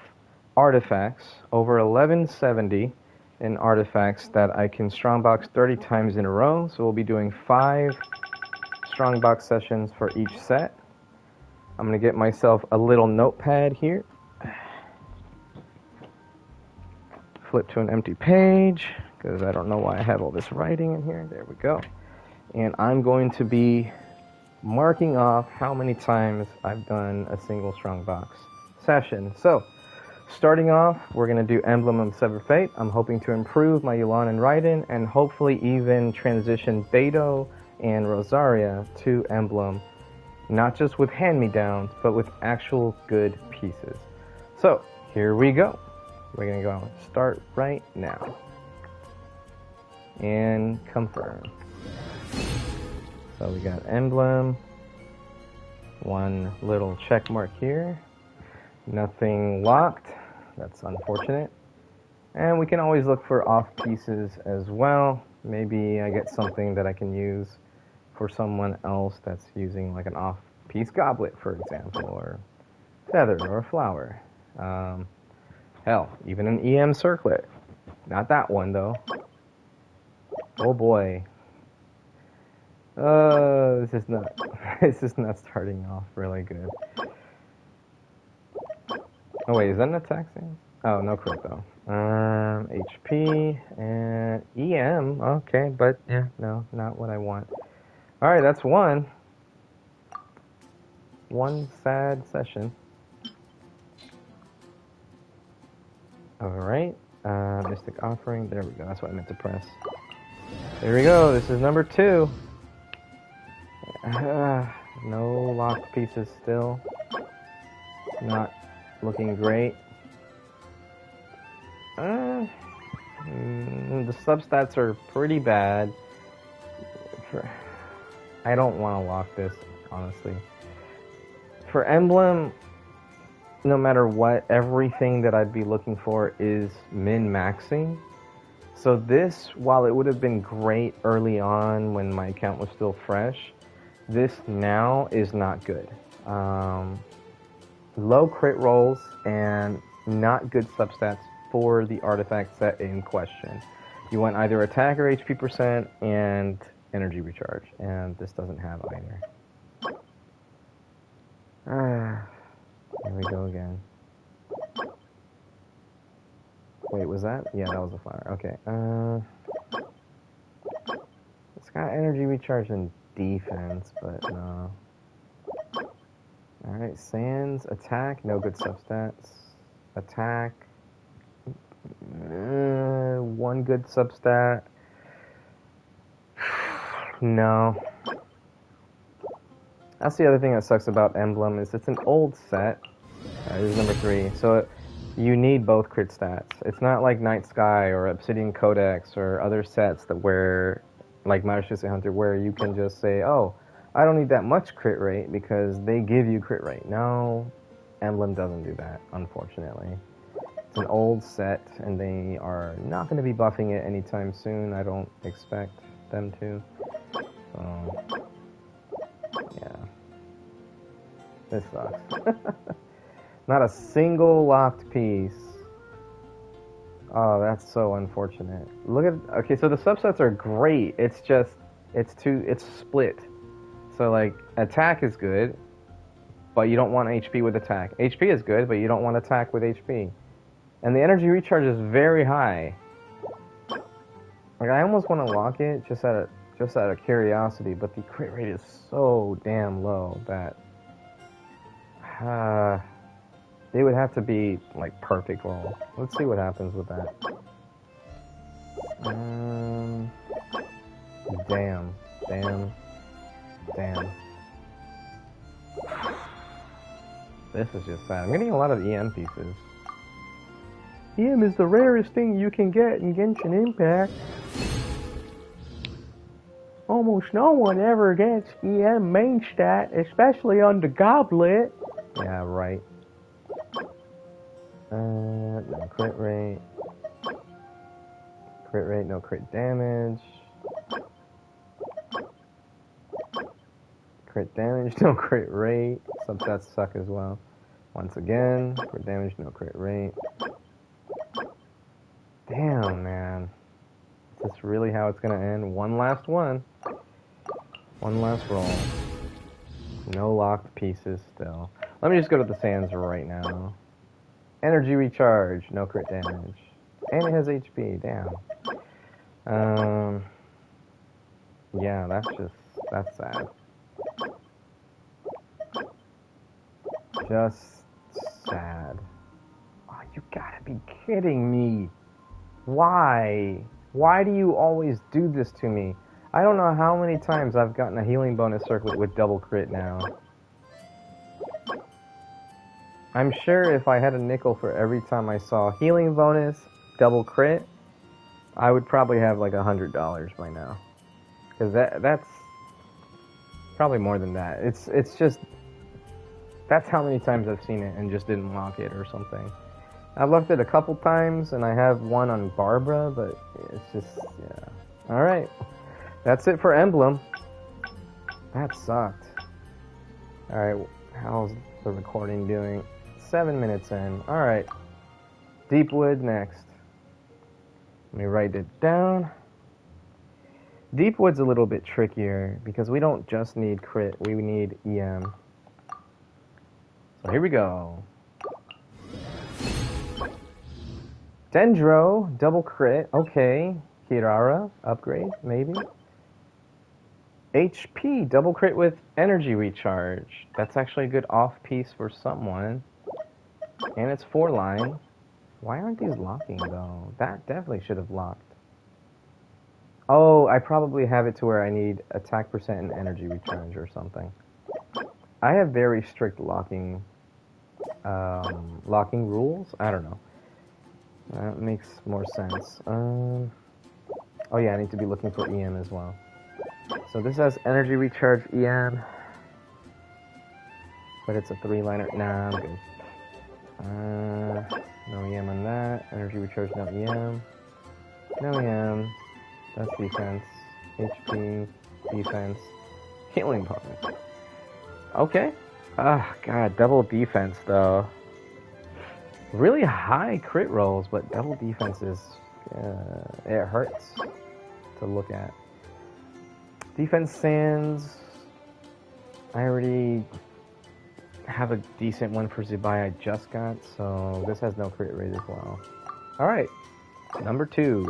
artifacts, over 1170 in artifacts, that I can strongbox 30 times in a row. So we'll be doing 5 strongbox sessions for each set. I'm going to get myself a little notepad here. Flip to an empty page, because I don't know why I have all this writing in here. There we go. And I'm going to be marking off how many times I've done a single strongbox session. So, starting off, we're going to do Emblem of Severed Fate. I'm hoping to improve my Yu'lon and Raiden, and hopefully even transition Beidou and Rosaria to Emblem, not just with hand-me-downs, but with actual good pieces. So, here we go. We're going to go and start right now. And confirm. So we got Emblem. One little check mark here. Nothing locked. That's unfortunate. And we can always look for off pieces as well. Maybe I get something that I can use for someone else that's using like an off piece goblet, for example, or feather or a flower. Hell, even an EM circlet. Not that one though. Oh boy. This is not starting off really good. Oh wait, is that an attack thing? Oh, no crit though. HP and EM. Okay, but yeah, no, not what I want. All right, that's one. One sad session. All right, Mystic Offering. There we go. That's what I meant to press. There we go. This is number 2. No locked pieces still. Not looking great. The substats are pretty bad. I don't want to lock this, honestly. For Emblem, no matter what, everything that I'd be looking for is min-maxing. So this, while it would have been great early on when my account was still fresh, this now is not good. Low crit rolls and not good substats for the artifact set in question. You want either attack or HP percent and energy recharge, and this doesn't have either. Here we go again. Wait, was that? Yeah, that was a flower. Okay. It's got energy recharge and defense, but no. Alright, Sands, attack, no good substats. Attack, one good substat. No. That's the other thing that sucks about Emblem, is it's an old set. This is number 3. So you need both crit stats. It's not like Night Sky or Obsidian Codex or other sets that where, like Master Hunter, where you can just say, oh, I don't need that much crit rate because they give you crit rate. No, Emblem doesn't do that, unfortunately. It's an old set, and they are not going to be buffing it anytime soon. I don't expect them to. So, yeah. This sucks. Not a single locked piece. Oh, that's so unfortunate. Look at, okay, so the subsets are great. It's just, it's split. So like, attack is good, but you don't want HP with attack. HP is good, but you don't want attack with HP. And the energy recharge is very high. Like, I almost want to lock it just out of curiosity, but the crit rate is so damn low that it would have to be like perfect roll. Let's see what happens with that. Damn. This is just sad. I'm getting a lot of EM pieces. EM is the rarest thing you can get in Genshin Impact. Almost no one ever gets EM main stat, especially on the goblet. Yeah, right. No crit rate. Crit rate, no crit damage. Crit damage, no crit rate. Substats suck as well. Once again, crit damage, no crit rate. Damn, man. Is this really how it's gonna end? One last one. One last roll. No locked pieces still. Let me just go to the sands right now. Energy recharge, no crit damage. And it has HP, damn. Yeah, that's sad. Just sad. Oh, you gotta be kidding me. Why? Why do you always do this to me? I don't know how many times I've gotten a healing bonus circlet with double crit now. I'm sure if I had a nickel for every time I saw healing bonus, double crit, I would probably have like $100 by now. Because that's probably more than that. It's just, that's how many times I've seen it and just didn't lock it or something. I've looked at it a couple times and I have one on Barbara, but it's just, yeah. Alright. That's it for Emblem. That sucked. Alright, how's the recording doing? 7 minutes in. Alright. Deepwood next. Let me write it down. Deepwood's a little bit trickier because we don't just need crit, we need EM. So here we go. Dendro, double crit, okay. Kirara, upgrade, maybe. HP, double crit with energy recharge. That's actually a good off-piece for someone. And it's 4-line. Why aren't these locking, though? That definitely should have locked. Oh, I probably have it to where I need attack percent and energy recharge or something. I have very strict locking rules. I don't know. That makes more sense. Oh yeah, I need to be looking for EM as well. So this has energy recharge EM. But it's a 3-liner. Nah, I'm good. No EM on that. Energy recharge, no EM. No EM. That's defense. HP, defense. Healing bonus. Okay. Ah, God, double defense though. Really high crit rolls, but double defense is, it hurts to look at. Defense sands. I already have a decent one for Zubai I just got, so this has no crit rate as well. Alright, number 2.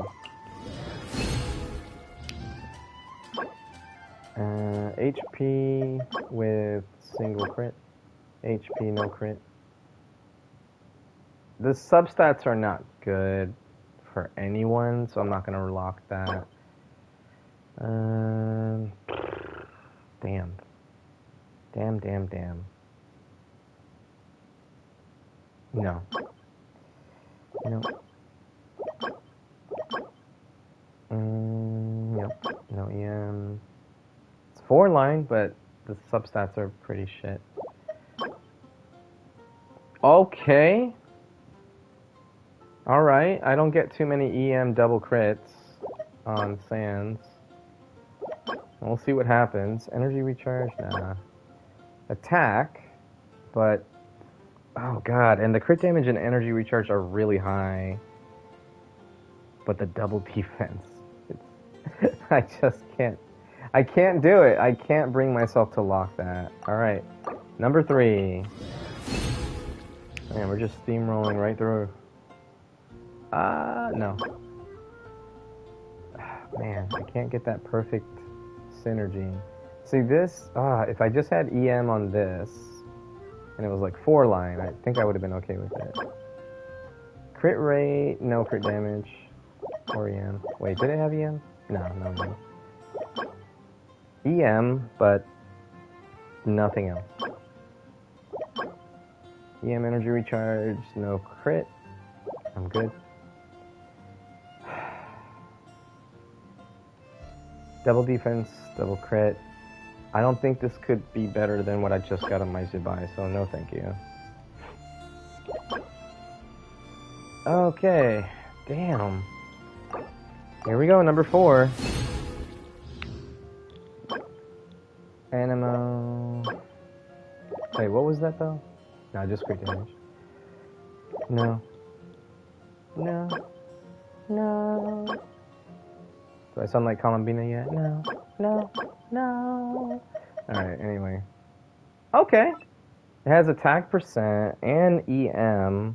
HP with single crit. HP, no crit. The substats are not good for anyone, so I'm not going to lock that. Damn. Damn. No. Nope. Nope. No EM. It's 4-line, but the substats are pretty shit. Okay. Alright, I don't get too many EM double crits on Sands. We'll see what happens. Energy recharge? Nah. Attack, but... Oh god, and the crit damage and energy recharge are really high. But the double defense... I just can't... I can't do it. I can't bring myself to lock that. Alright, number 3. Man, we're just steamrolling right through... no. Man, I can't get that perfect synergy. See this, if I just had EM on this, and it was like 4-line, I think I would have been okay with it. Crit rate, no crit damage, or EM. Wait, did it have EM? No. EM, but nothing else. EM energy recharge, no crit. I'm good. Double defense, double crit. I don't think this could be better than what I just got on my Zubai, so no thank you. Okay, damn. Here we go, number 4. Animo. Wait, what was that though? No, just crit damage. No. No. No. Do I sound like Columbina yet? No. No. No. Alright, anyway. Okay. It has attack percent and EM.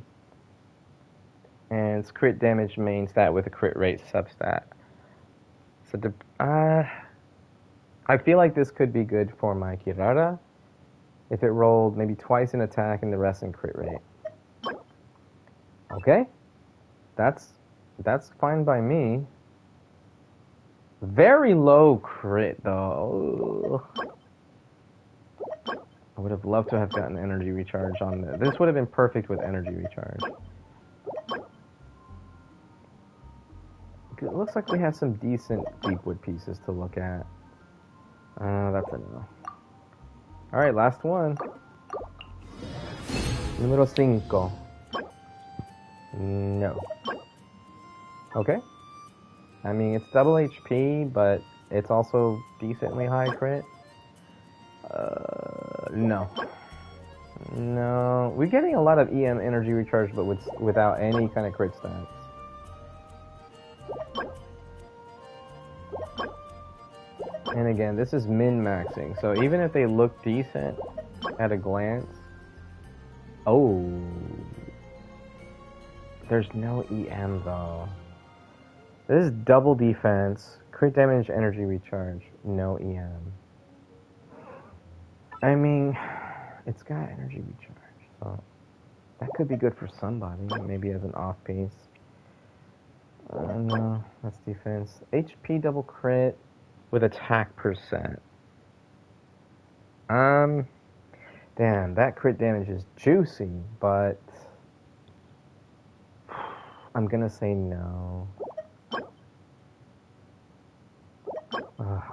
And it's crit damage main stat with a crit rate substat. So, I feel like this could be good for my Kirara if it rolled maybe twice in attack and the rest in crit rate. Okay. That's fine by me. Very low crit though. I would have loved to have gotten energy recharge on this. This would have been perfect with energy recharge. It looks like we have some decent deepwood pieces to look at. That's a no. Alright, last one. Número 5. No. Okay. I mean, it's double HP, but it's also decently high crit. No. No. We're getting a lot of EM energy recharge, but without any kind of crit stats. And again, this is min-maxing, so even if they look decent at a glance... Oh... There's no EM though. This is double defense, crit damage, energy recharge, no EM. I mean, it's got energy recharge, so that could be good for somebody, maybe as an off-piece. No, that's defense. HP double crit with attack percent. Damn, that crit damage is juicy, but I'm gonna say no.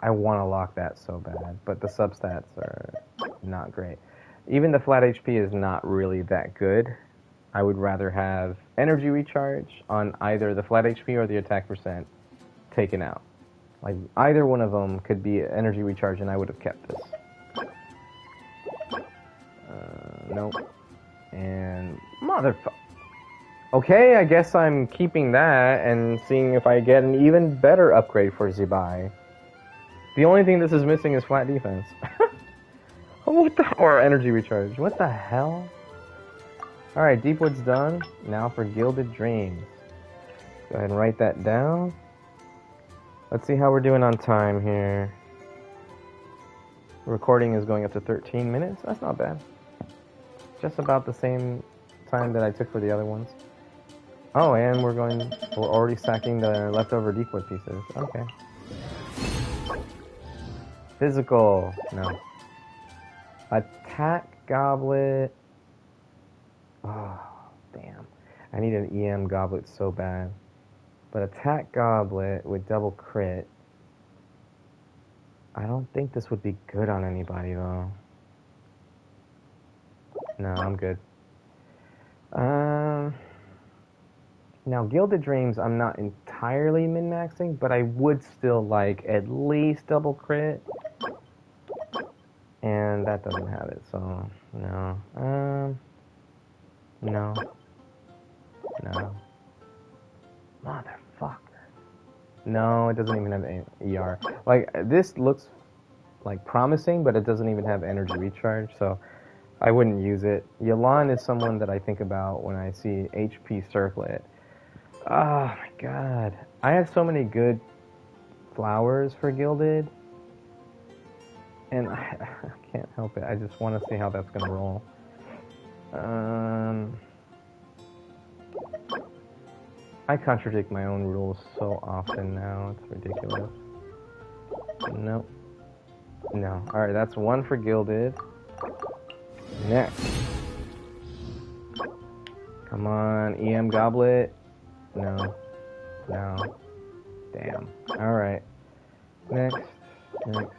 I want to lock that so bad, but the substats are not great. Even the flat HP is not really that good. I would rather have energy recharge on either the flat HP or the attack percent taken out. Like, either one of them could be energy recharge and I would have kept this. Nope. And motherfucker. Okay, I guess I'm keeping that and seeing if I get an even better upgrade for Zubai. The only thing this is missing is flat defense. What the... Or energy recharge. What the hell? Alright, Deepwood's done. Now for Gilded Dreams. Go ahead and write that down. Let's see how we're doing on time here. Recording is going up to 13 minutes. That's not bad. Just about the same time that I took for the other ones. Oh, and we're already stacking the leftover Deepwood pieces. Okay. Physical. No. Attack Goblet. Oh, damn. I need an EM Goblet so bad. But Attack Goblet with double crit. I don't think this would be good on anybody, though. No, I'm good. Now, Gilded Dreams, I'm not entirely min-maxing, but I would still like at least double crit. And that doesn't have it, so no. No. No. Motherfucker. No, it doesn't even have ER. Like, this looks like promising, but it doesn't even have energy recharge, so I wouldn't use it. Yalan is someone that I think about when I see HP Circlet. Oh my god. I have so many good flowers for Gilded. And I can't help it. I just want to see how that's going to roll. I contradict my own rules so often now. It's ridiculous. Nope. No. Alright, that's one for Gilded. Next. Come on, EM Goblet. No. No. Damn. Alright. Next. Next.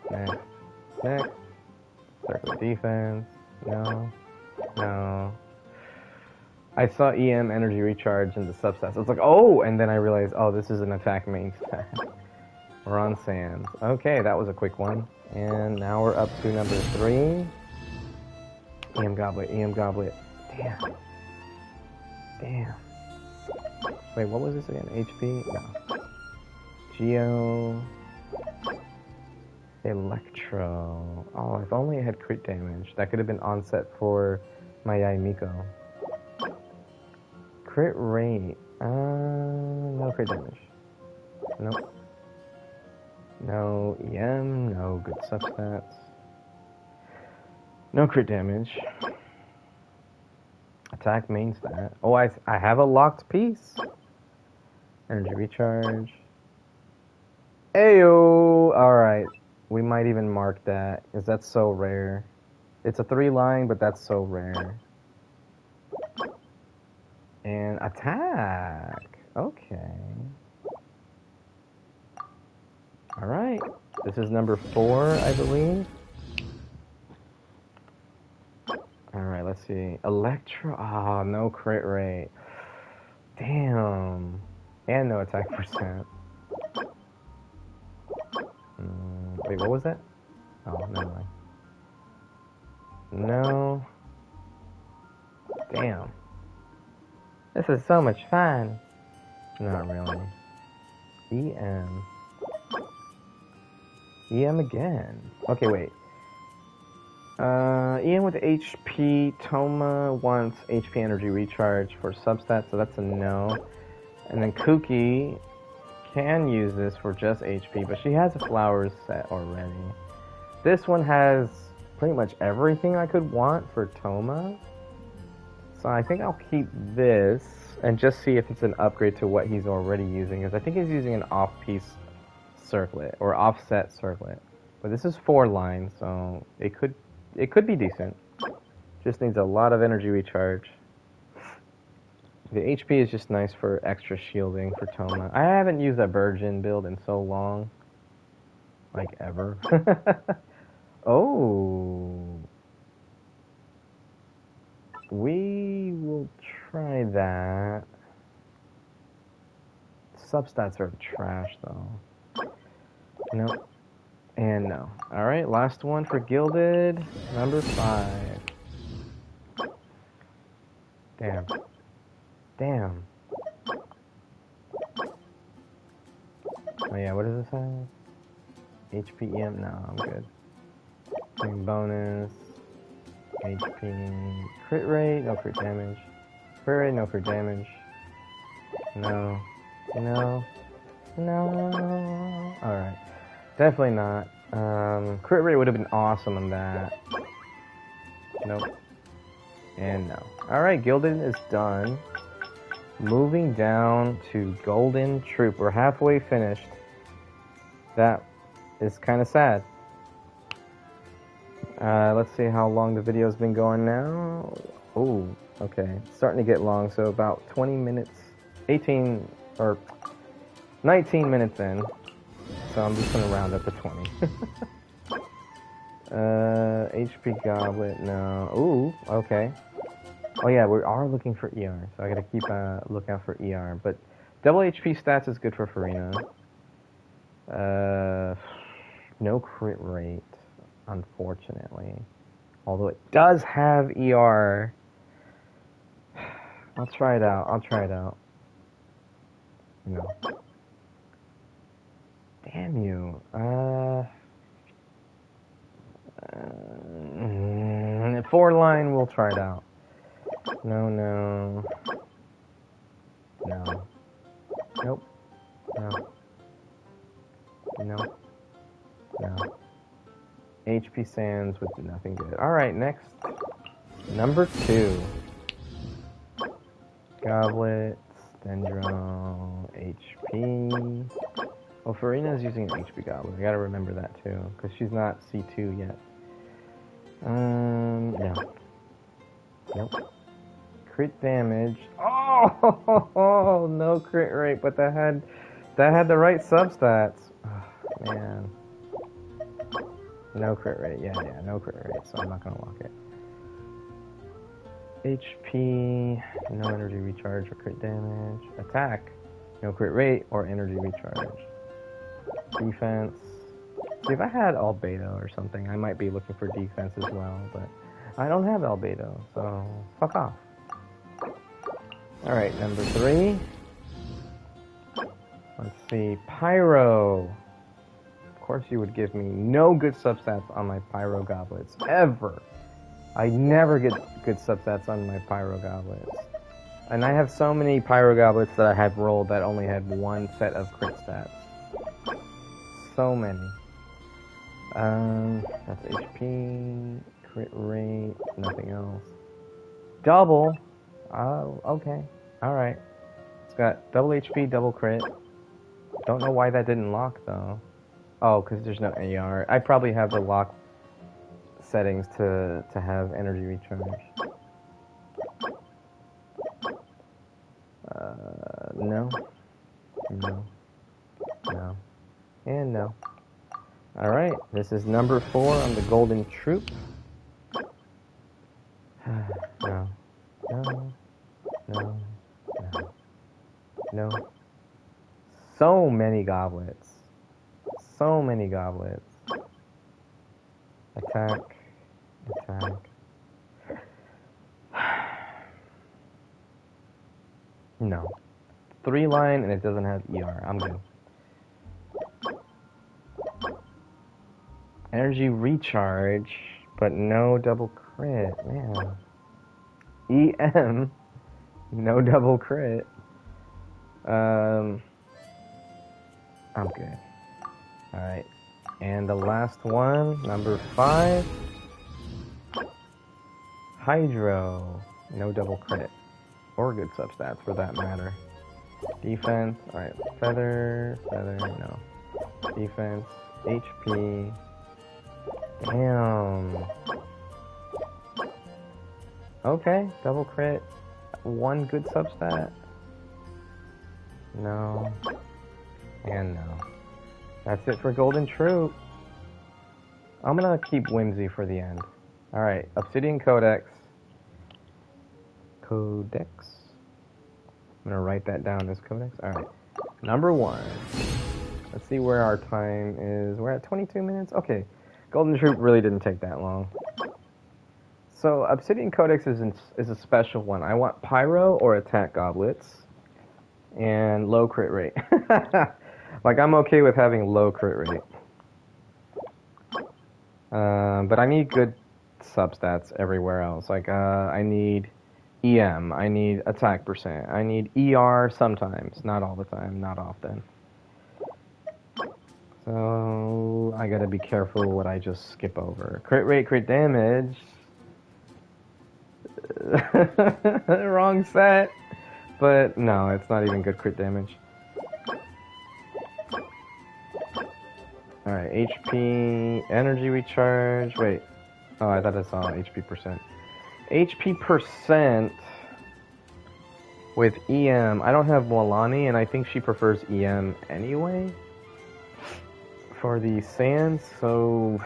Next. Next. Circle defense. No. No. I saw EM energy recharge in the substats. I was like, oh! And then I realized, oh, this is an attack main stat. We're on Sands. Okay, that was a quick one. And now we're up to number 3. EM Goblet, EM Goblet. Damn. Damn. Wait, what was this again? HP? No. Geo. Electro. Oh, if only it had crit damage. That could have been onset for my Yaimiko. Crit rate. No crit damage. Nope. No EM, no good substats. No crit damage. Attack main stat. Oh, I have a locked piece. Energy recharge. Ayo! Alright. We might even mark that, because that's so rare. It's a 3-line, but that's so rare. And attack. Okay. Alright. This is number 4, I believe. Alright, let's see. Electro. Ah, no crit rate. Damn. And no attack percent. Wait, what was that? Oh, never mind. No. Damn. This is so much fun. Not really. EM. EM again. Okay, wait. EM with HP. Toma wants HP energy recharge for substats, so that's a no. And then Kuki can use this for just HP, but she has a flowers set already. This one has pretty much everything I could want for Toma. So I think I'll keep this and just see if it's an upgrade to what he's already using, because I think he's using an off-piece circlet or offset circlet. But this is 4 lines, so it could be decent. Just needs a lot of energy recharge. The HP is just nice for extra shielding for Toma. I haven't used a Virgin build in so long. Like, ever. Oh. We will try that. Substats are trash, though. Nope. And no. Alright, last one for Gilded. Number 5. Damn. Damn. Oh yeah, what does this have? HPM? No, I'm good. Bonus. HP. Crit rate? No crit damage. Crit rate? No crit damage. No. No. No. Alright. Definitely not. Crit rate would have been awesome on that. Nope. And no. Alright, Gilded is done. Moving down to Golden Troop. We're halfway finished. That is kind of sad. Let's see how long the video's been going now. Oh, okay. It's starting to get long, so about 20 minutes, 18, or 19 minutes in. So I'm just going to round up to 20. HP Goblet, no. Ooh, okay. Oh yeah, we are looking for ER, so I gotta keep a lookout for ER. But double HP stats is good for Farina. No crit rate, unfortunately. Although it does have ER. I'll try it out. I'll try it out. No. Damn you. 4-line, we'll try it out. No, no. No. Nope. No. No. No. HP Sands with nothing good. Alright, next. Number 2. Goblet, Dendro, HP. Oh, Farina's using an HP Goblet. I gotta remember that too, because she's not C2 yet. No. Nope. crit damage. Oh, no crit rate, but that had the right substats. Oh, man. No crit rate. Yeah, no crit rate, so I'm not gonna lock it. HP, no energy recharge or crit damage. Attack, no crit rate or energy recharge. Defense. See, if I had albedo or something, I might be looking for defense as well, but I don't have albedo, so fuck off. Alright, number 3. Let's see, Pyro. Of course you would give me no good substats on my Pyro goblets, ever. I never get good substats on my Pyro goblets. And I have so many Pyro goblets that I have rolled that only had one set of crit stats. So many. That's HP, crit rate, nothing else. Double. Oh, okay. Alright. It's got double HP, double crit. Don't know why that didn't lock, though. Oh, because there's no AR. I probably have the lock settings to have energy recharge. No. No. No. And no. Alright, this is number 4 on the Golden Troop. No. No. No. No. No. So many goblets. So many goblets. Attack. Attack. No. 3 line and it doesn't have ER. I'm good. Energy recharge, but no double crit. Man. EM. No double crit. I'm good. Alright. And the last one, number 5. Hydro. No double crit. Or good substats for that matter. Defense. Alright. Feather. Feather. No. Defense. HP. Damn. Okay. Double crit. 1 good substat. No. And no. That's it for Golden Troop. I'm gonna keep Whimsy for the end. Alright, Obsidian Codex. Codex. I'm gonna write that down as Codex. Alright. Number 1. Let's see where our time is. We're at 22 minutes? Okay. Golden Troop really didn't take that long. So, Obsidian Codex is a special one. I want Pyro or Attack Goblets. And low crit rate. Like, I'm okay with having low crit rate. But I need good substats everywhere else. Like, I need EM. I need attack percent. I need ER sometimes. Not all the time. Not often. So, I gotta be careful what I just skip over. Crit rate, crit damage. Wrong set. But, no, it's not even good crit damage. Alright, HP, energy recharge, wait. Oh, I thought I saw HP percent. HP percent with EM. I don't have Molani, and I think she prefers EM anyway for the sands, so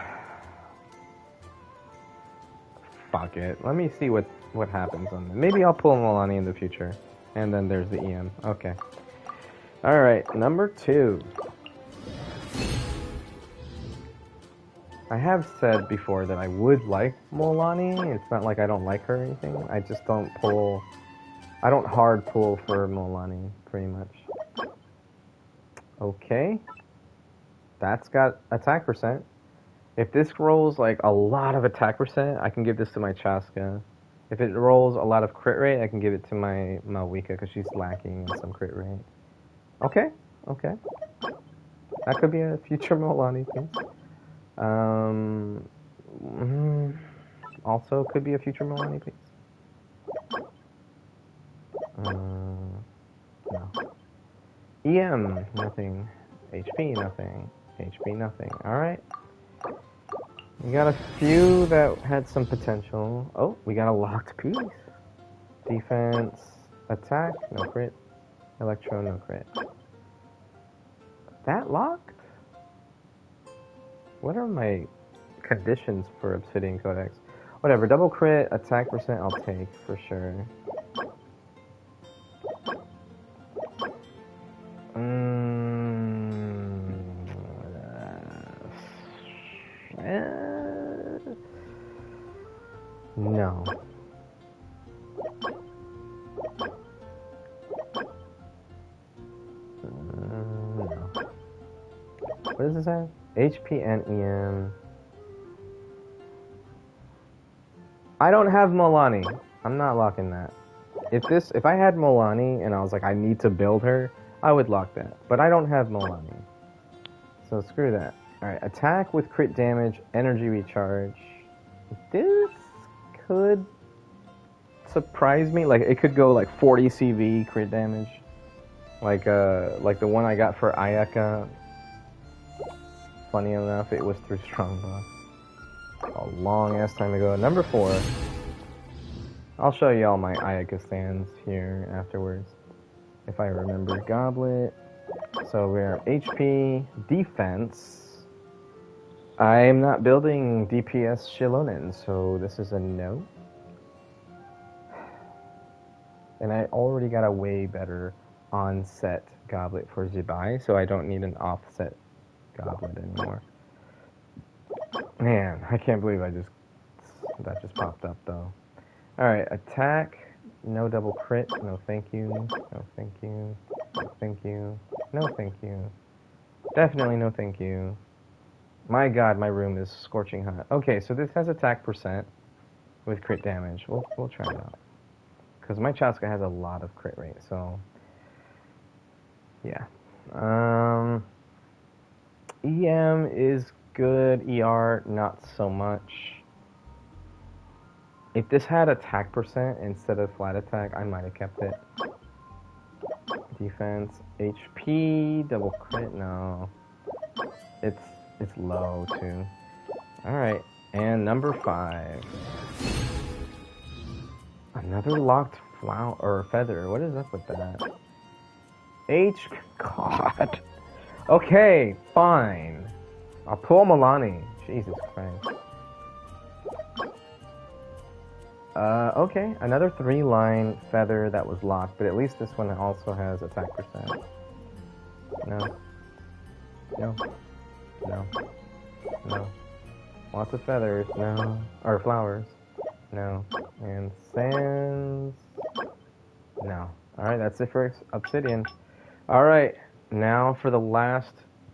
fuck it. Let me see what happens on them. Maybe I'll pull Molani in the future. And then there's the EM. Okay. Alright, number 2. I have said before that I would like Molani. It's not like I don't like her or anything. I just don't pull... I don't hard pull for Molani, pretty much. Okay. That's got attack percent. If this rolls like a lot of attack percent, I can give this to my Chaska. If it rolls a lot of crit rate, I can give it to my Malwika because she's lacking in some crit rate. Okay, okay. That could be a future Molani piece. Also could be a future Molani piece. No. EM, nothing. HP, nothing. HP, nothing. Alright. We got a few that had some potential. Oh, we got a locked piece. Defense, attack, no crit. Electro, no crit. That locked? What are my conditions for Obsidian Codex? Whatever, double crit, attack percent I'll take for sure. No. No. What does this have? HP and EM. I don't have Milani. I'm not locking that. If I had Milani and I was like, I need to build her, I would lock that. But I don't have Milani. So screw that. Alright, attack with crit damage, energy recharge. This could surprise me. Like, it could go like 40 CV crit damage. Like the one I got for Ayaka. Funny enough, it was through Strongbox. A long ass time ago. Number 4. I'll show you all my Ayaka stands here afterwards. If I remember. Goblet. So we're HP, defense. I'm not building DPS Shilonen, so this is a no. And I already got a way better on-set goblet for Zibai, so I don't need an off-set goblet anymore. Man, I can't believe that just popped up though. Alright, attack, no double crit, no thank you, no thank you, no thank you, no thank you. Definitely no thank you. My god, my room is scorching hot. Okay, so this has attack percent with crit damage. We'll try it out. Because my Chaska has a lot of crit rate, so yeah. EM is good, ER not so much. If this had attack percent instead of flat attack, I might have kept it. Defense, HP, double crit, no. It's low too. Alright, and number 5. Another locked flower or feather. What is up with that? God. Okay, fine. I'll pull Milani. Jesus Christ. Okay, another 3-line feather that was locked, but at least this one also has attack percent. No. No. No. No. Lots of feathers. No. Or flowers. No. And sands. No. Alright, that's it for Obsidian. Alright, now for the last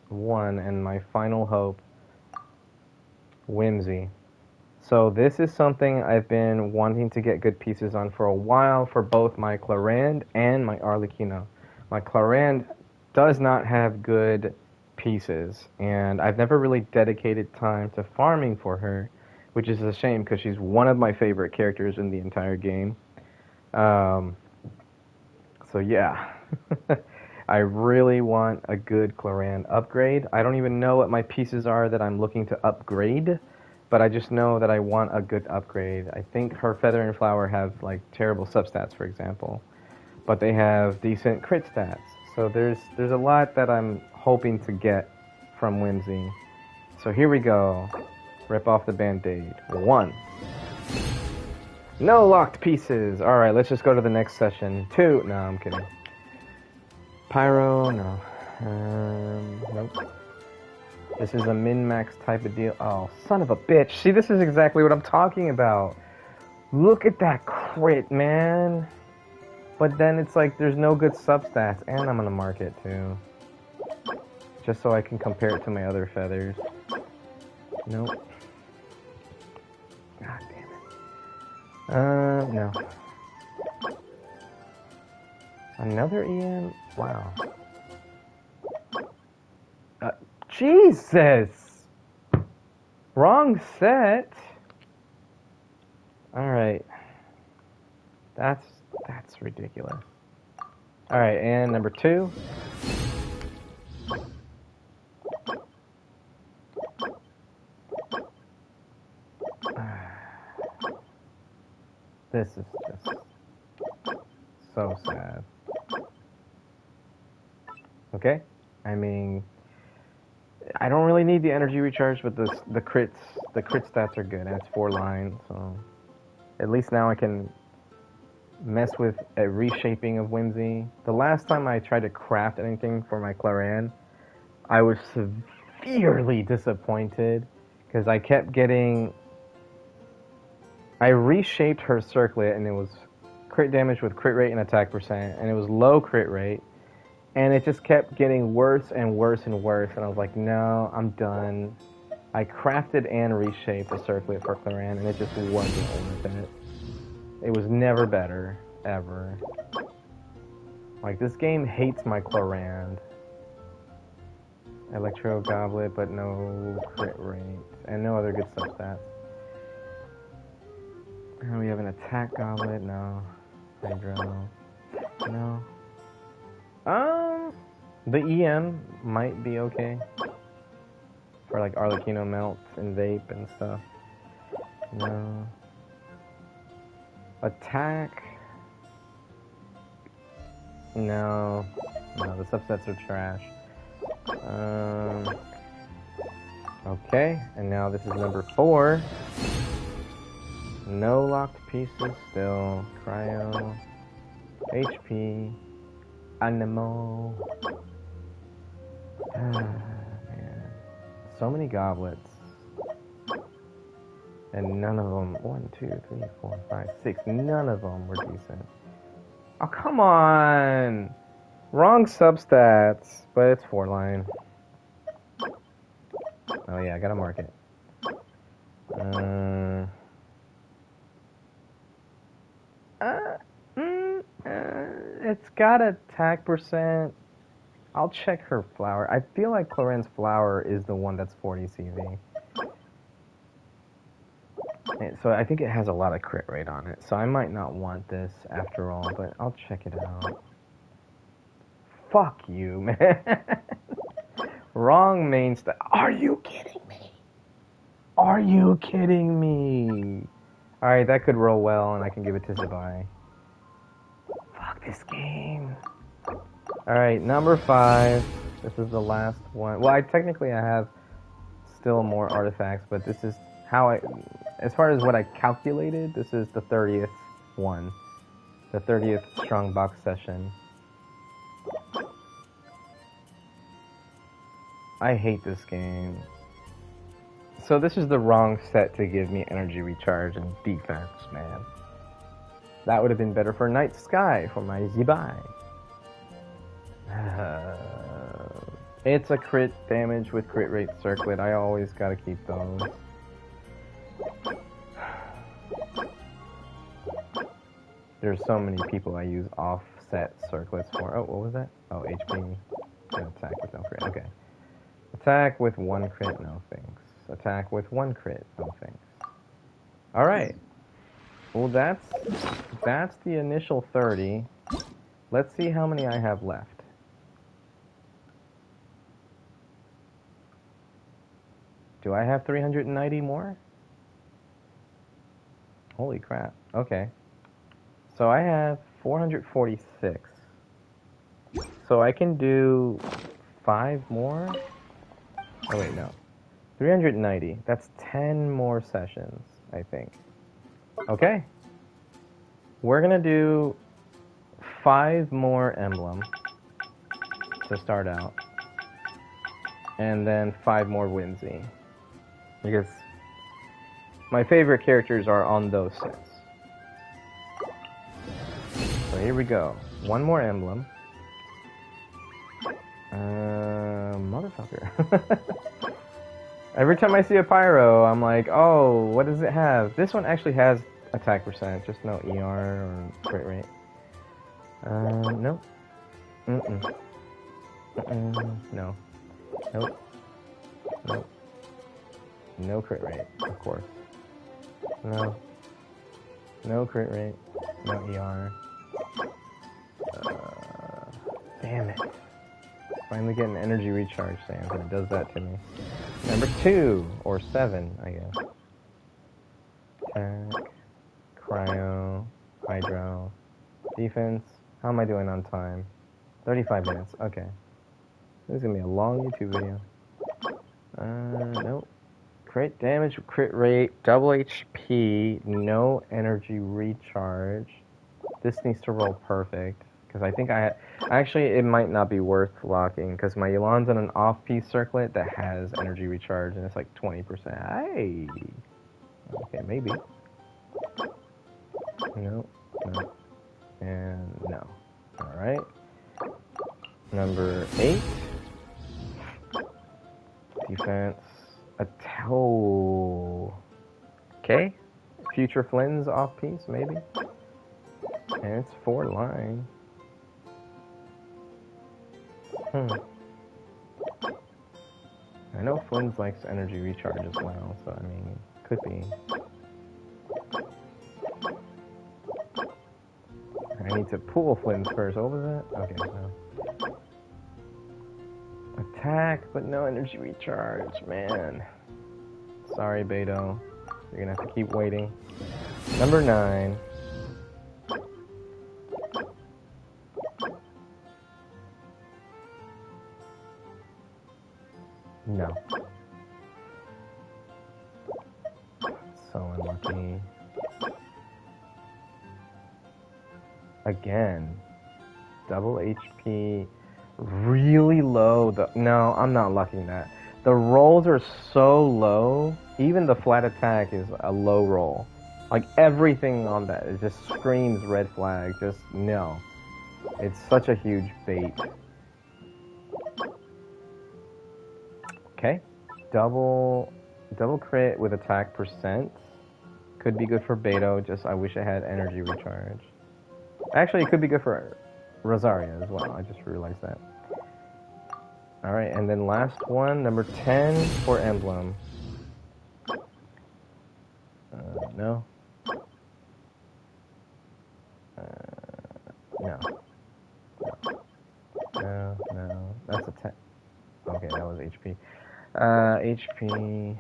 one and my final hope. Whimsy. So this is something I've been wanting to get good pieces on for a while for both my Clarand and my Arlecchino. My Clarand does not have good pieces, and I've never really dedicated time to farming for her, which is a shame because she's one of my favorite characters in the entire game. So yeah, I really want a good Clarand upgrade. I don't even know what my pieces are that I'm looking to upgrade, but I just know that I want a good upgrade. I think her Feather and Flower have like terrible substats, for example, but they have decent crit stats. So there's a lot that I'm hoping to get from Whimsy. So here we go. Rip off the band-aid. 1. No locked pieces. Alright, let's just go to the next session. 2. No, I'm kidding. Pyro, no. Nope. This is a min-max type of deal. Oh, son of a bitch. See, this is exactly what I'm talking about. Look at that crit, man. But then it's like there's no good substats, and I'm gonna mark it too. Just so I can compare it to my other feathers. Nope. God damn it. No. Another EM? Wow. Jesus! Wrong set! Alright. That's ridiculous. Alright, and number 2. This is just So sad. Okay? I mean, I don't really need the energy recharge, but the crit stats are good. And it's 4 lines, so at least now I can mess with a reshaping of Whimsy. The last time I tried to craft anything for my Claran, I was severely disappointed because I kept getting... I reshaped her circlet and it was crit damage with crit rate and attack percent, and it was low crit rate, and it just kept getting worse and worse and worse, and I was like, no, I'm done. I crafted and reshaped the circlet for Claran, and it just wasn't worth it. It was never better, ever. Like, this game hates my Claran. Electro Goblet, but no crit rate, and no other good substats. And we have an attack Goblet, no. Hydro, no. The EM might be okay. For like Arlecchino Melt and Vape and stuff. No. Attack. No. No, the subsets are trash. Okay, and now this is number 4. No locked pieces still. Cryo. HP. Anemo. Man. So many goblets. And none of them, 1, 2, 3, 4, 5, 6, none of them were decent. Oh, come on! Wrong substats, but it's 4 line. Oh yeah, I gotta mark it. It's got attack percent. I'll check her flower. I feel like Claren's flower is the one that's 40 CV. And so I think it has a lot of crit rate on it. So I might not want this after all, but I'll check it out. Fuck you, man. Wrong main stat. Are you kidding me? Are you kidding me? Alright, that could roll well, and I can give it to Zabai. Fuck this game. Alright, number 5. This is the last one. Well, technically I have still more artifacts, but this is how I... As far as what I calculated, this is the 30th one. The 30th Strongbox session. I hate this game. So this is the wrong set to give me energy recharge and defense, man. That would have been better for Night Sky, for my Zibai. It's a crit damage with crit rate circlet. I always gotta keep those. There's so many people I use offset circlets for. Oh, what was that? Oh, HP. Attack with no crit. Okay. Attack with 1 crit, no thanks. Attack with 1 crit, no thanks. Alright. Well, that's the initial 30. Let's see how many I have left. Do I have 390 more? Holy crap. Okay. So I have 446. So I can do 5 more? Oh wait, no. 390. That's 10 more sessions, I think. Okay. We're gonna do 5 more emblem to start out. And then 5 more Whimsy. Because my favorite characters are on those sets. So here we go. 1 more emblem. Motherfucker. Every time I see a pyro, I'm like, oh, what does it have? This one actually has attack percent, just no ER or crit rate. Nope. No. Nope. Nope. No crit rate, of course. No. No crit rate. No ER. Damn it. Finally get an energy recharge, Sans, and it does that to me. Number 2, or 7, I guess. Attack. Cryo. Hydro. Defense. How am I doing on time? 35 minutes. Okay. This is gonna be a long YouTube video. Nope. Crit damage, crit rate, double HP, no energy recharge. This needs to roll perfect. Because I think actually, it might not be worth locking. Because my Elan's on an off-piece circlet that has energy recharge. And it's like 20%. Hey! Okay, maybe. No. No. And no. Alright. Number 8. Defense. A toe. Okay. Future Flynn's off piece, maybe. And it's 4 line. I know Flynn's likes energy recharge as well, so I mean, could be. I need to pull Flynn's first. What was that? Okay, no. Attack, but no energy recharge, man. Sorry, Beto. You're gonna have to keep waiting. Number 9. No. So unlucky. Again. Double HP. Really low. No, I'm not lucking that. The rolls are so low. Even the flat attack is a low roll. Like everything on that, it just screams red flag. Just no. It's such a huge bait. Okay. Double crit with attack percent. Could be good for Beto, just I wish I had energy recharge. Actually, it could be good for Rosaria as well. I just realized that. Alright, and then last one, number 10 for Emblem. No. No. No. That's a 10. Okay, that was HP. HP.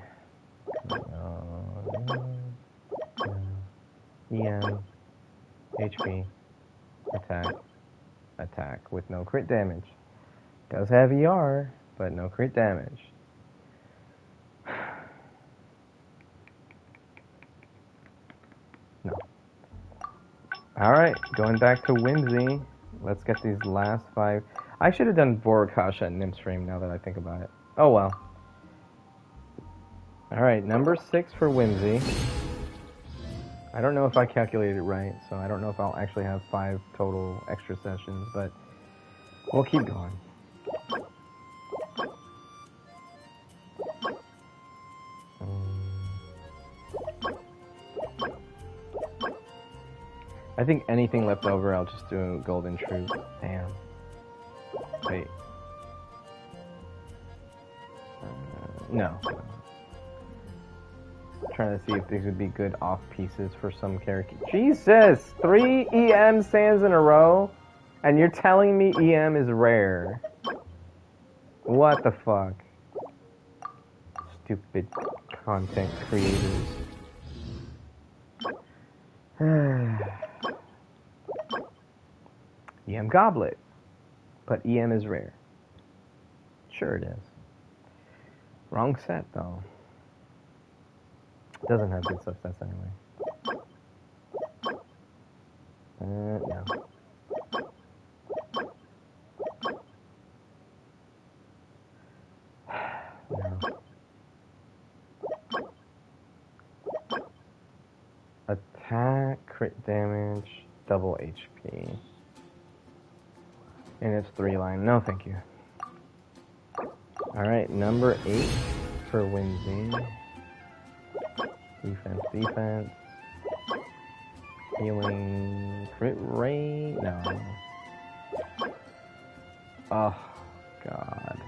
EM. HP. Attack with no crit damage. Does have ER, but no crit damage. No. Alright, going back to Whimsy. Let's get these last 5. I should have done Vorakash at Nimstream now that I think about it. Oh well. Alright, number 6 for Whimsy. I don't know if I calculated it right, so I don't know if I'll actually have 5 total extra sessions, but we'll keep going. I think anything left over, I'll just do Golden Troop. Damn. Wait. No. I'm trying to see if these would be good off pieces for some character. Jesus! 3 EM sands in a row? And you're telling me EM is rare? What the fuck? Stupid content creators. EM Goblet. But EM is rare. Sure it is. Wrong set, though. It doesn't have good subsets anyway. No. No. Attack, crit damage, double HP. And it's 3 line. No, thank you. Alright, number 8 for Whimsy. Defense. Healing. Crit rate? No. Oh, God.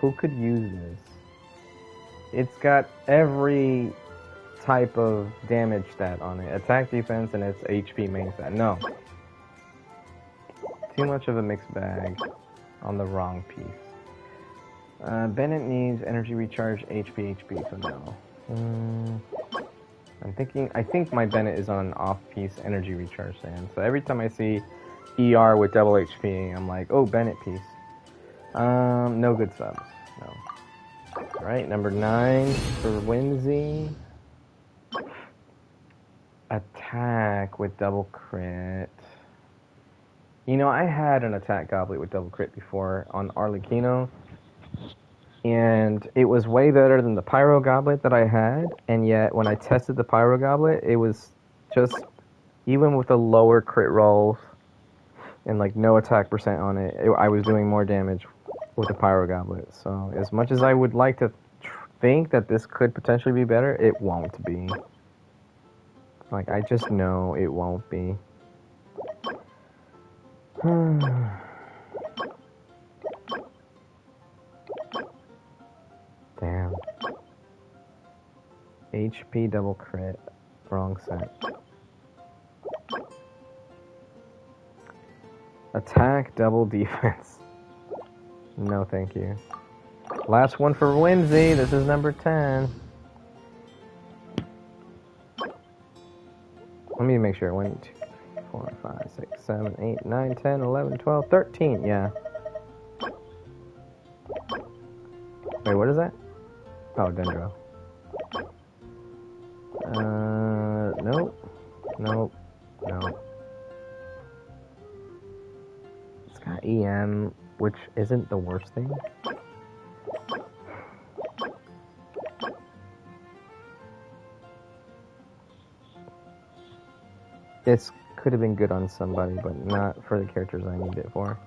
Who could use this? It's got every type of damage stat on it. Attack, defense, and its HP main stat. No. Too much of a mixed bag on the wrong piece. Bennett needs energy recharge, HP, so no. I think my Bennett is on an off-piece energy recharge stand. So every time I see ER with double HP, I'm like, oh, Bennett piece. No good subs. No. Alright, number 9 for Winsy. Attack with double crit. You know, I had an attack goblet with double crit before on Arlecchino. And it was way better than the Pyro Goblet that I had, and yet when I tested the Pyro Goblet, it was just, even with the lower crit rolls and like no attack percent on it, I was doing more damage with the Pyro Goblet. So as much as I would like to think that this could potentially be better, it won't be. Like, I just know it won't be. Damn. HP double crit. Wrong set. Attack double defense. No thank you. Last one for Winsy. This is number 10. Let me make sure. 1, 2, 3, 4, 5, 6, 7, 8, 9, 10, 11, 12, 13. Yeah. Wait, what is that? Oh, Dendro. Nope. Nope. Nope. It's got EM, which isn't the worst thing. This could have been good on somebody, but not for the characters I need it for.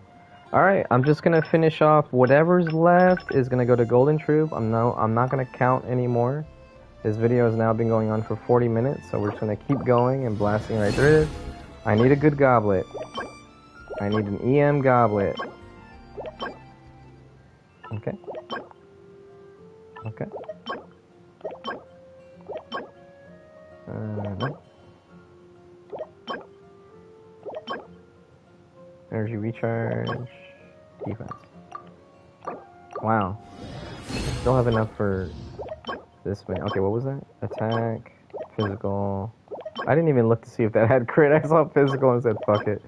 Alright, I'm just gonna finish off. Whatever's left is gonna go to Golden Troop. I'm not gonna count anymore. This video has now been going on for 40 minutes, so we're just gonna keep going and blasting right through it. I need a good goblet. I need an EM goblet. Okay. Okay. No. Energy recharge, defense. Wow. Still have enough for this one. Okay, what was that? Attack, physical. I didn't even look to see if that had crit. I saw physical and said, fuck it.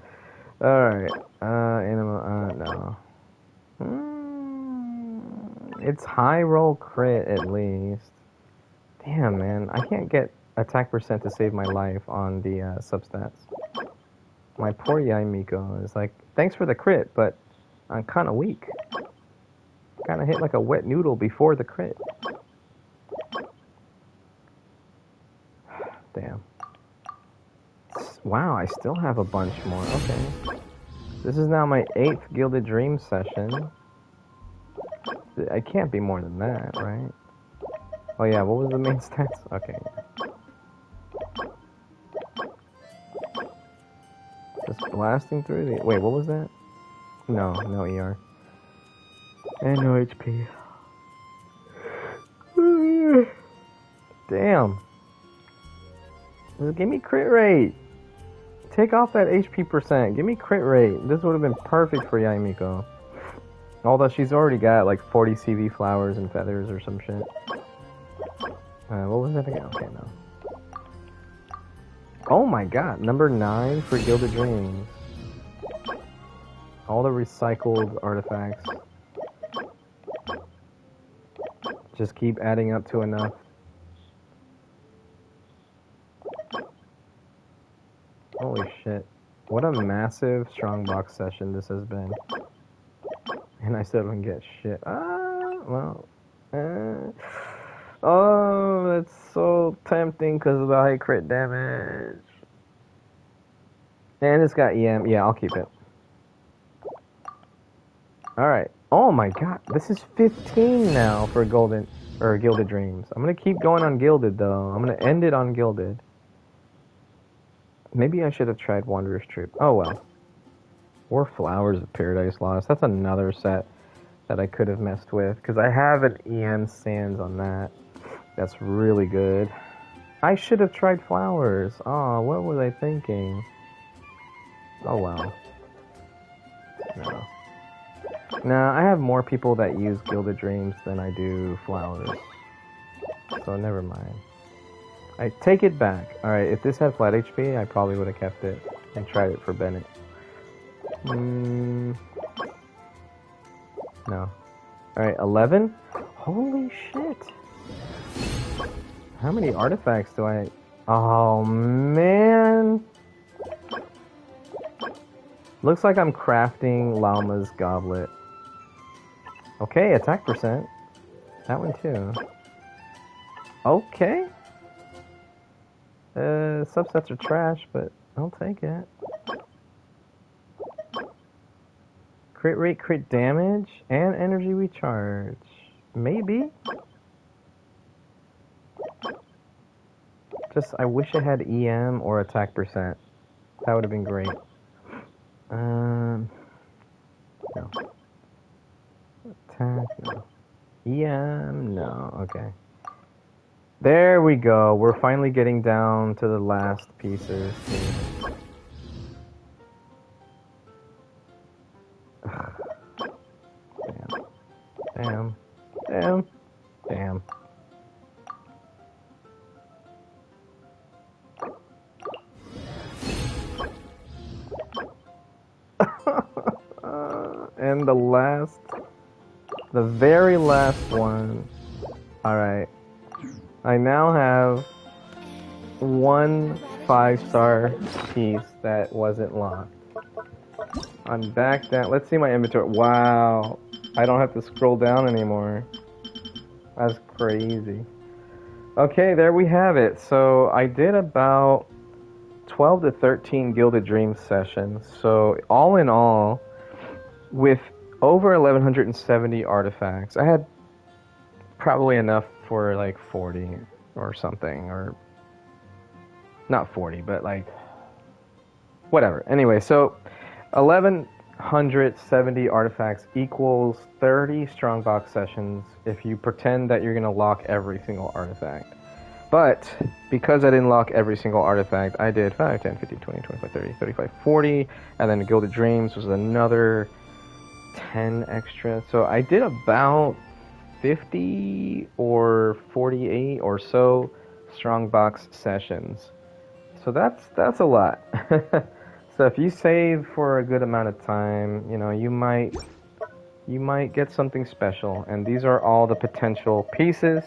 Alright. Animal, no. It's high roll crit at least. Damn, man. I can't get attack percent to save my life on the substats. My poor Yaimiko is like, thanks for the crit, but I'm kind of weak. Kind of hit like a wet noodle before the crit. Damn. Wow, I still have a bunch more. Okay. This is now my 8th Gilded Dreams session. I can't be more than that, right? Oh yeah, what was the main stats? Okay. Just blasting through the... Wait, what was that? No, no ER. And no HP. Damn. Just give me crit rate. Take off that HP percent. Give me crit rate. This would have been perfect for Yaimiko. Although she's already got like 40 CV flowers and feathers or some shit. What was that again? Okay, no. Oh my god, number 9 for Gilded Dreams. All the recycled artifacts. Just keep adding up to enough. Holy shit. What a massive strongbox session this has been. And I still don't get shit. Well. Oh, that's so tempting because of the high crit damage. And it's got EM. Yeah, I'll keep it. Alright. Oh my god. This is 15 now for Gilded Dreams. I'm going to keep going on Gilded though. I'm going to end it on Gilded. Maybe I should have tried Wanderer's Troop. Oh well. Or Flowers of Paradise Lost. That's another set that I could have messed with. Because I have an EM Sands on that. That's really good. I should have tried Flowers. Oh, what was I thinking? Oh well. No. Nah, I have more people that use Gilded Dreams than I do Flowers. So never mind. I take it back. Alright, if this had flat HP, I probably would have kept it and tried it for Bennett. No. Alright, 11? Holy shit. How many artifacts do I... Oh, man. Looks like I'm crafting Lauma's goblet. Okay, attack percent. That one too. Okay. Subsets are trash, but I'll take it. Crit rate, crit damage, and energy recharge. Maybe? Just, I wish it had EM or attack percent. That would have been great. No. Attack, no. EM, no, okay. There we go. We're finally getting down to the last pieces. Damn. Damn. Damn. And the very last one. Alright. I now have one 5-star piece that wasn't locked. I'm back down. Let's see my inventory. Wow. I don't have to scroll down anymore. That's crazy. Okay, there we have it. So I did about 12 to 13 Gilded Dreams sessions. So all in all, with over 1170 artifacts, I had probably enough for like 40 or something, or not 40, but like whatever. Anyway, so 1170 artifacts equals 30 strongbox sessions if you pretend that you're going to lock every single artifact. But because I didn't lock every single artifact, I did 5, 10, 15, 20, 25, 30, 35, 40, and then Gilded Dreams was another 10 extra. So I did about 50 or 48 or so strongbox sessions. So that's a lot. So if you save for a good amount of time, you know, you might get something special. And these are all the potential pieces.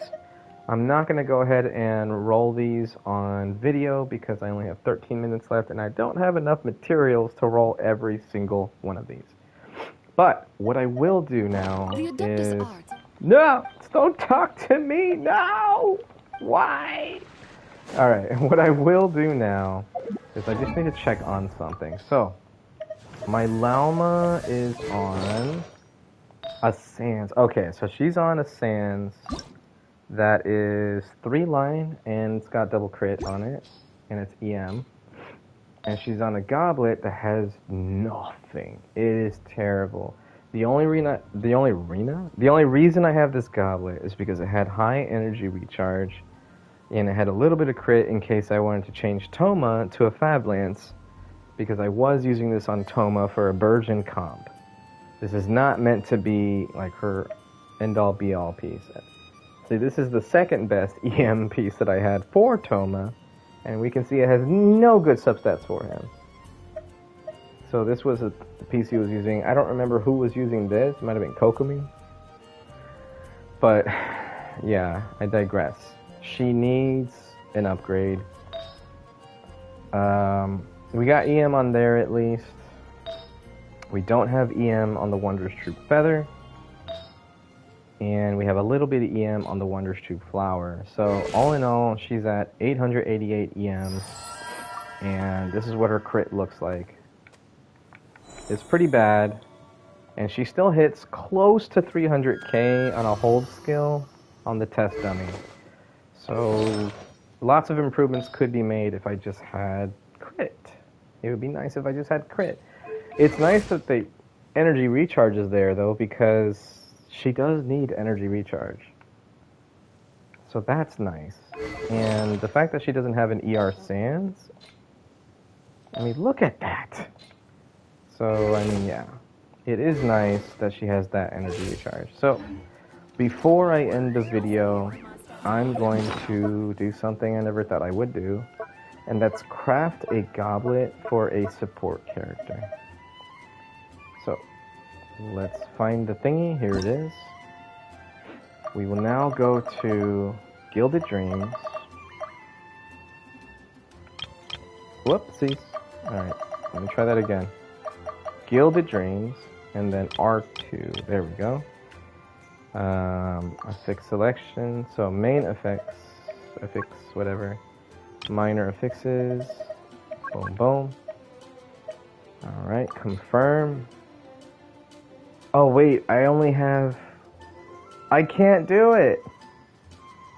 I'm not going to go ahead and roll these on video because I only have 13 minutes left and I don't have enough materials to roll every single one of these. But what I will do now is... No! Don't talk to me! No! Why? Alright, what I will do now is I just need to check on something. So, my Lauma is on a Sans. Okay, so she's on a Sans that is 3-line and it's got double crit on it, and it's EM. And she's on a goblet that has nothing. It is terrible. The only reason I have this goblet is because it had high energy recharge, and it had a little bit of crit in case I wanted to change Toma to a Fab Lance, because I was using this on Toma for a Burgeon comp. This is not meant to be like her end-all be-all piece. See, this is the second best EM piece that I had for Toma, and we can see it has no good substats for him. So this was a piece he was using. I don't remember who was using this. It might have been Kokomi. But, yeah, I digress. She needs an upgrade. We got EM on there at least. We don't have EM on the Wondrous Troop Feather. And we have a little bit of EM on the Wondrous Troop Flower. So, all in all, she's at 888 EMs. And this is what her crit looks like. It's pretty bad, and she still hits close to 300k on a hold skill on the test dummy. So lots of improvements could be made if I just had crit. It would be nice if I just had crit. It's nice that the energy recharge is there though, because she does need energy recharge. So that's nice. And the fact that she doesn't have an ER Sans, I mean, look at that. So, I mean, yeah. It is nice that she has that energy recharge. So, before I end the video, I'm going to do something I never thought I would do, and that's craft a goblet for a support character. So, let's find the thingy. Here it is. We will now go to Gilded Dreams. Whoopsies. Alright, let me try that again. Gilded Dreams, and then R2. There we go. Affix selection. So main effects, affix, whatever. Minor affixes. Boom, boom. Alright, confirm. Oh, wait, I only have... I can't do it!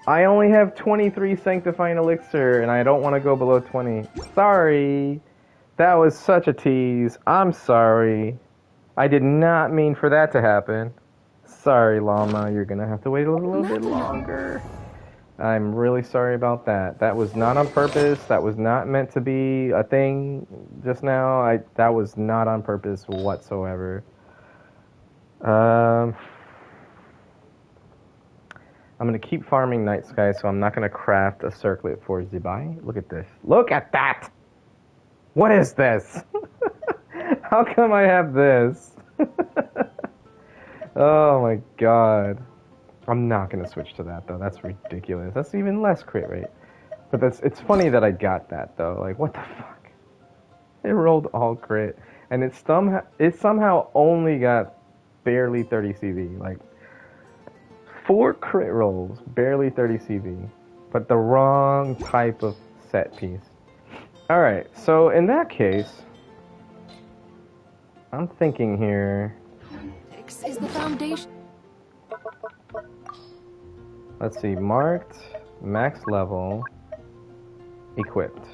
I only have 23 Sanctifying Elixir, and I don't want to go below 20. Sorry! That was such a tease. I'm sorry. I did not mean for that to happen. Sorry, Llama. You're gonna have to wait a little bit longer. I'm really sorry about that. That was not on purpose. That was not meant to be a thing just now. That was not on purpose whatsoever. I'm gonna keep farming Night Sky, so I'm not gonna craft a circlet for Zibai. Look at this. Look at that! What is this? How come I have this? Oh my god. I'm not gonna switch to that though. That's ridiculous. That's even less crit rate. But it's funny that I got that though. Like, what the fuck? It rolled all crit, and it somehow only got barely 30 CV. Like, 4 crit rolls, barely 30 CV, but the wrong type of set piece. Alright, so in that case, I'm thinking here... X is the foundation. Let's see, marked, max level, equipped.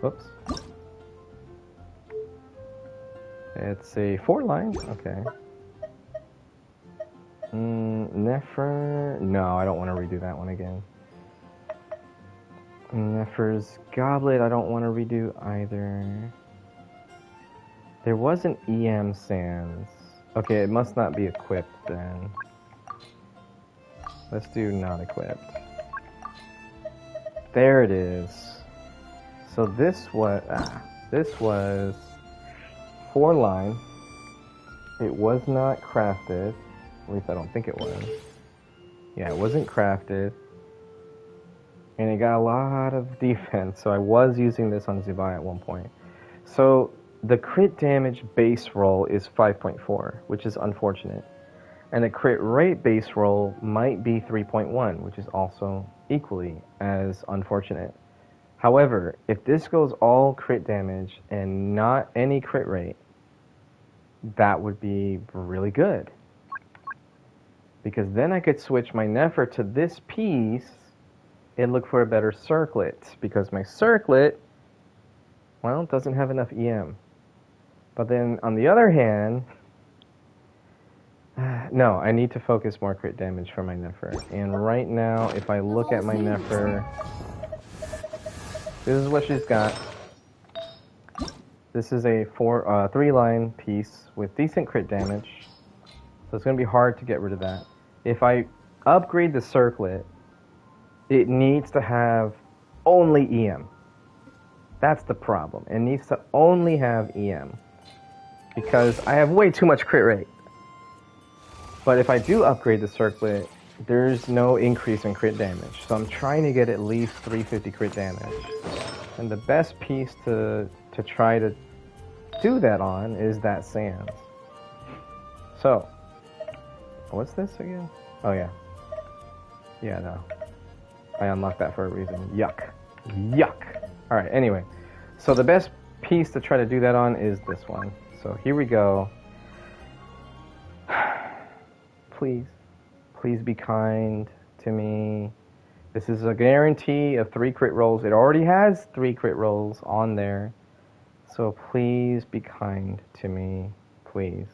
Whoops. It's a 4-line, okay. Nefer, no, I don't want to redo that one again. Nefer's Goblet, I don't want to redo either. There was an EM Sands. Okay, it must not be equipped then. Let's do not equipped. There it is. So this was 4-line. It was not crafted. At least I don't think it was. Yeah, it wasn't crafted. And it got a lot of defense, so I was using this on Zibai at one point. So the crit damage base roll is 5.4, which is unfortunate. And the crit rate base roll might be 3.1, which is also equally as unfortunate. However, if this goes all crit damage and not any crit rate, that would be really good. Because then I could switch my Nefer to this piece and look for a better circlet, because my circlet, well, doesn't have enough EM. But then, on the other hand, no, I need to focus more crit damage for my Nefer. And right now, if I look at my Nefer, this is what she's got. This is a 3-line piece with decent crit damage, so it's going to be hard to get rid of that. If I upgrade the circlet, it needs to have only EM. That's the problem. It needs to only have EM. Because I have way too much crit rate. But if I do upgrade the circlet, there's no increase in crit damage. So I'm trying to get at least 350 crit damage. And the best piece to try to do that on is that Sands. So, what's this again? Oh yeah. Yeah, no. I unlocked that for a reason. Yuck. Yuck. Alright, anyway. So the best piece to try to do that on is this one. So here we go. Please. Please be kind to me. This is a guarantee of 3 crit rolls. It already has 3 crit rolls on there. So please be kind to me. Please.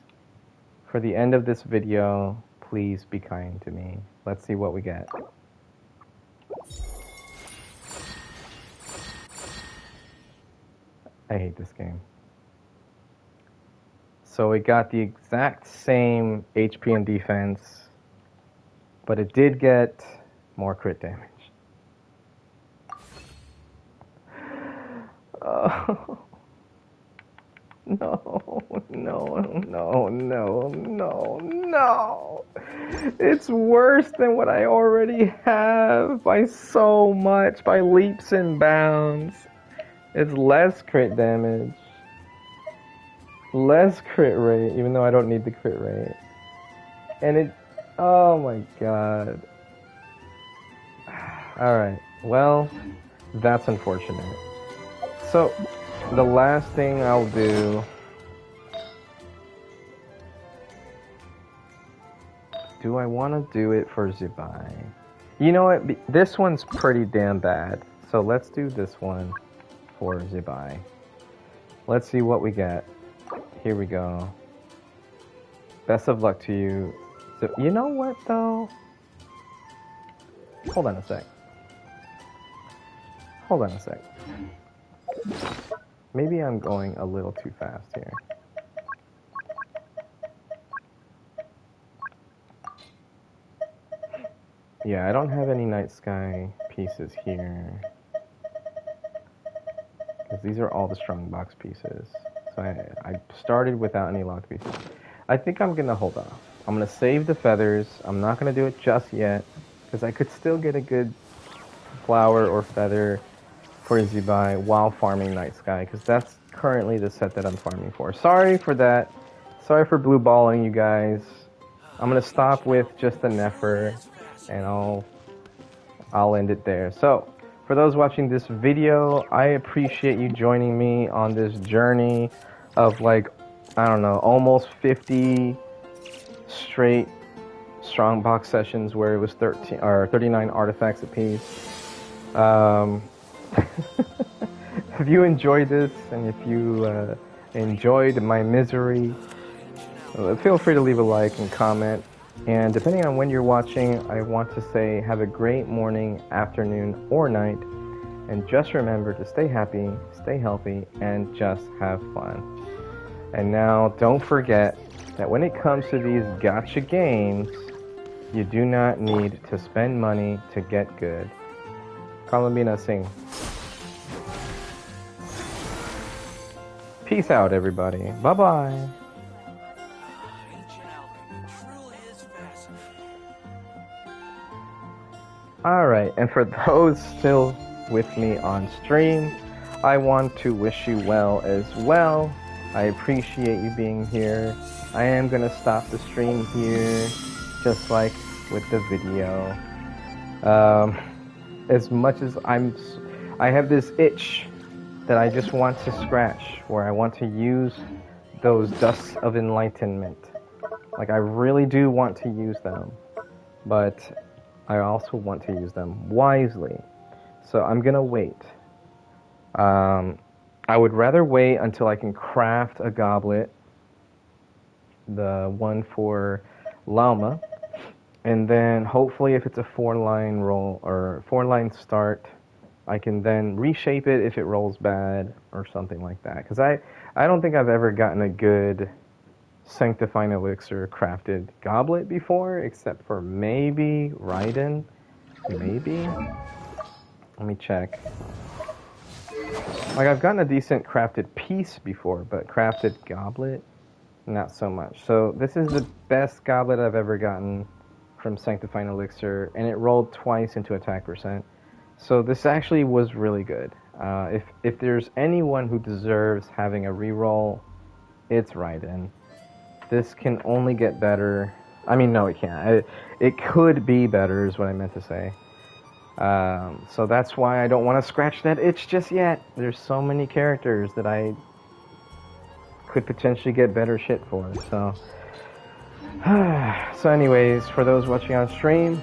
For the end of this video, please be kind to me. Let's see what we get. I hate this game. So it got the exact same HP and defense, but it did get more crit damage. Oh. No, no, no, no, no, no. It's worse than what I already have by so much, by leaps and bounds. It's less crit damage, less crit rate, even though I don't need the crit rate. And it, oh my god. Alright, well, that's unfortunate. So, the last thing I'll do... Do I want to do it for Zubai? You know what? This one's pretty damn bad. So let's do this one for Zubai. Let's see what we get. Here we go. Best of luck to you. So, you know what, though? Hold on a sec. Hold on a sec. Maybe I'm going a little too fast here. Yeah, I don't have any night sky pieces here. Because these are all the strongbox pieces. So I started without any locked pieces. I think I'm going to hold off. I'm going to save the feathers. I'm not going to do it just yet. Because I could still get a good flower or feather for Zubai while farming Night Sky, because that's currently the set that I'm farming for. Sorry for that. Sorry for blue balling you guys. I'm gonna stop with just the Nefer, and I'll end it there. So, for those watching this video, I appreciate you joining me on this journey of, like, I don't know, almost 50 straight strongbox sessions where it was 39 artifacts apiece. If you enjoyed this, and if you enjoyed my misery, feel free to leave a like and comment. And depending on when you're watching, I want to say have a great morning, afternoon, or night. And just remember to stay happy, stay healthy, and just have fun. And now, don't forget that when it comes to these gacha games, you do not need to spend money to get good. Columbina, sing. Peace out, everybody. Bye-bye. Alright, and for those still with me on stream, I want to wish you well as well. I appreciate you being here. I am going to stop the stream here, just like with the video. As much as I have this itch that I just want to scratch, where I want to use those dusts of enlightenment. Like, I really do want to use them, but I also want to use them wisely. So I'm gonna wait. I would rather wait until I can craft a goblet, the one for Llama, and then hopefully if it's a 4-line roll or 4-line start, I can then reshape it if it rolls bad or something like that. Because I don't think I've ever gotten a good Sanctifying Elixir crafted goblet before, except for maybe Raiden. Maybe? Let me check. Like, I've gotten a decent crafted piece before, but crafted goblet, not so much. So this is the best goblet I've ever gotten from Sanctifying Elixir, and it rolled twice into attack percent. So this actually was really good. If there's anyone who deserves having a reroll, it's Raiden. This can only get better. I mean, no, it can't. It could be better is what I meant to say. So that's why I don't want to scratch that itch just yet. There's so many characters that I could potentially get better shit for. So, so anyways, for those watching on stream,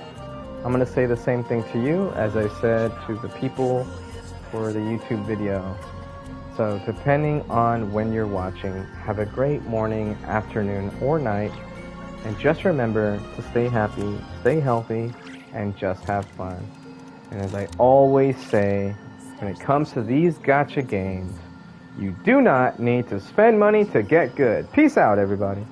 I'm going to say the same thing to you as I said to the people for the YouTube video. So depending on when you're watching, have a great morning, afternoon, or night. And just remember to stay happy, stay healthy, and just have fun. And as I always say, when it comes to these gacha games, You do not need to spend money to get good. Peace out, everybody.